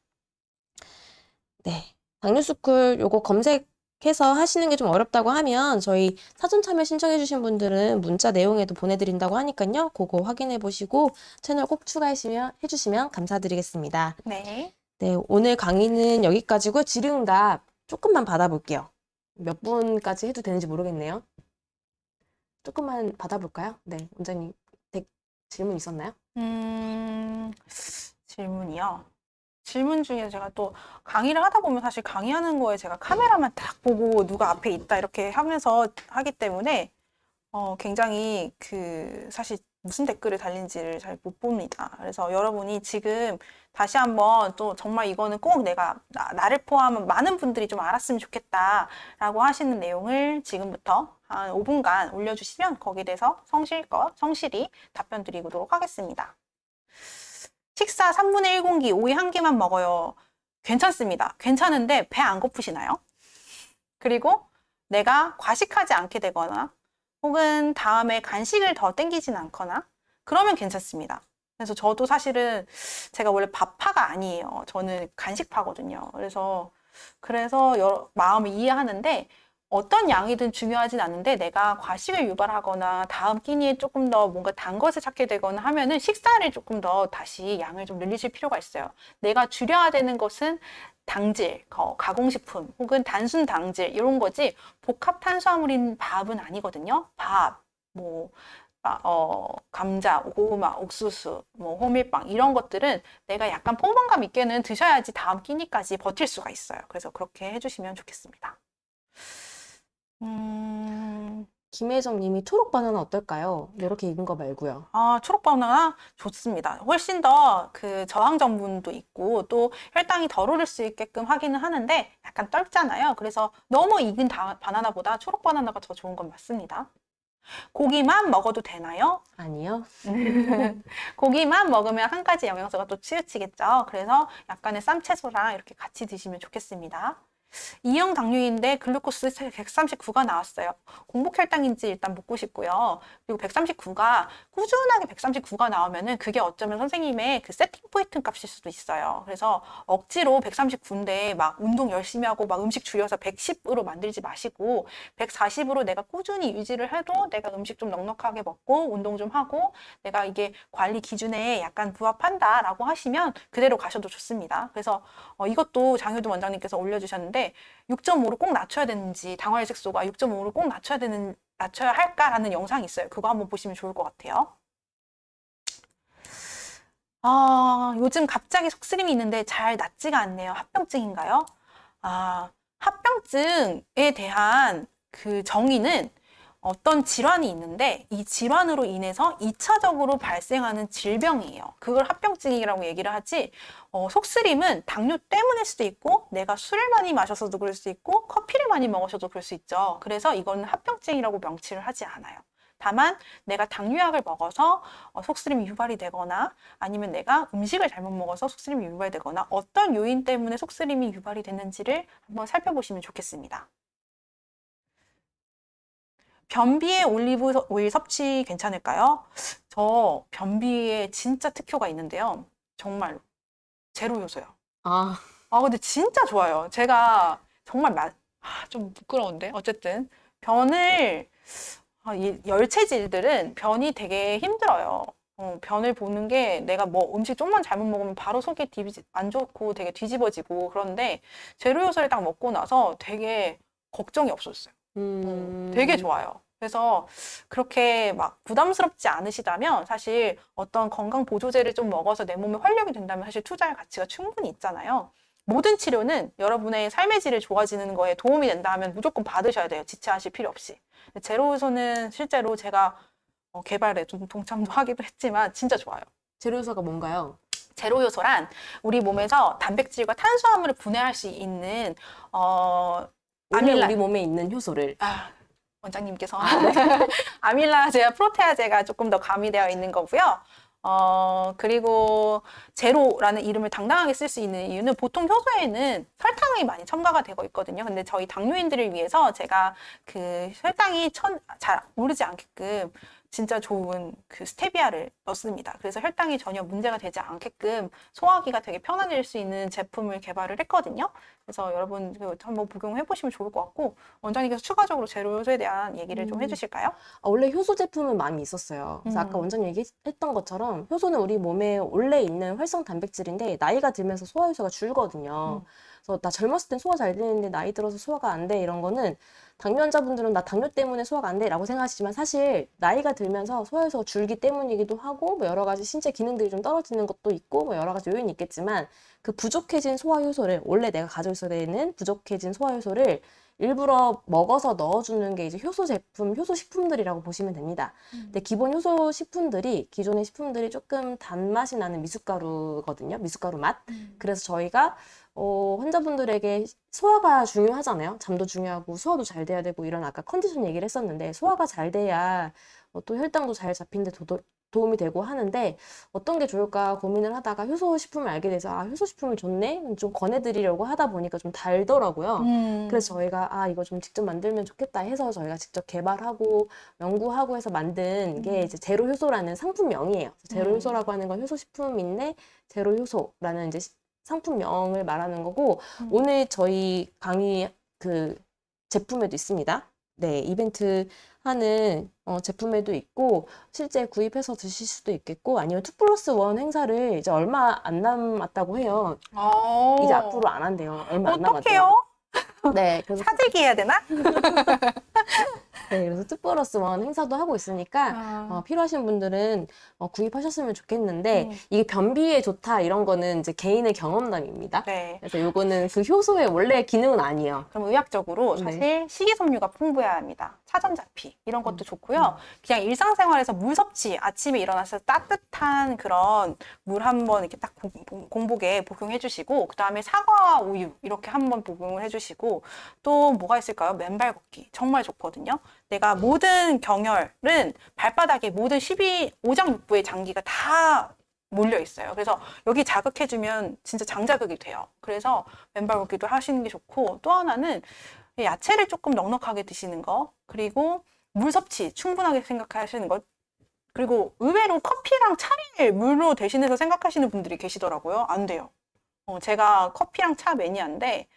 Speaker 1: 네, 당뇨스쿨 요거 검색해서 하시는 게 좀 어렵다고 하면 저희 사전 참여 신청해 주신 분들은 문자 내용에도 보내드린다고 하니까요. 그거 확인해 보시고 채널 꼭 해주시면 감사드리겠습니다.
Speaker 2: 네.
Speaker 1: 네, 오늘 강의는 여기까지고 질의응답 조금만 받아볼게요. 몇 분까지 해도 되는지 모르겠네요. 조금만 받아볼까요? 네, 원장님 질문 있었나요?
Speaker 2: 질문이요. 질문 중에 제가 또 강의를 하다 보면 사실 강의하는 거에 제가 카메라만 딱 보고 누가 앞에 있다 이렇게 하면서 하기 때문에 굉장히 사실 무슨 댓글을 달린지를 잘 못 봅니다. 그래서 여러분이 지금 다시 한번 또 정말 이거는 꼭 나를 포함한 많은 분들이 좀 알았으면 좋겠다라고 하시는 내용을 지금부터 한 5분간 올려주시면 거기에 대해서 성실히 답변 드리도록 하겠습니다. 식사 3분의 1 공기 오이 한 개만 먹어요. 괜찮습니다. 괜찮은데 배 안 고프시나요? 그리고 내가 과식하지 않게 되거나 혹은 다음에 간식을 더 땡기진 않거나 그러면 괜찮습니다. 그래서 저도 사실은 제가 원래 밥파가 아니에요. 저는 간식파거든요. 그래서 마음을 이해하는데 어떤 양이든 중요하진 않은데 내가 과식을 유발하거나 다음 끼니에 조금 더 뭔가 단 것을 찾게 되거나 하면은 식사를 조금 더 다시 양을 좀 늘리실 필요가 있어요. 내가 줄여야 되는 것은 당질, 가공식품 혹은 단순 당질 이런 거지 복합 탄수화물인 밥은 아니거든요. 밥, 감자, 고구마, 옥수수, 호밀빵 이런 것들은 내가 약간 포만감 있게는 드셔야지 다음 끼니까지 버틸 수가 있어요. 그래서 그렇게 해주시면 좋겠습니다.
Speaker 1: 김혜정 님이 초록 바나나 어떨까요? 이렇게 익은 거 말고요.
Speaker 2: 초록 바나나 좋습니다. 훨씬 더 저항成분도 있고 또 혈당이 덜 오를 수 있게끔 하기는 하는데 약간 떫잖아요. 그래서 너무 익은 바나나보다 초록 바나나가 더 좋은 건 맞습니다. 고기만 먹어도 되나요?
Speaker 1: 아니요.
Speaker 2: 고기만 먹으면 한 가지 영양소가 또 치우치겠죠. 그래서 약간의 쌈채소랑 이렇게 같이 드시면 좋겠습니다. E형 당뇨인데 글루코스 139가 나왔어요. 공복혈당인지 일단 묻고 싶고요. 그리고 139가 꾸준하게 139가 나오면은 그게 어쩌면 선생님의 세팅 포인트 값일 수도 있어요. 그래서 억지로 139인데 막 운동 열심히 하고 막 음식 줄여서 110으로 만들지 마시고 140으로 내가 꾸준히 유지를 해도 내가 음식 좀 넉넉하게 먹고 운동 좀 하고 내가 이게 관리 기준에 약간 부합한다라고 하시면 그대로 가셔도 좋습니다. 그래서 이것도 장효두 원장님께서 올려주셨는데 6.5로 꼭 낮춰야 되는지 당화혈색소가 6.5로 꼭 낮춰야 할까라는 영상이 있어요. 그거 한번 보시면 좋을 것 같아요. 요즘 갑자기 속쓰림이 있는데 잘 낫지가 않네요. 합병증인가요? 합병증에 대한 정의는 어떤 질환이 있는데 이 질환으로 인해서 2차적으로 발생하는 질병이에요. 그걸 합병증이라고 얘기를 하지 속쓰림은 당뇨 때문일 수도 있고 내가 술을 많이 마셔서도 그럴 수 있고 커피를 많이 먹어서도 그럴 수 있죠. 그래서 이거는 합병증이라고 명치를 하지 않아요. 다만 내가 당뇨약을 먹어서 속쓰림이 유발이 되거나 아니면 내가 음식을 잘못 먹어서 속쓰림이 유발되거나 어떤 요인 때문에 속쓰림이 유발이 됐는지를 한번 살펴보시면 좋겠습니다. 변비에 올리브 오일 섭취 괜찮을까요? 저 변비에 진짜 특효가 있는데요. 정말 제로 요소요. 근데 진짜 좋아요. 제가 정말 좀 부끄러운데 어쨌든 이 열체질들은 변이 되게 힘들어요. 변을 보는 게 내가 음식 좀만 잘못 먹으면 바로 속이 안 좋고 되게 뒤집어지고 그런데 제로 요소를 딱 먹고 나서 되게 걱정이 없었어요. 되게 좋아요. 그래서 그렇게 막 부담스럽지 않으시다면 사실 어떤 건강 보조제를 좀 먹어서 내 몸에 활력이 된다면 사실 투자할 가치가 충분히 있잖아요. 모든 치료는 여러분의 삶의 질이 좋아지는 거에 도움이 된다 하면 무조건 받으셔야 돼요. 지체하실 필요 없이. 제로요소는 실제로 제가 개발에 좀 동참도 하기도 했지만 진짜 좋아요.
Speaker 1: 제로요소가 뭔가요?
Speaker 2: 제로요소란 우리 몸에서 단백질과 탄수화물을 분해할 수 있는
Speaker 1: 우리 몸에 있는 효소를
Speaker 2: 원장님께서 아밀라제와 프로테아제가 조금 더 가미되어 있는 거고요. 그리고 제로라는 이름을 당당하게 쓸 수 있는 이유는 보통 효소에는 설탕이 많이 첨가가 되고 있거든요. 근데 저희 당뇨인들을 위해서 제가 혈당이 잘 오르지 않게끔 진짜 좋은 스테비아를 넣습니다. 그래서 혈당이 전혀 문제가 되지 않게끔 소화하기가 되게 편안해질 수 있는 제품을 개발을 했거든요. 그래서 여러분 한번 복용해 보시면 좋을 것 같고 원장님께서 추가적으로 제로 요소에 대한 얘기를 좀 해주실까요?
Speaker 1: 원래 효소 제품은 많이 있었어요. 그래서 아까 원장님 얘기했던 것처럼 효소는 우리 몸에 원래 있는 활성 단백질인데 나이가 들면서 소화 효소가 줄거든요. 그래서 나 젊었을 땐 소화 잘 되는데 나이 들어서 소화가 안 돼. 이런 거는 당뇨 환자분들은 나 당뇨 때문에 소화가 안 돼 라고 생각하시지만 사실 나이가 들면서 소화효소가 줄기 때문이기도 하고 뭐 여러 가지 신체 기능들이 좀 떨어지는 것도 있고 뭐 여러 가지 요인이 있겠지만 그 부족해진 소화효소를 원래 내가 가지고 있어야 되는 부족해진 소화효소를 일부러 먹어서 넣어주는 게 이제 효소 제품, 효소 식품들이라고 보시면 됩니다. 근데 기본 효소 식품들이 기존의 식품들이 조금 단맛이 나는 미숫가루거든요. 미숫가루 맛. 그래서 저희가 환자분들에게 소화가 중요하잖아요. 잠도 중요하고 소화도 잘 돼야 되고 이런 아까 컨디션 얘기를 했었는데 소화가 잘 돼야 또 혈당도 잘 잡히는데 도움이 되고 하는데 어떤 게 좋을까 고민을 하다가 효소 식품을 알게 돼서 아, 효소 식품이 좋네? 좀 권해드리려고 하다 보니까 좀 달더라고요. 그래서 저희가 아, 이거 좀 직접 만들면 좋겠다 해서 저희가 직접 개발하고 연구하고 해서 만든 게 이제 제로 효소라는 상품명이에요. 제로 효소라고 하는 건 효소 식품인데 제로 효소라는 이제 상품명을 말하는 거고 오늘 저희 강의 그 제품에도 있습니다. 네, 이벤트 하는 제품에도 있고 실제 구입해서 드실 수도 있겠고 아니면 2+1 행사를 이제 얼마 안 남았다고 해요. 이제 앞으로 안 한대요. 얼마 안 남았대요.
Speaker 2: 어떡해요?
Speaker 1: 네, 그래서
Speaker 2: 사재기 해야 되나?
Speaker 1: 네, 그래서 2+1 행사도 하고 있으니까 필요하신 분들은 구입하셨으면 좋겠는데 이게 변비에 좋다 이런 거는 이제 개인의 경험담입니다.
Speaker 2: 네.
Speaker 1: 그래서 요거는 그 효소의 원래 기능은 아니에요.
Speaker 2: 그럼 의학적으로
Speaker 1: 네.
Speaker 2: 사실 식이섬유가 풍부해야 합니다. 차전자피 이런 것도 좋고요. 그냥 일상생활에서 물 섭취, 아침에 일어나서 따뜻한 그런 물 한번 이렇게 딱 공복에 복용해 주시고 그 다음에 사과 우유 이렇게 한번 복용을 해주시고 또 뭐가 있을까요? 맨발 걷기 정말 좋거든요. 내가 모든 경혈은 발바닥에 모든 5장6부의 장기가 다 몰려 있어요. 그래서 여기 자극해주면 진짜 장자극이 돼요. 그래서 맨발 걷기도 하시는 게 좋고 또 하나는 야채를 조금 넉넉하게 드시는 거 그리고 물 섭취 충분하게 생각하시는 것 그리고 의외로 커피랑 차를 물로 대신해서 생각하시는 분들이 계시더라고요. 안 돼요. 제가 커피랑 차 매니아인데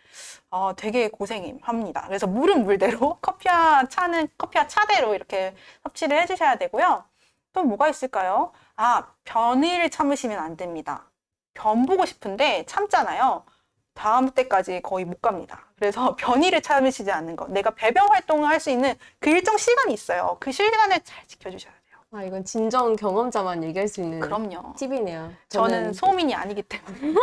Speaker 2: 되게 고생합니다. 그래서 물은 물대로 커피와 차는 커피와 차대로 이렇게 섭취를 해주셔야 되고요. 또 뭐가 있을까요? 변을 참으시면 안 됩니다. 변 보고 싶은데 참잖아요. 다음 때까지 거의 못 갑니다. 그래서 변이를 참으시지 않는 것. 내가 배변 활동을 할 수 있는 그 일정 시간이 있어요. 그 시간을 잘 지켜주셔야 돼요.
Speaker 1: 이건 진정 경험자만 얘기할 수 있는
Speaker 2: 그럼요.
Speaker 1: 팁이네요.
Speaker 2: 저는 소음인이 아니기 때문에.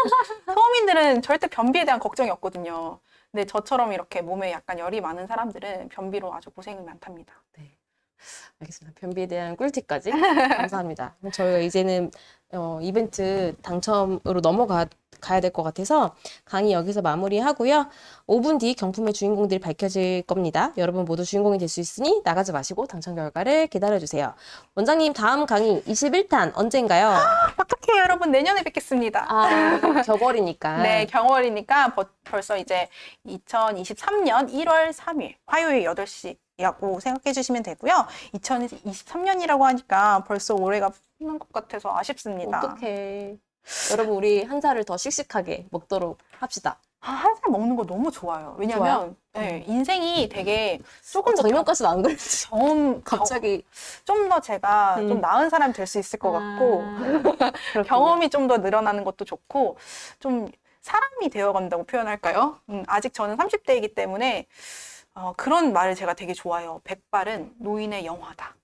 Speaker 2: 소음인들은 절대 변비에 대한 걱정이 없거든요. 근데 저처럼 이렇게 몸에 약간 열이 많은 사람들은 변비로 아주 고생이 많답니다.
Speaker 1: 네. 알겠습니다. 변비에 대한 꿀팁까지 감사합니다. 저희가 이제는 이벤트 당첨으로 가야 될 것 같아서 강의 여기서 마무리하고요. 5분 뒤 경품의 주인공들이 밝혀질 겁니다. 여러분 모두 주인공이 될 수 있으니 나가지 마시고 당첨 결과를 기다려주세요. 원장님 다음 강의 21탄 언젠가요?
Speaker 2: 어떡해요 여러분 내년에 뵙겠습니다.
Speaker 1: 겨울이니까.
Speaker 2: 네, 경월이니까 벌써 이제 2023년 1월 3일 화요일 8시 라고 생각해 주시면 되고요. 2023년이라고 하니까 벌써 올해가 끝난 것 같아서 아쉽습니다.
Speaker 1: 어떡해. 여러분 우리 한 살을 더 씩씩하게 먹도록 합시다.
Speaker 2: 한 살 먹는 거 너무 좋아요. 왜냐면 네, 인생이 되게 조금 더
Speaker 1: 작년까지도 안 그랬지. 갑자기
Speaker 2: 좀 더 제가 좀 나은 사람이 될 수 있을 것 같고 경험이 좀 더 늘어나는 것도 좋고 좀 사람이 되어간다고 표현할까요? 아직 저는 30대이기 때문에 그런 말을 제가 되게 좋아해요. 백발은 노인의 영화다.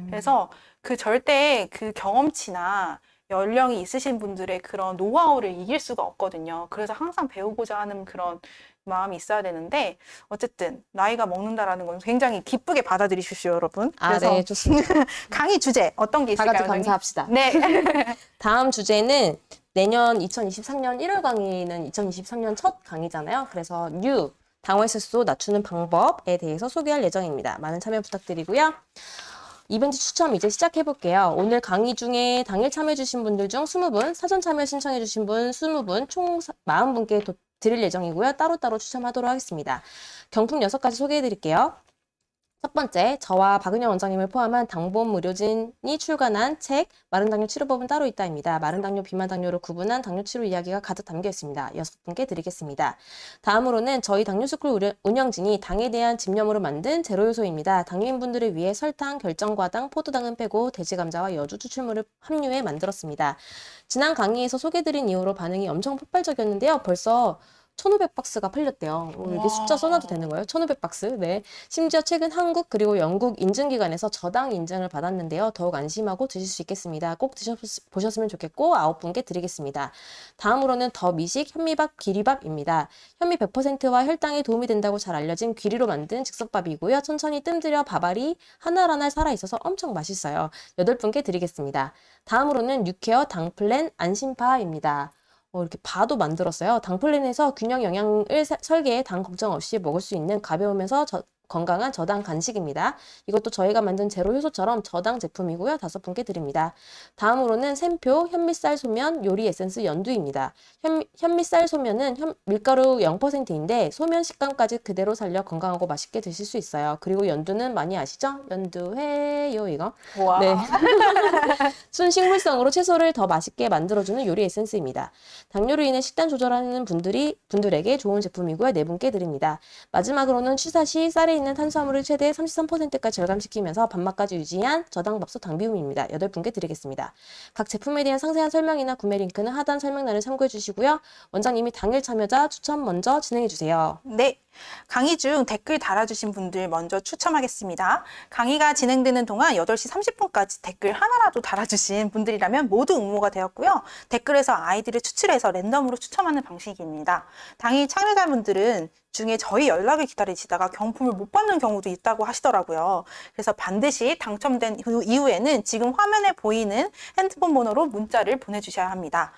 Speaker 2: 그래서 절대 그 경험치나 연령이 있으신 분들의 그런 노하우를 이길 수가 없거든요. 그래서 항상 배우고자 하는 그런 마음이 있어야 되는데 어쨌든 나이가 먹는다라는 건 굉장히 기쁘게 받아들이십시오, 여러분. 그래서
Speaker 1: 네, 좋습니다.
Speaker 2: 강의 주제 어떤 게
Speaker 1: 다
Speaker 2: 있을까요?
Speaker 1: 같이 감사합시다.
Speaker 2: 네.
Speaker 1: 다음 주제는 내년 2023년 1월 강의는 2023년 첫 강의잖아요. 그래서 당월 횟수 낮추는 방법에 대해서 소개할 예정입니다. 많은 참여 부탁드리고요. 이벤트 추첨 이제 시작해볼게요. 오늘 강의 중에 당일 참여해주신 분들 중 20분, 사전 참여 신청해주신 분 20분, 총 40분께 드릴 예정이고요. 따로따로 추첨하도록 하겠습니다. 경품 6가지 소개해드릴게요. 첫 번째, 저와 박은영 원장님을 포함한 당본 의료진이 출간한 책 마른 당뇨 치료법은 따로 있다입니다. 마른 당뇨, 비만 당뇨를 구분한 당뇨 치료 이야기가 가득 담겨 있습니다. 6분께 드리겠습니다. 다음으로는 저희 당뇨스쿨 운영진이 당에 대한 집념으로 만든 제로요소입니다. 당뇨인분들을 위해 설탕, 결정과당, 포도당은 빼고 돼지 감자와 여주 추출물을 함유해 만들었습니다. 지난 강의에서 소개드린 이후로 반응이 엄청 폭발적이었는데요. 벌써 1,500박스가 팔렸대요. 여기
Speaker 2: 와.
Speaker 1: 숫자 써놔도 되는 거예요? 1,500박스. 네. 심지어 최근 한국 그리고 영국 인증기관에서 저당 인증을 받았는데요. 더욱 안심하고 드실 수 있겠습니다. 꼭 드셔보셨으면 좋겠고 9분께 드리겠습니다. 다음으로는 더 미식 현미밥 귀리밥입니다. 현미 100%와 혈당에 도움이 된다고 잘 알려진 귀리로 만든 즉석밥이고요. 천천히 뜸들여 밥알이 하나하나 살아있어서 엄청 맛있어요. 8분께 드리겠습니다. 다음으로는 뉴케어 당플랜 안심파입니다. 이렇게 바도 만들었어요. 당플랜에서 균형 영양을 설계해 당 걱정 없이 먹을 수 있는 가벼우면서 건강한 저당 간식입니다. 이것도 저희가 만든 제로 효소처럼 저당 제품이고요. 5분께 드립니다. 다음으로는 샘표 현미쌀 소면 요리 에센스 연두입니다. 현미쌀 소면은 밀가루 0%인데 소면 식감까지 그대로 살려 건강하고 맛있게 드실 수 있어요. 그리고 연두는 많이 아시죠? 연두회요 이거.
Speaker 2: 와.
Speaker 1: 네. 순식물성으로 채소를 더 맛있게 만들어주는 요리 에센스입니다. 당뇨로 인해 식단 조절하는 분들에게 좋은 제품이고요. 4분께 드립니다. 마지막으로는 취사 시 쌀에 있는 탄수화물을 최대 33%까지 절감시키면서 밥맛까지 유지한 저당밥솥 당비움입니다. 8분께 드리겠습니다. 각 제품에 대한 상세한 설명이나 구매 링크는 하단 설명란을 참고해 주시고요. 원장님이 당일 참여자 추천 먼저 진행해 주세요.
Speaker 2: 네. 강의 중 댓글 달아주신 분들 먼저 추첨하겠습니다. 강의가 진행되는 동안 8시 30분까지 댓글 하나라도 달아주신 분들이라면 모두 응모가 되었고요. 댓글에서 아이디를 추출해서 랜덤으로 추첨하는 방식입니다. 당일 참여자분들은 중에 저희 연락을 기다리시다가 경품을 못 받는 경우도 있다고 하시더라고요. 그래서 반드시 당첨된 이후에는 지금 화면에 보이는 핸드폰 번호로 문자를 보내주셔야 합니다.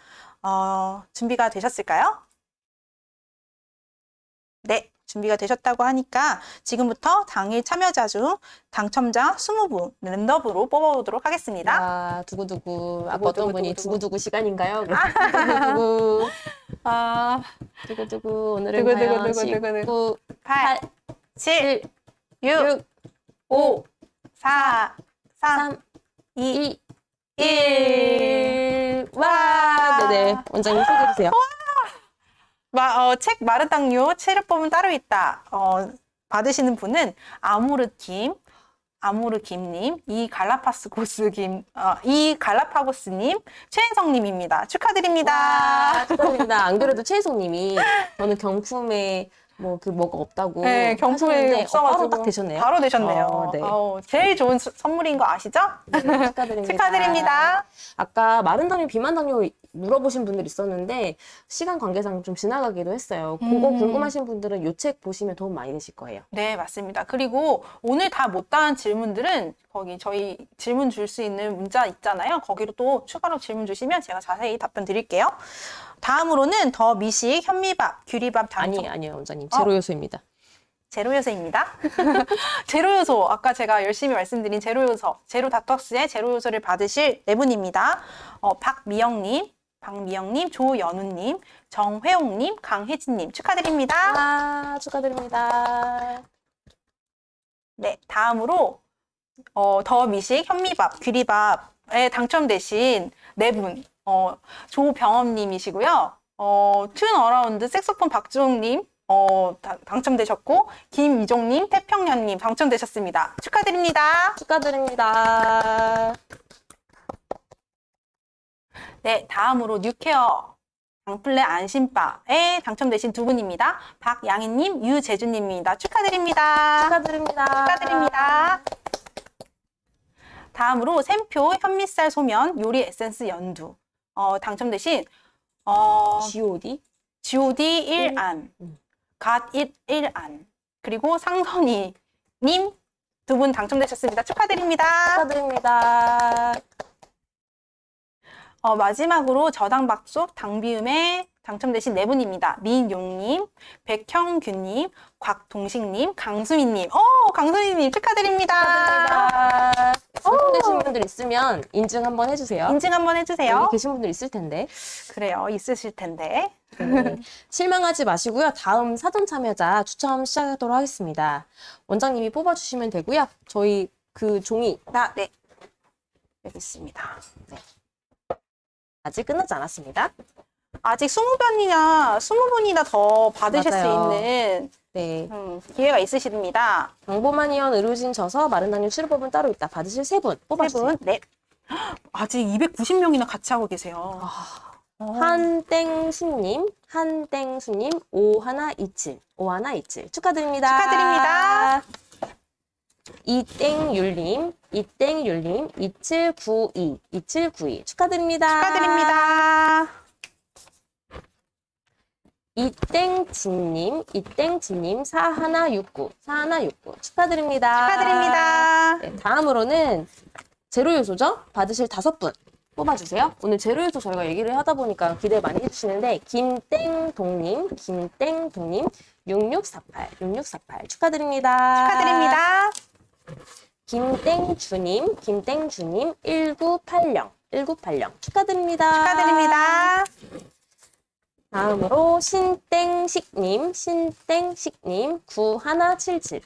Speaker 2: 준비가 되셨을까요? 네. 준비가 되셨다고 하니까 지금부터 당일 참여자 중 당첨자 20분 랜덤으로 뽑아보도록 하겠습니다.
Speaker 1: 아, 두구두구. 아까 어떤
Speaker 2: 두구,
Speaker 1: 분이
Speaker 2: 두구,
Speaker 1: 두구두구 시간인가요? 두구두구.
Speaker 2: 아,
Speaker 1: 두구두구. 오늘은
Speaker 2: 두구,
Speaker 1: 과연
Speaker 2: 두구, 두구, 두구,
Speaker 1: 19,
Speaker 2: 8, 7, 6,
Speaker 1: 6,
Speaker 2: 5, 4, 3,
Speaker 1: 3,
Speaker 2: 2,
Speaker 1: 2, 1. 와! 네네. 원장님 소개해주세요.
Speaker 2: 책 마른 당뇨 치료법은 따로 있다. 받으시는 분은 아모르김님, 이갈라파고스님, 최인성님입니다. 축하드립니다.
Speaker 1: 축하드립니다. 안 그래도 최혜성님이 저는 경품에 뭐가 없다고
Speaker 2: 네, 경품에
Speaker 1: 하셨는데
Speaker 2: 없어가지고
Speaker 1: 바로 딱 되셨네요.
Speaker 2: 바로 되셨네요.
Speaker 1: 네.
Speaker 2: 제일 좋은 선물인 거 아시죠?
Speaker 1: 네, 축하드립니다.
Speaker 2: 축하드립니다.
Speaker 1: 아까 마른 당뇨, 비만 당뇨 물어보신 분들 있었는데 시간 관계상 좀 지나가기도 했어요. 그거 궁금하신 분들은 이 책 보시면 도움 많이 되실 거예요.
Speaker 2: 네, 맞습니다. 그리고 오늘 다 못다한 질문들은 거기 저희 질문 줄 수 있는 문자 있잖아요. 거기로 또 추가로 질문 주시면 제가 자세히 답변 드릴게요. 다음으로는 더 미식 현미밥, 귀리밥 당첨.
Speaker 1: 아니에요, 원장님. 제로 요소입니다.
Speaker 2: 제로 요소입니다. 제로 요소, 아까 제가 열심히 말씀드린 제로 요소, 제로 닥터스의 제로 요소를 받으실 4분입니다. 박미영님, 조연우님, 정회옥님, 강혜진님 축하드립니다.
Speaker 1: 아, 축하드립니다.
Speaker 2: 네, 다음으로 더 미식 현미밥, 귀리밥에 당첨되신 4분, 조병엄님이시고요. 튠어라운드 색소폰 박주홍님 당첨되셨고, 김이종님, 태평년님 당첨되셨습니다. 축하드립니다.
Speaker 1: 축하드립니다.
Speaker 2: 네, 다음으로 뉴케어 당플레 안심바에 당첨되신 2분입니다. 박양희님, 유재준님입니다. 축하드립니다.
Speaker 1: 축하드립니다.
Speaker 2: 축하드립니다. 다음으로 샘표 현미쌀 소면 요리 에센스 연두 당첨되신
Speaker 1: G.O.D.
Speaker 2: 1안, 갓1안, 그리고 상선이님 2분 당첨되셨습니다. 축하드립니다.
Speaker 1: 축하드립니다.
Speaker 2: 마지막으로 저당밥솥 당비움에 당첨되신 4분입니다. 민용님, 백형규님, 곽동식님, 강수민님. 강수민님 축하드립니다.
Speaker 1: 당첨되신 분들 있으면 인증 한번 해주세요.
Speaker 2: 인증 한번 해주세요.
Speaker 1: 여기 계신 분들 있을 텐데.
Speaker 2: 그래요. 있으실 텐데.
Speaker 1: 네. 실망하지 마시고요. 다음 사전 참여자 추첨 시작하도록 하겠습니다. 원장님이 뽑아주시면 되고요. 저희 그 종이
Speaker 2: 네. 여기 있습니다. 네.
Speaker 1: 아직 끝나지 않았습니다.
Speaker 2: 아직 20분이나 더 받으실
Speaker 1: 맞아요.
Speaker 2: 수 있는
Speaker 1: 네.
Speaker 2: 기회가 있으십니다.
Speaker 1: 정보만이원 의료진 져서 마른 당뇨 치료법은 따로 있다. 받으실 3분 뽑아주세요.
Speaker 2: 3분. 네. 아직 290명이나 같이 하고 계세요.
Speaker 1: 한땡수님, 한땡수님, 5127 축하드립니다.
Speaker 2: 축하드립니다.
Speaker 1: 이땡율님, 이땡율님, 2792 축하드립니다.
Speaker 2: 축하드립니다.
Speaker 1: 이땡진님, 이땡진님, 4169 축하드립니다.
Speaker 2: 축하드립니다.
Speaker 1: 네, 다음으로는 제로 요소죠? 받으실 5분 뽑아주세요. 오늘 제로 요소 저희가 얘기를 하다 보니까 기대 많이 해주시는데 김땡동님, 6648 축하드립니다.
Speaker 2: 축하드립니다.
Speaker 1: 김땡주님, 1980 축하드립니다.
Speaker 2: 축하드립니다.
Speaker 1: 다음으로 신땡식님 9177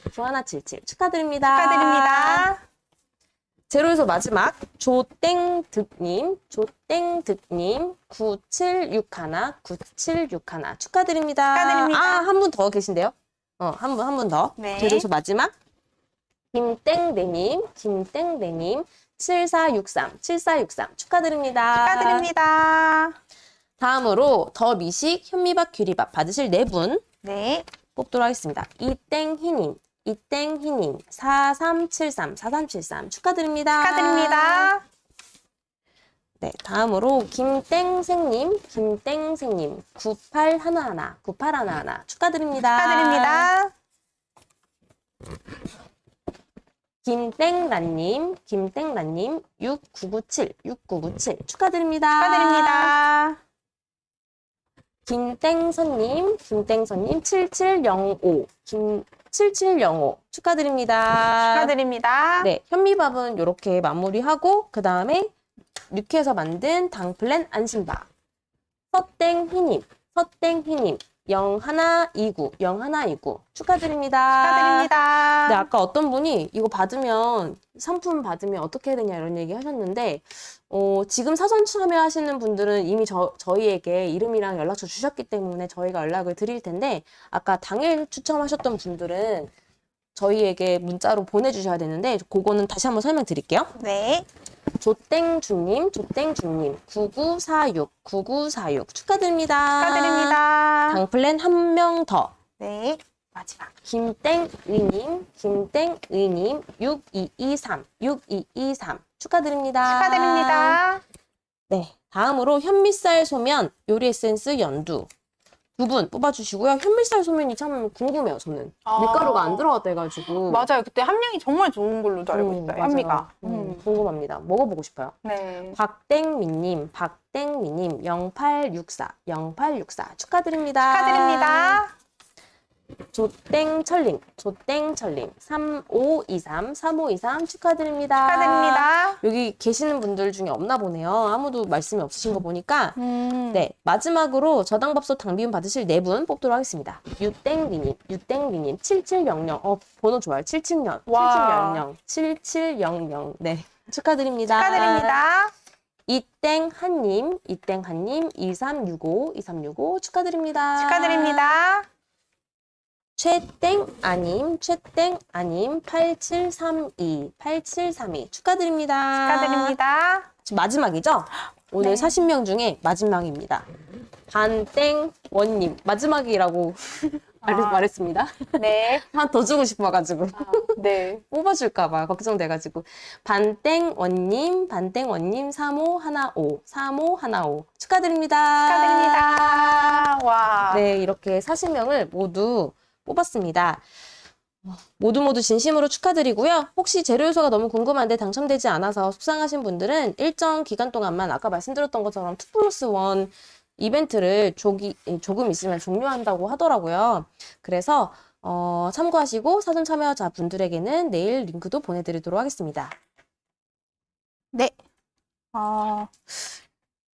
Speaker 1: 축하드립니다.
Speaker 2: 축하드립니다.
Speaker 1: 제로에서 마지막 조땡득님 9761 축하드립니다.
Speaker 2: 축하드립니다.
Speaker 1: 한 분 더 계신데요? 한 분 더.
Speaker 2: 네.
Speaker 1: 제로에서 마지막 김땡대님 7463 축하드립니다.
Speaker 2: 축하드립니다.
Speaker 1: 다음으로 더 미식 현미밥 귀리밥 받으실 4분
Speaker 2: 네.
Speaker 1: 뽑도록 하겠습니다. 이땡희님 4373 축하드립니다.
Speaker 2: 축하드립니다.
Speaker 1: 네, 다음으로 김땡생님 9811 축하드립니다.
Speaker 2: 축하드립니다.
Speaker 1: 김땡란님 6997 축하드립니다.
Speaker 2: 축하드립니다.
Speaker 1: 김땡선님 7705 축하드립니다.
Speaker 2: 축하드립니다.
Speaker 1: 네, 현미밥은 이렇게 마무리하고 그 다음에 육회에서 만든 당플랜 안심밥. 서땡희님 0129 축하드립니다.
Speaker 2: 축하드립니다.
Speaker 1: 네, 아까 어떤 분이 이거 받으면 상품 받으면 어떻게 해야 되냐 이런 얘기 하셨는데 지금 사전 참여하시는 분들은 이미 저희에게 이름이랑 연락처 주셨기 때문에 저희가 연락을 드릴 텐데 아까 당일 추첨하셨던 분들은 저희에게 문자로 보내주셔야 되는데 그거는 다시 한번 설명드릴게요.
Speaker 2: 네.
Speaker 1: 조땡주님 9946 축하드립니다.
Speaker 2: 축하드립니다.
Speaker 1: 당플랜 한 명 더.
Speaker 2: 네. 마지막.
Speaker 1: 김땡의님 6223 축하드립니다.
Speaker 2: 축하드립니다.
Speaker 1: 네, 다음으로 현미쌀 소면 요리 에센스 연두 2분 뽑아주시고요. 현미쌀 소면이 참 궁금해요, 저는. 밀가루가 안 들어갔다 해가지고.
Speaker 2: 맞아요. 그때 함량이 정말 좋은 걸로 알고 있어요.
Speaker 1: 맞아요.
Speaker 2: 현미가.
Speaker 1: 궁금합니다. 먹어보고 싶어요.
Speaker 2: 네.
Speaker 1: 박땡미님 0864 축하드립니다.
Speaker 2: 축하드립니다.
Speaker 1: 조땡철님 3523 축하드립니다.
Speaker 2: 축하드립니다.
Speaker 1: 여기 계시는 분들 중에 없나 보네요. 아무도 말씀이 없으신 거 보니까.
Speaker 2: 네.
Speaker 1: 네, 마지막으로 저당밥솥 당비움 받으실 4분 뽑도록 하겠습니다. 유땡비님 7700 번호 좋아요. 7700
Speaker 2: 와.
Speaker 1: 7700 네, 축하드립니다.
Speaker 2: 축하드립니다.
Speaker 1: 이땡한님 2365 축하드립니다.
Speaker 2: 축하드립니다.
Speaker 1: 최땡아님 8732 축하드립니다.
Speaker 2: 축하드립니다.
Speaker 1: 지금 마지막이죠? 오늘
Speaker 2: 네.
Speaker 1: 40명 중에 마지막입니다. 반땡원님 마지막이라고 말했습니다.
Speaker 2: 네.
Speaker 1: 하나 더 주고 싶어가지고
Speaker 2: 네.
Speaker 1: 뽑아줄까봐 걱정돼가지고 반땡원님 3515 축하드립니다.
Speaker 2: 축하드립니다. 와.
Speaker 1: 네, 이렇게 40명을 모두 뽑았습니다. 모두 진심으로 축하드리고요. 혹시 재료 요소가 너무 궁금한데 당첨되지 않아서 속상하신 분들은 일정 기간 동안만 아까 말씀드렸던 것처럼 2+1 이벤트를 조금 있으면 종료한다고 하더라고요. 그래서 참고하시고 사전 참여자 분들에게는 내일 링크도 보내드리도록 하겠습니다.
Speaker 2: 네.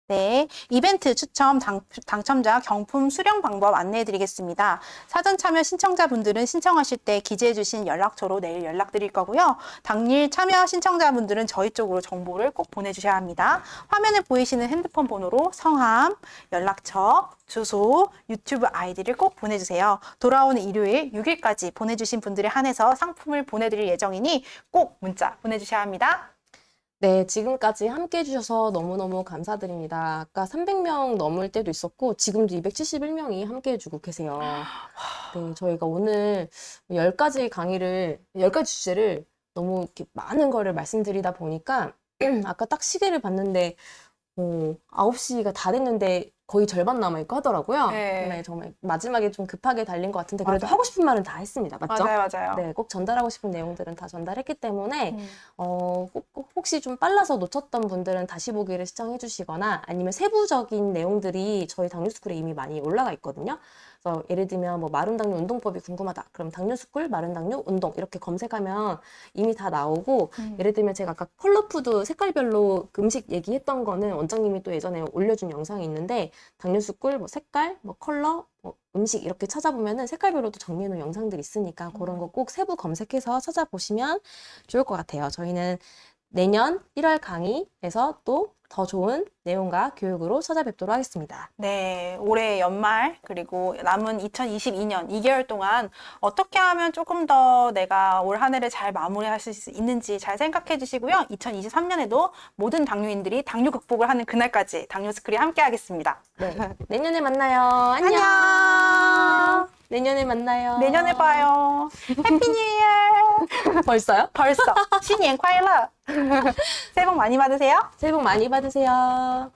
Speaker 2: 네, 이벤트 추첨 당첨자 경품 수령 방법 안내해 드리겠습니다. 사전 참여 신청자분들은 신청하실 때 기재해 주신 연락처로 내일 연락드릴 거고요. 당일 참여 신청자분들은 저희 쪽으로 정보를 꼭 보내주셔야 합니다. 화면에 보이시는 핸드폰 번호로 성함, 연락처, 주소, 유튜브 아이디를 꼭 보내주세요. 돌아오는 일요일 6일까지 보내주신 분들에 한해서 상품을 보내드릴 예정이니 꼭 문자 보내주셔야 합니다.
Speaker 1: 네, 지금까지 함께 해주셔서 너무너무 감사드립니다. 아까 300명 넘을 때도 있었고, 지금도 271명이 함께 해주고 계세요. 네, 저희가 오늘 10가지 주제를 너무 이렇게 많은 거를 말씀드리다 보니까, 아까 딱 시계를 봤는데, 9시가 다 됐는데 거의 절반 남아있고 하더라고요.
Speaker 2: 네.
Speaker 1: 네, 정말 마지막에 좀 급하게 달린 것 같은데, 그래도
Speaker 2: 맞아요.
Speaker 1: 하고 싶은 말은 다 했습니다. 맞죠?
Speaker 2: 맞아요.
Speaker 1: 네, 꼭 전달하고 싶은 내용들은 다 전달했기 때문에,
Speaker 2: 음.
Speaker 1: 꼭 혹시 좀 빨라서 놓쳤던 분들은 다시 보기를 시청해 주시거나 아니면 세부적인 내용들이 저희 당뇨스쿨에 이미 많이 올라가 있거든요. 그래서 예를 들면 뭐 마른 당뇨 운동법이 궁금하다. 그럼 당뇨스쿨 마른 당뇨 운동 이렇게 검색하면 이미 다 나오고 예를 들면 제가 아까 컬러푸드 색깔별로 음식 얘기했던 거는 원장님이 또 예전에 올려준 영상이 있는데 당뇨스쿨 뭐 색깔, 뭐 컬러, 뭐 음식 이렇게 찾아보면은 색깔별로도 정리해놓은 영상들이 있으니까 그런 거 꼭 세부 검색해서 찾아보시면 좋을 것 같아요. 저희는 내년 1월 강의에서 또 더 좋은 내용과 교육으로 찾아뵙도록 하겠습니다.
Speaker 2: 네, 올해 연말 그리고 남은 2022년 2개월 동안 어떻게 하면 조금 더 내가 올 한 해를 잘 마무리하실 수 있는지 잘 생각해 주시고요. 2023년에도 모든 당뇨인들이 당뇨 극복을 하는 그날까지 당뇨스쿨이 함께 하겠습니다.
Speaker 1: 네, 내년에 만나요. 안녕.
Speaker 2: 안녕.
Speaker 1: 내년에 만나요.
Speaker 2: 내년에 봐요. 해피 뉴 이어.
Speaker 1: 벌써요?
Speaker 2: 벌써. 新年快乐. 새해 복 많이 받으세요.
Speaker 1: 새해 복 많이 받으세요.